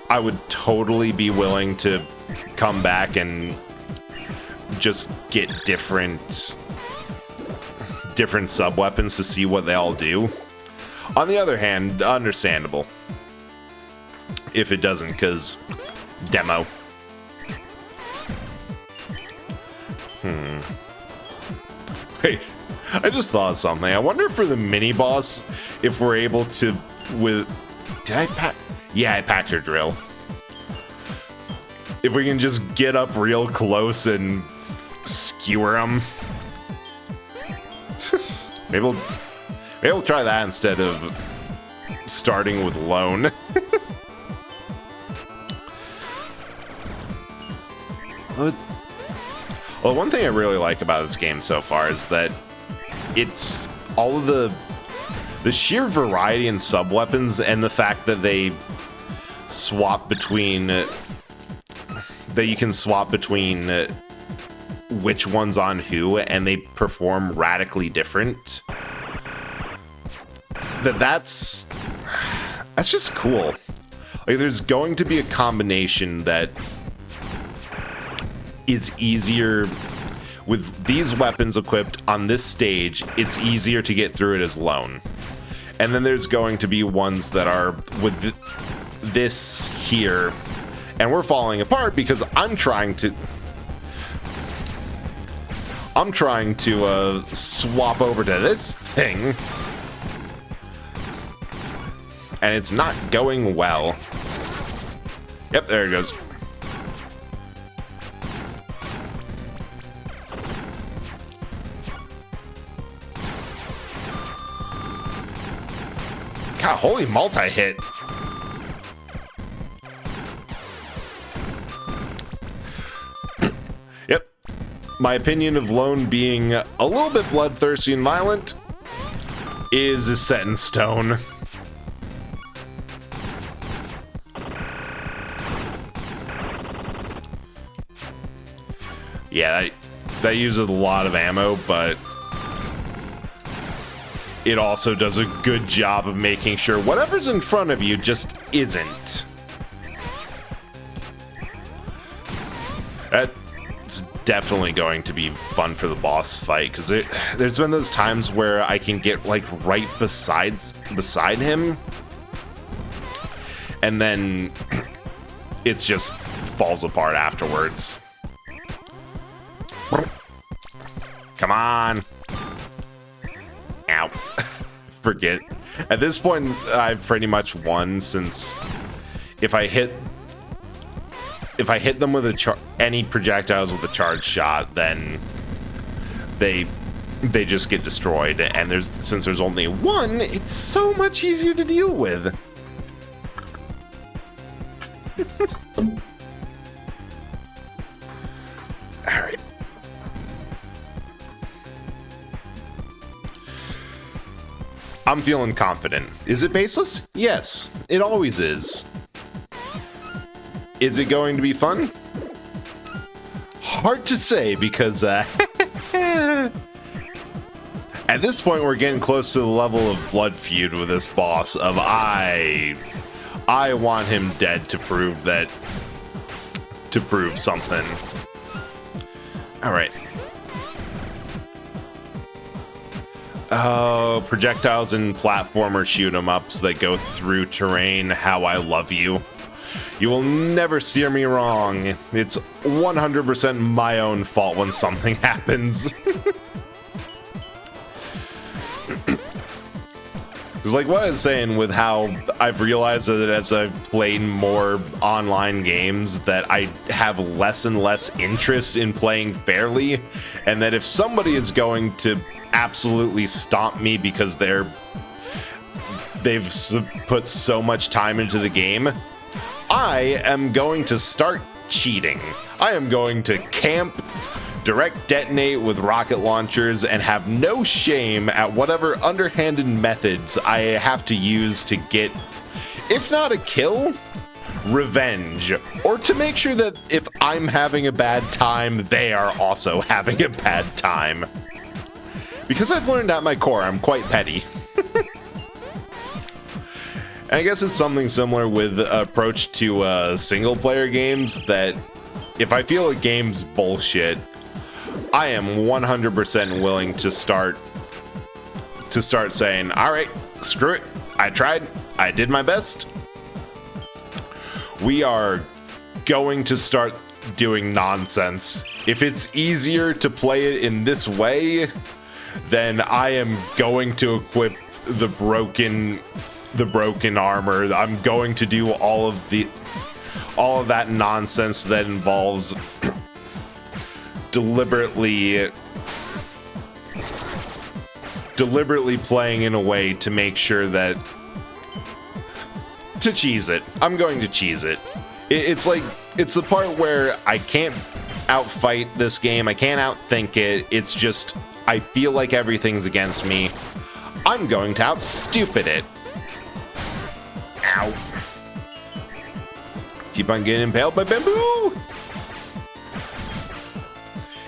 I would totally be willing to come back and just get different sub-weapons to see what they all do. On the other hand, understandable if it doesn't, because demo. Wait, I just thought of something. I wonder if for the mini-boss, if we're able to, did I pack? Yeah, I packed her drill. If we can just get up real close and skewer them. Maybe we'll try that instead of starting with lone. Well, one thing I really like about this game so far is that it's all of the sheer variety in sub-weapons and the fact that they swap between, that you can swap between which one's on who, and they perform radically different. That's just cool. Like, there's going to be a combination that is easier with these weapons equipped on this stage. It's easier to get through it as lone, and then there's going to be ones that are with this here, and we're falling apart because I'm trying to swap over to this thing, and it's not going well. Yep, there it goes. God, holy multi-hit. Yep. My opinion of Lone being a little bit bloodthirsty and violent is set in stone. Yeah, that uses a lot of ammo, but it also does a good job of making sure whatever's in front of you just isn't. That it's definitely going to be fun for the boss fight, because there's been those times where I can get like right beside him, and then it's just falls apart afterwards. Come on. Ow. Forget. At this point, I've pretty much won, since if I hit them with any projectiles with a charged shot, then they just get destroyed. And since there's only one, it's so much easier to deal with. All right. I'm feeling confident. Is it baseless? Yes, it always is. Is it going to be fun? Hard to say, because at this point we're getting close to the level of blood feud with this boss of I want him dead to prove something. All right. Oh, projectiles and platformer shoot 'em ups that go through terrain. How I love you. You will never steer me wrong. It's 100% my own fault when something happens. It's like what I was saying with how I've realized that as I've played more online games that I have less and less interest in playing fairly, and that if somebody is going to absolutely stomp me because they've put so much time into the game, I am going to start cheating. I am going to camp, direct detonate with rocket launchers, and have no shame at whatever underhanded methods I have to use to get, if not a kill, revenge, or to make sure that if I'm having a bad time, they are also having a bad time. Because I've learned at my core, I'm quite petty. And I guess it's something similar with approach to single-player games, that if I feel a game's bullshit, I am 100% willing to start saying, all right, screw it. I tried. I did my best. We are going to start doing nonsense. If it's easier to play it in this way, then I am going to equip the broken armor. I'm going to do all of that nonsense that involves deliberately playing in a way to make sure that to cheese it. I'm going to cheese it. It's like, it's the part where I can't outfight this game. I can't outthink it. It's just, I feel like everything's against me. I'm going to outstupid it. Ow. Keep on getting impaled by bamboo.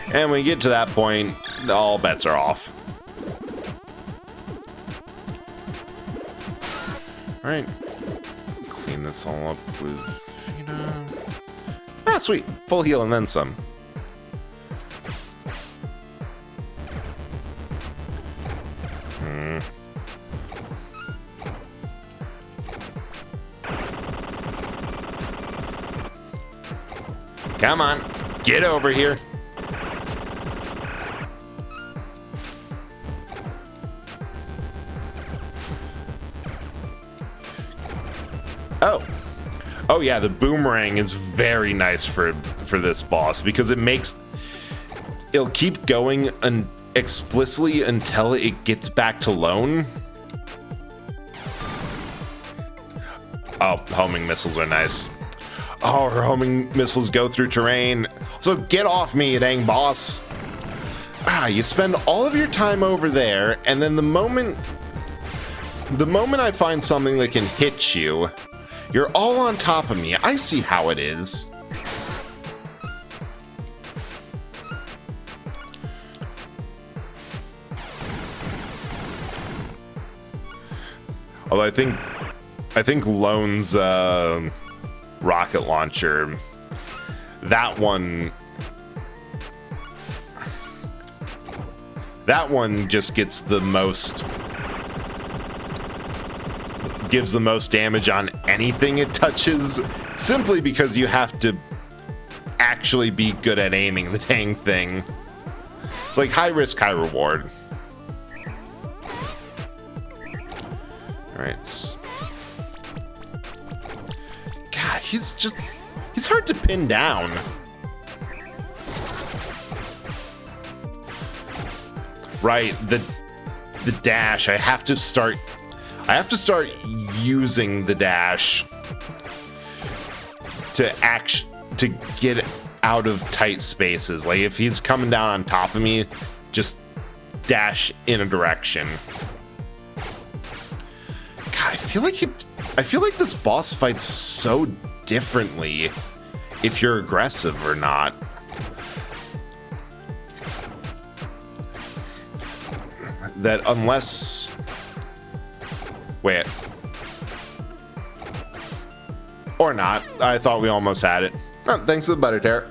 And when we get to that point, all bets are off. Alright. Clean this all up with Vita. Ah, sweet. Full heal and then some. Come on, get over here. Oh yeah, the boomerang is very nice for this boss, because it'll keep going explicitly until it gets back to lone. Oh, homing missiles are nice. Oh, her homing missiles go through terrain. So get off me, dang boss. Ah, you spend all of your time over there, and then the moment I find something that can hit you, you're all on top of me. I see how it is. Although I think Lone's rocket launcher, that one That one just gets the most... gives the most damage on anything it touches, simply because you have to actually be good at aiming the dang thing. It's like high risk, high reward. Alright. God, he's hard to pin down. Right, the dash, I have to start using the dash to get out of tight spaces. Like if he's coming down on top of me, just dash in a direction. God, I feel like this boss fights so differently if you're aggressive or not. That unless... Wait. Or not. I thought we almost had it. Oh, thanks for the butter tart.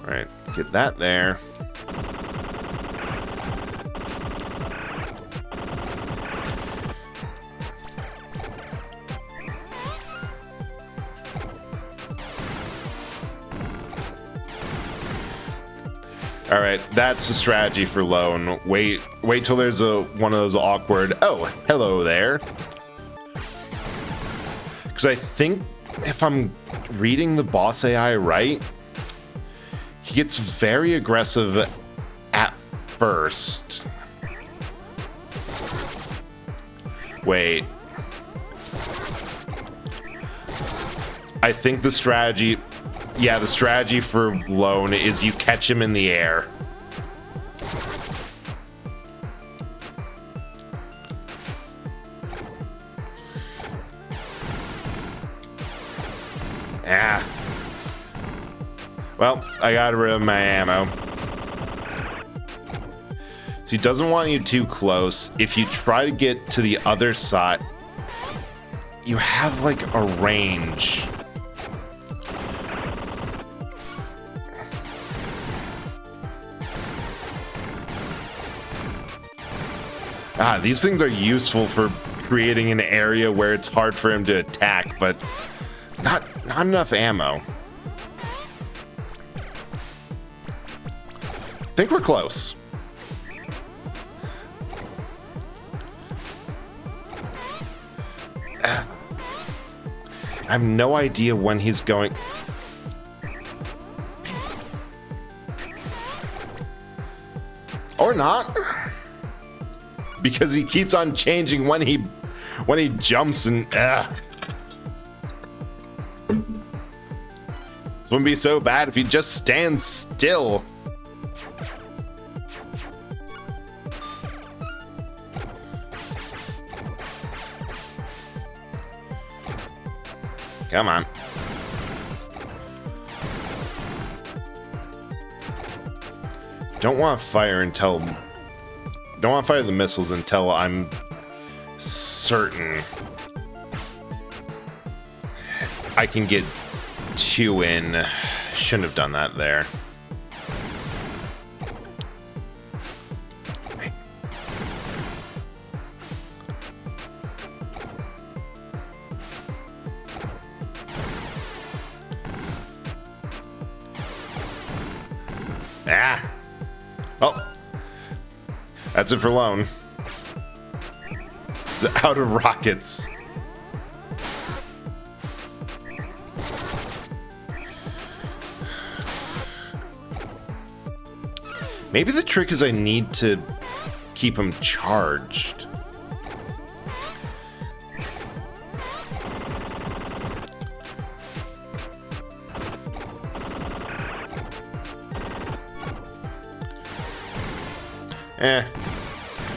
Alright, get that there. All right, that's a strategy for Lone. Wait till there's one of those awkward, oh, hello there. Because I think if I'm reading the boss AI right, he gets very aggressive at first. Wait. I think the strategy... Yeah, the strategy for Lone is you catch him in the air. Ah. Well, I got rid of my ammo. So he doesn't want you too close. If you try to get to the other side, you have like a range. Ah, these things are useful for creating an area where it's hard for him to attack, but not enough ammo. I think we're close. I have no idea when he's going. Or not. Because he keeps on changing when he jumps and this wouldn't be so bad if he just stands still. Come on. Don't want to fire until... Don't want to fire the missiles until I'm certain I can get two in. Shouldn't have done that there. Ah! Oh! That's it for Lone. It's out of rockets. Maybe the trick is I need to keep him charged.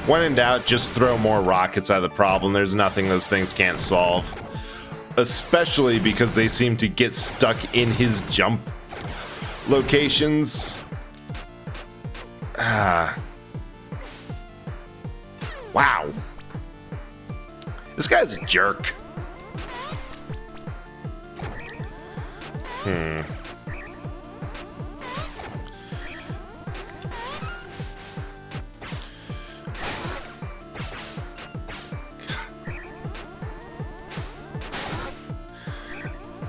When in doubt, just throw more rockets at the problem. There's nothing those things can't solve. Especially because they seem to get stuck in his jump locations. Wow. This guy's a jerk.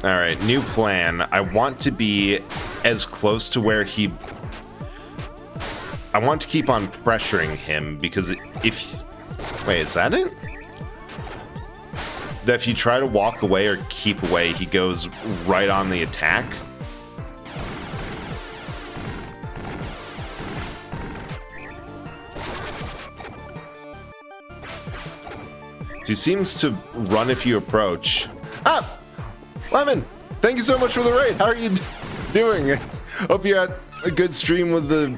Alright, new plan. I want to be as close to where he... I want to keep on pressuring him, because if... Wait, is that it? That if you try to walk away or keep away, he goes right on the attack? He seems to run if you approach. Ah! Lemon! Thank you so much for the raid! How are you doing? Hope you had a good stream with the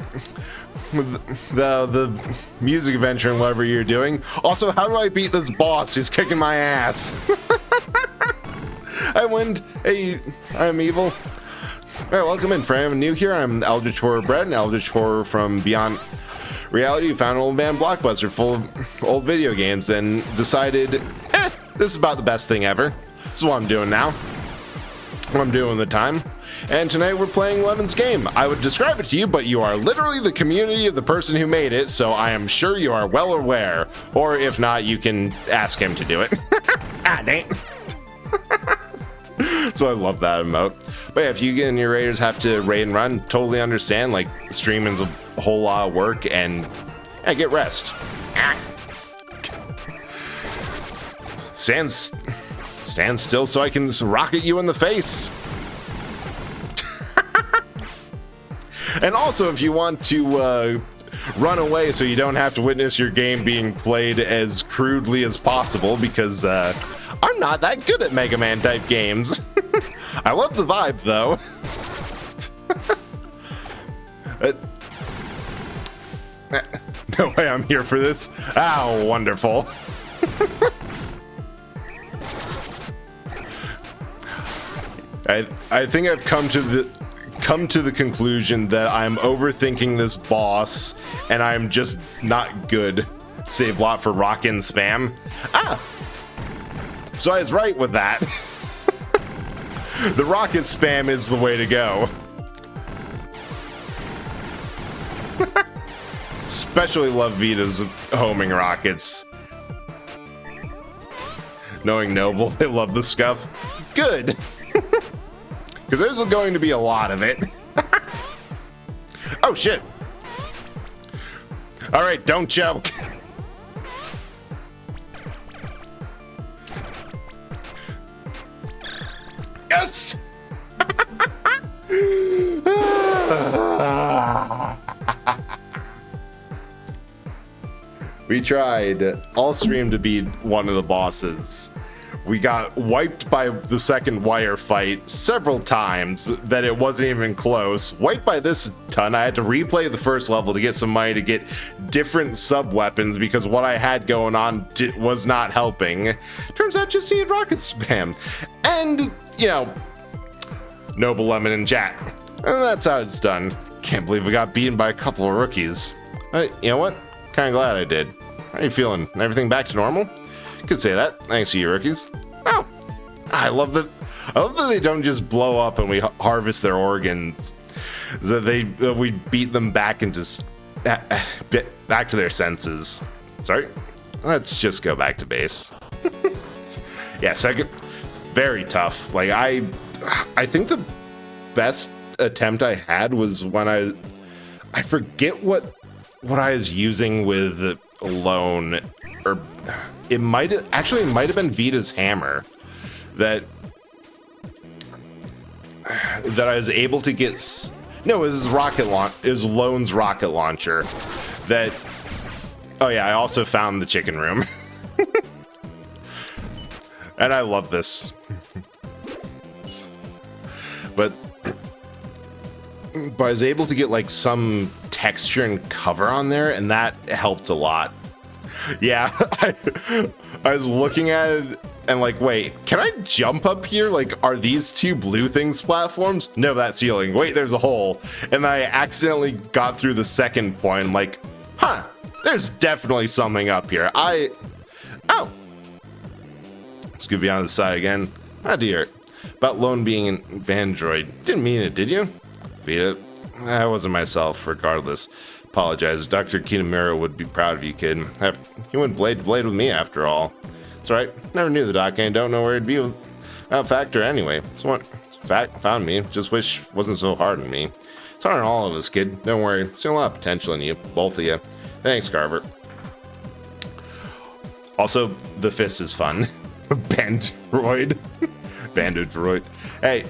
music adventure and whatever you're doing. Also, how do I beat this boss? He's kicking my ass. I win. Hey, I'm evil. Alright, welcome in. For anyone new here, I'm Eldritch Horror Bread, an Eldritch Horror from Beyond Reality who found an old man blockbuster full of old video games and decided, this is about the best thing ever. This is what I'm doing now. What I'm doing with the time. And tonight we're playing Lemon's game. I would describe it to you, but you are literally the community of the person who made it, so I am sure you are well aware. Or if not, you can ask him to do it. Ah, dang. So I love that emote. But yeah, if you and your raiders have to raid and run, totally understand. Like, streaming's a whole lot of work, and yeah, get rest. Stand still so I can rocket you in the face. And also, if you want to run away so you don't have to witness your game being played as crudely as possible, because I'm not that good at Mega Man type games. I love the vibe, though. No way I'm here for this. Oh, wonderful. I think I've come to the conclusion that I'm overthinking this boss and I'm just not good. Save lot for rock and spam. Ah! So I was right with that. The rocket spam is the way to go. Especially love Vita's homing rockets. Knowing Noble, they love the scuff. Good. Because there's going to be a lot of it. Oh, shit. All right, don't choke. Yes! We tried all stream to beat one of the bosses. We got wiped by the second wire fight several times that it wasn't even close. Wiped by this ton. I had to replay the first level to get some money to get different sub-weapons because what I had going on was not helping. Turns out just needed rocket spam. And, you know, Noble Lemon and chat. And that's how it's done. Can't believe we got beaten by a couple of rookies. You know what? Kind of glad I did. How are you feeling? Everything back to normal? Could say that. Thanks to you, rookies. Oh, I love that they don't just blow up and we harvest their organs. That we beat them back into back to their senses. Sorry. Let's just go back to base. Yeah, second. Very tough. Like I think the best attempt I had was when I forget what I was using with Alone, or it might have been Vita's hammer that I was able to get. No, it was it was Lone's rocket launcher. That. Oh yeah, I also found the chicken room, and I love this. But I was able to get like some texture and cover on there, and that helped a lot. Yeah, I was looking at it and like, wait, can I jump up here? Like, are these two blue things platforms? No, that ceiling. Wait, there's a hole. And I accidentally got through the second point. I'm like, huh, there's definitely something up here. Oh. Let's go beyond the side again. Oh dear. About Lone being an android. Didn't mean it, did you? Vita, I wasn't myself, regardless. Apologize. Dr. Kitamura would be proud of you, kid. He went blade to blade with me, after all. It's alright. Never knew the doc, and don't know where he'd be Factor anyway. Someone found me. Just wish wasn't so hard on me. It's hard on all of us, kid. Don't worry. Still a lot of potential in you. Both of you. Thanks, Carver. Also, the fist is fun. Bandroid. Bandroid. Hey,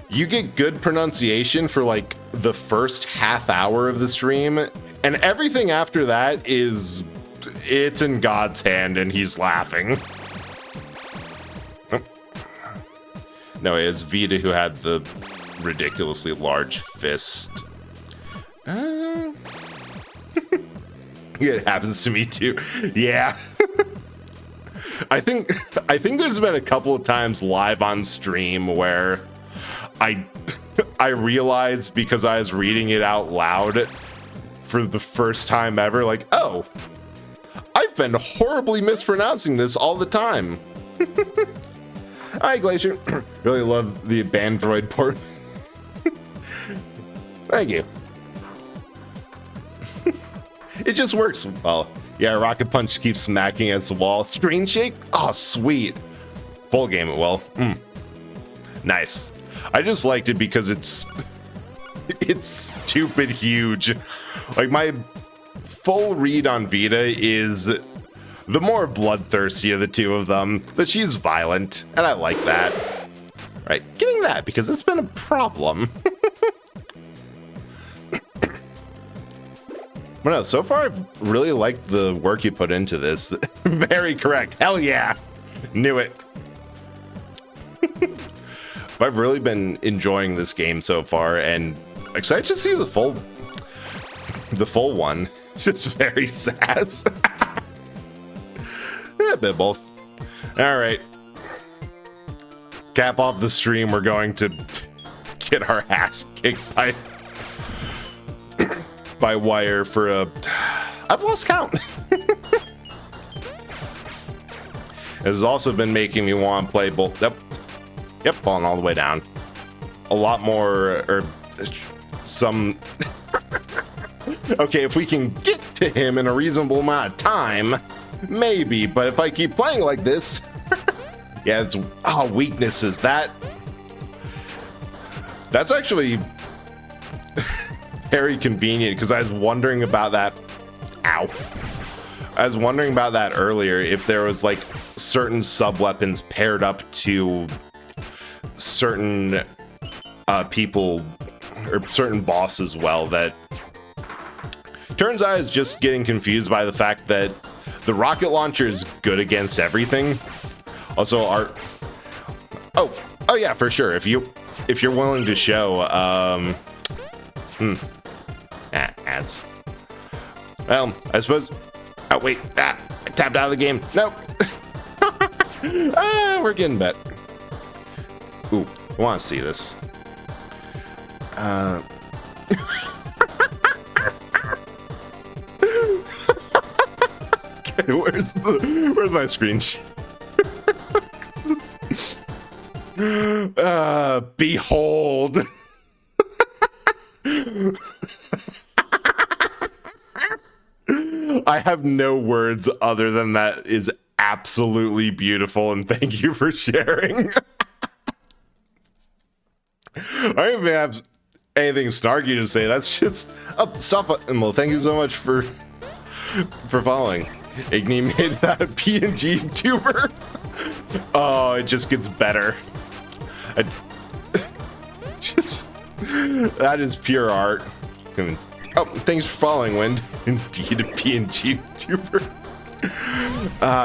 you get good pronunciation for like the first half hour of the stream, and everything after that it's in God's hand and he's laughing. No, it is Vita who had the ridiculously large fist. It happens to me too. Yeah. I think there's been a couple of times live on stream where I realized, because I was reading it out loud for the first time ever, like, oh, I've been horribly mispronouncing this all the time. Hi, Glacier. Really love the Bandroid port. Thank you. It just works. Well, yeah, Rocket Punch keeps smacking against the wall. Screen shake? Oh, sweet. Full game it well. Nice. I just liked it because it's stupid huge. Like, my full read on Vita is the more bloodthirsty of the two of them, that she's violent, and I like that. Right, getting that because it's been a problem. But no, so far I've really liked the work you put into this. Very correct. Hell yeah. Knew it. But I've really been enjoying this game so far, and excited to see the full one. It's just very sass. Yeah, a bit both. All right. Cap off the stream. We're going to get our ass kicked by Wire for a... I've lost count. It has also been making me want to play both. Yep, falling all the way down. A lot more, or some... Okay, if we can get to him in a reasonable amount of time, maybe. But if I keep playing like this... Yeah, it's... Oh, weaknesses. That's actually... very convenient, because I was wondering about that. Ow. I was wondering about that earlier, if there was like certain sub weapons paired up to certain people or certain bosses. Well, that turns out I was just getting confused by the fact that the rocket launcher is good against everything. Also, oh yeah, for sure. If you're willing to show ads. Well, I suppose... Oh, wait. I tapped out of the game. Nope. We're getting bet. Ooh, I want to see this. Okay, where's my screen share? Behold. I have no words other than that is absolutely beautiful, and thank you for sharing. I don't even have anything snarky to say. That's just stuff. Well, thank you so much for following. Igni made that a PNG tuber. Oh, it just gets better. That is pure art. Oh, thanks for following, Wind. Indeed, a PNG YouTuber.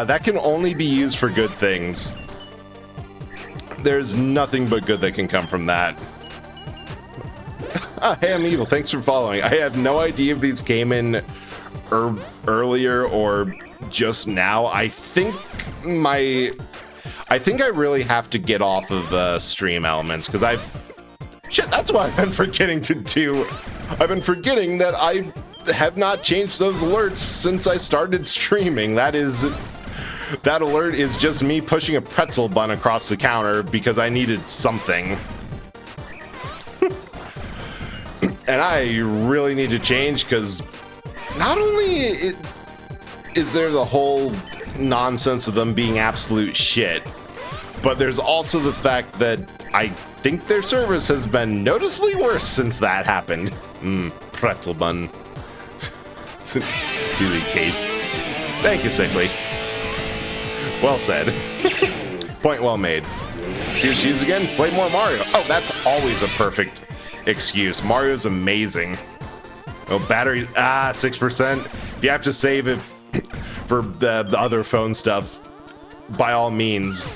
That can only be used for good things. There's nothing but good that can come from that. Hey, I'm Evil. Thanks for following. I have no idea if these came in earlier or just now. I think I really have to get off of stream elements, because shit, that's what I've been forgetting to do. I've been forgetting that I have not changed those alerts since I started streaming. That alert is just me pushing a pretzel bun across the counter because I needed something. And I really need to change, because not only is there the whole nonsense of them being absolute shit, But there's also the fact that I think their service has been noticeably worse since that happened. Pretzel bun. Really, Kate. Thank you, Sickly. Well said. Point well made. Here's Hughes again. Play more Mario. Oh, that's always a perfect excuse. Mario's amazing. Oh, battery. 6%. If you have to save it for the other phone stuff, by all means.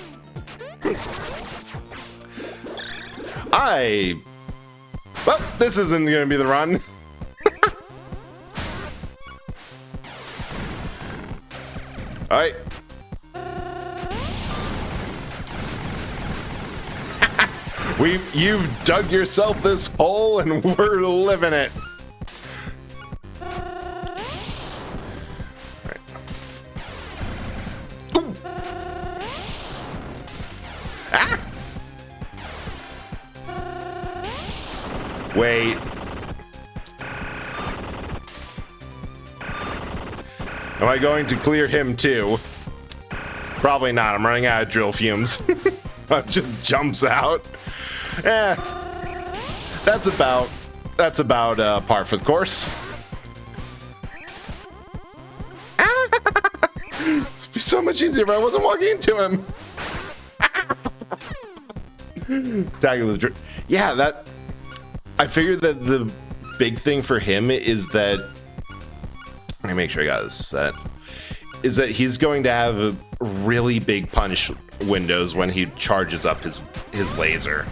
Well, this isn't going to be the run. All right. You've dug yourself this hole and we're living it. All right. Ooh. Ah! Wait. Am I going to clear him too? Probably not. I'm running out of drill fumes. Just jumps out. That's about par for the course. It'd be so much easier if I wasn't walking into him. Stacking with drill. Yeah, that. I figured that the big thing for him is that. Let me make sure I got this set. Is that he's going to have really big punch windows when he charges up his laser.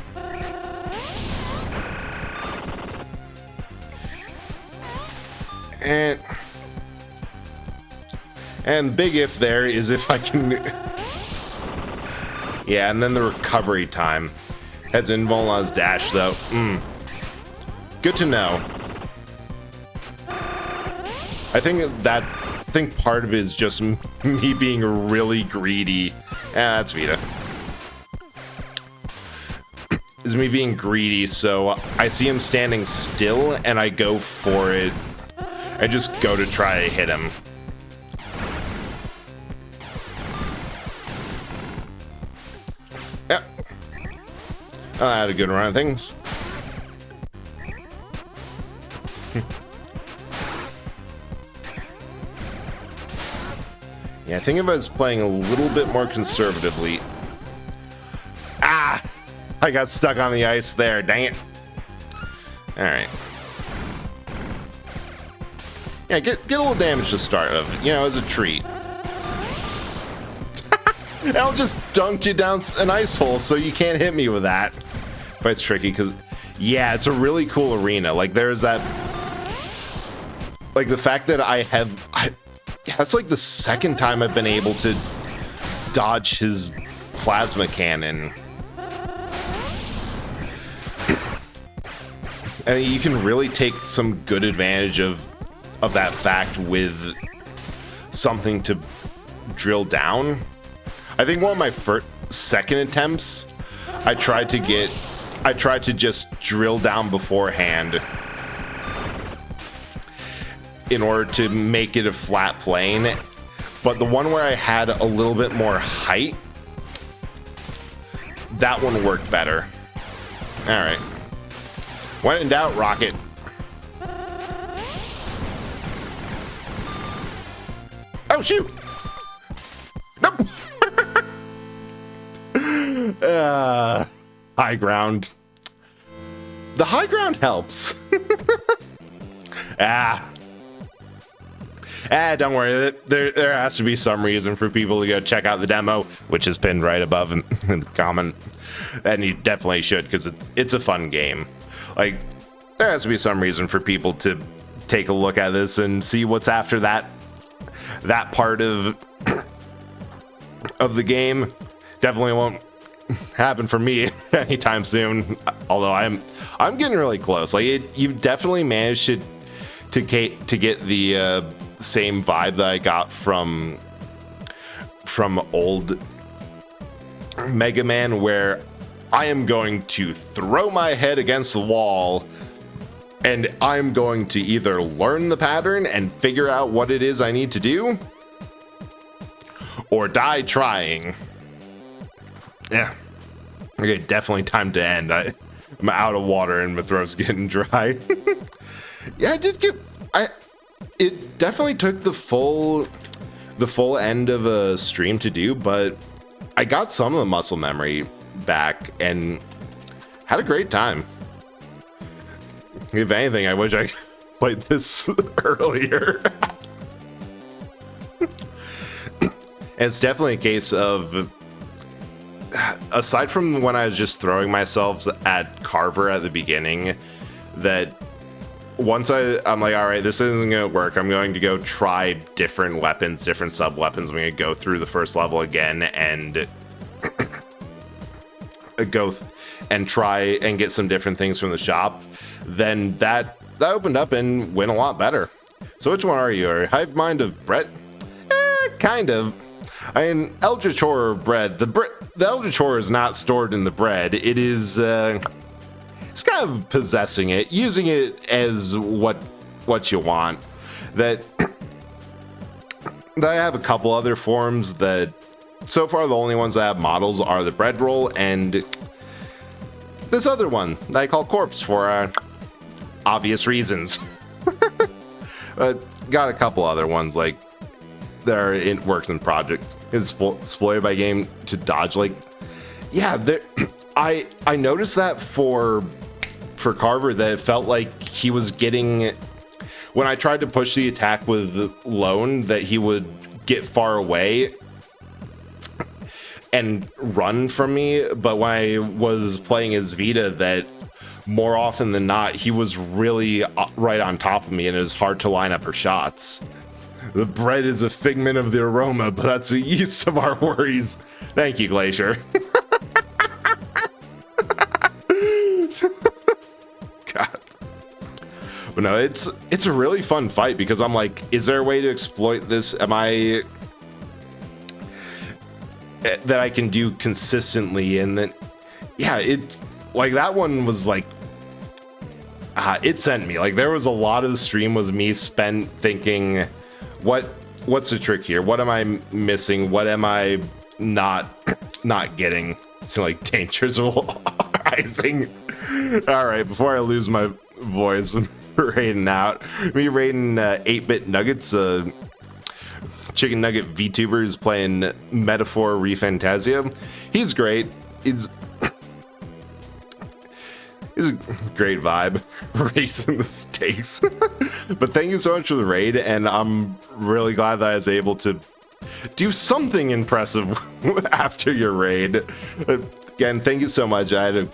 And big if there is if I can. Yeah, and then the recovery time has invul on his dash though. Good to know. I think part of it is just me being really greedy. That's Vita. Is me being greedy, so I see him standing still and I go for it. I just go to try to hit him. Yep. I had a good run of things. Yeah, I think if I was playing a little bit more conservatively. I got stuck on the ice there, dang it. Alright. Yeah, get a little damage to start of, you know, as a treat. And I'll just dunk you down an ice hole so you can't hit me with that. But it's tricky because, yeah, it's a really cool arena. Like, there's that. Like, the fact that that's like the second time I've been able to dodge his plasma cannon. And you can really take some good advantage of that fact with something to drill down. I think one of my second attempts, I tried to just drill down beforehand in order to make it a flat plane. But the one where I had a little bit more height, that one worked better. All right. When in doubt, rocket. Oh, shoot! Nope! High ground. The high ground helps. Don't worry. There has to be some reason for people to go check out the demo, which is pinned right above in the comment. And you definitely should, because it's a fun game. Like, there has to be some reason for people to take a look at this and see what's after that part of the game. Definitely won't happen for me anytime soon. Although I'm getting really close. Like, you've definitely managed to get the same vibe that I got from old Mega Man, where I am going to throw my head against the wall and I'm going to either learn the pattern and figure out what it is I need to do, or die trying. Yeah. Okay, definitely time to end. I'm out of water and my throat's getting dry. Yeah, I did get... It definitely took the full end of a stream to do, but I got some of the muscle memory back and had a great time. If anything, I wish I played this earlier. And it's definitely a case of, aside from when I was just throwing myself at Carver at the beginning, that once I'm like, all right, this isn't going to work. I'm going to go try different weapons, different sub-weapons. I'm going to go through the first level again and go and try and get some different things from the shop. Then that opened up and went a lot better. So which one are you? Are you Hive Mind of Brett? Kind of. I mean, Eldritch Horror bread. The Eldritch Horror is not stored in the bread. It is... it's kind of possessing it, using it as what you want. That I have a couple other forms that so far the only ones that have models are the bread roll and this other one that I call Corpse for obvious reasons. Got a couple other ones like that are in works in projects. It's exploited by game to dodge, like, yeah, there. I noticed that for Carver, that it felt like he was getting, when I tried to push the attack with Lone, that he would get far away and run from me, but when I was playing as Vita, that more often than not he was really right on top of me and it was hard to line up her shots. The bread is a figment of the aroma, but that's the yeast of our worries. Thank you, Glacier. God. But no, it's a really fun fight because I'm like, is there a way to exploit this? Am I... that I can do consistently? And then, yeah, it... like, that one was like... it sent me. Like, there was a lot of the stream was me spent thinking... What's the trick here? What am I missing? What am I not getting? So like dangers rising. All right, before I lose my voice, I'm raiding out. Me raiding 8-bit nuggets. Chicken Nugget VTuber is playing Metaphor Refantasia. He's great. He's a great vibe, raising the stakes. But thank you so much for the raid, and I'm really glad that I was able to do something impressive after your raid. Again, thank you so much. I had to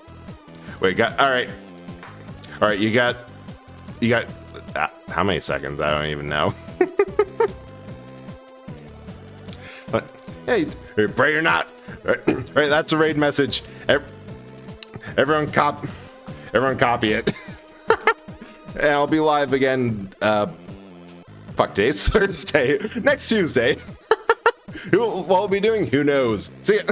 wait. All right. You got. How many seconds? I don't even know. But hey, pray or not. Right, that's a raid message. Everyone copy it. And I'll be live again, fuck days, Thursday, next Tuesday. What we'll be doing, who knows? See ya.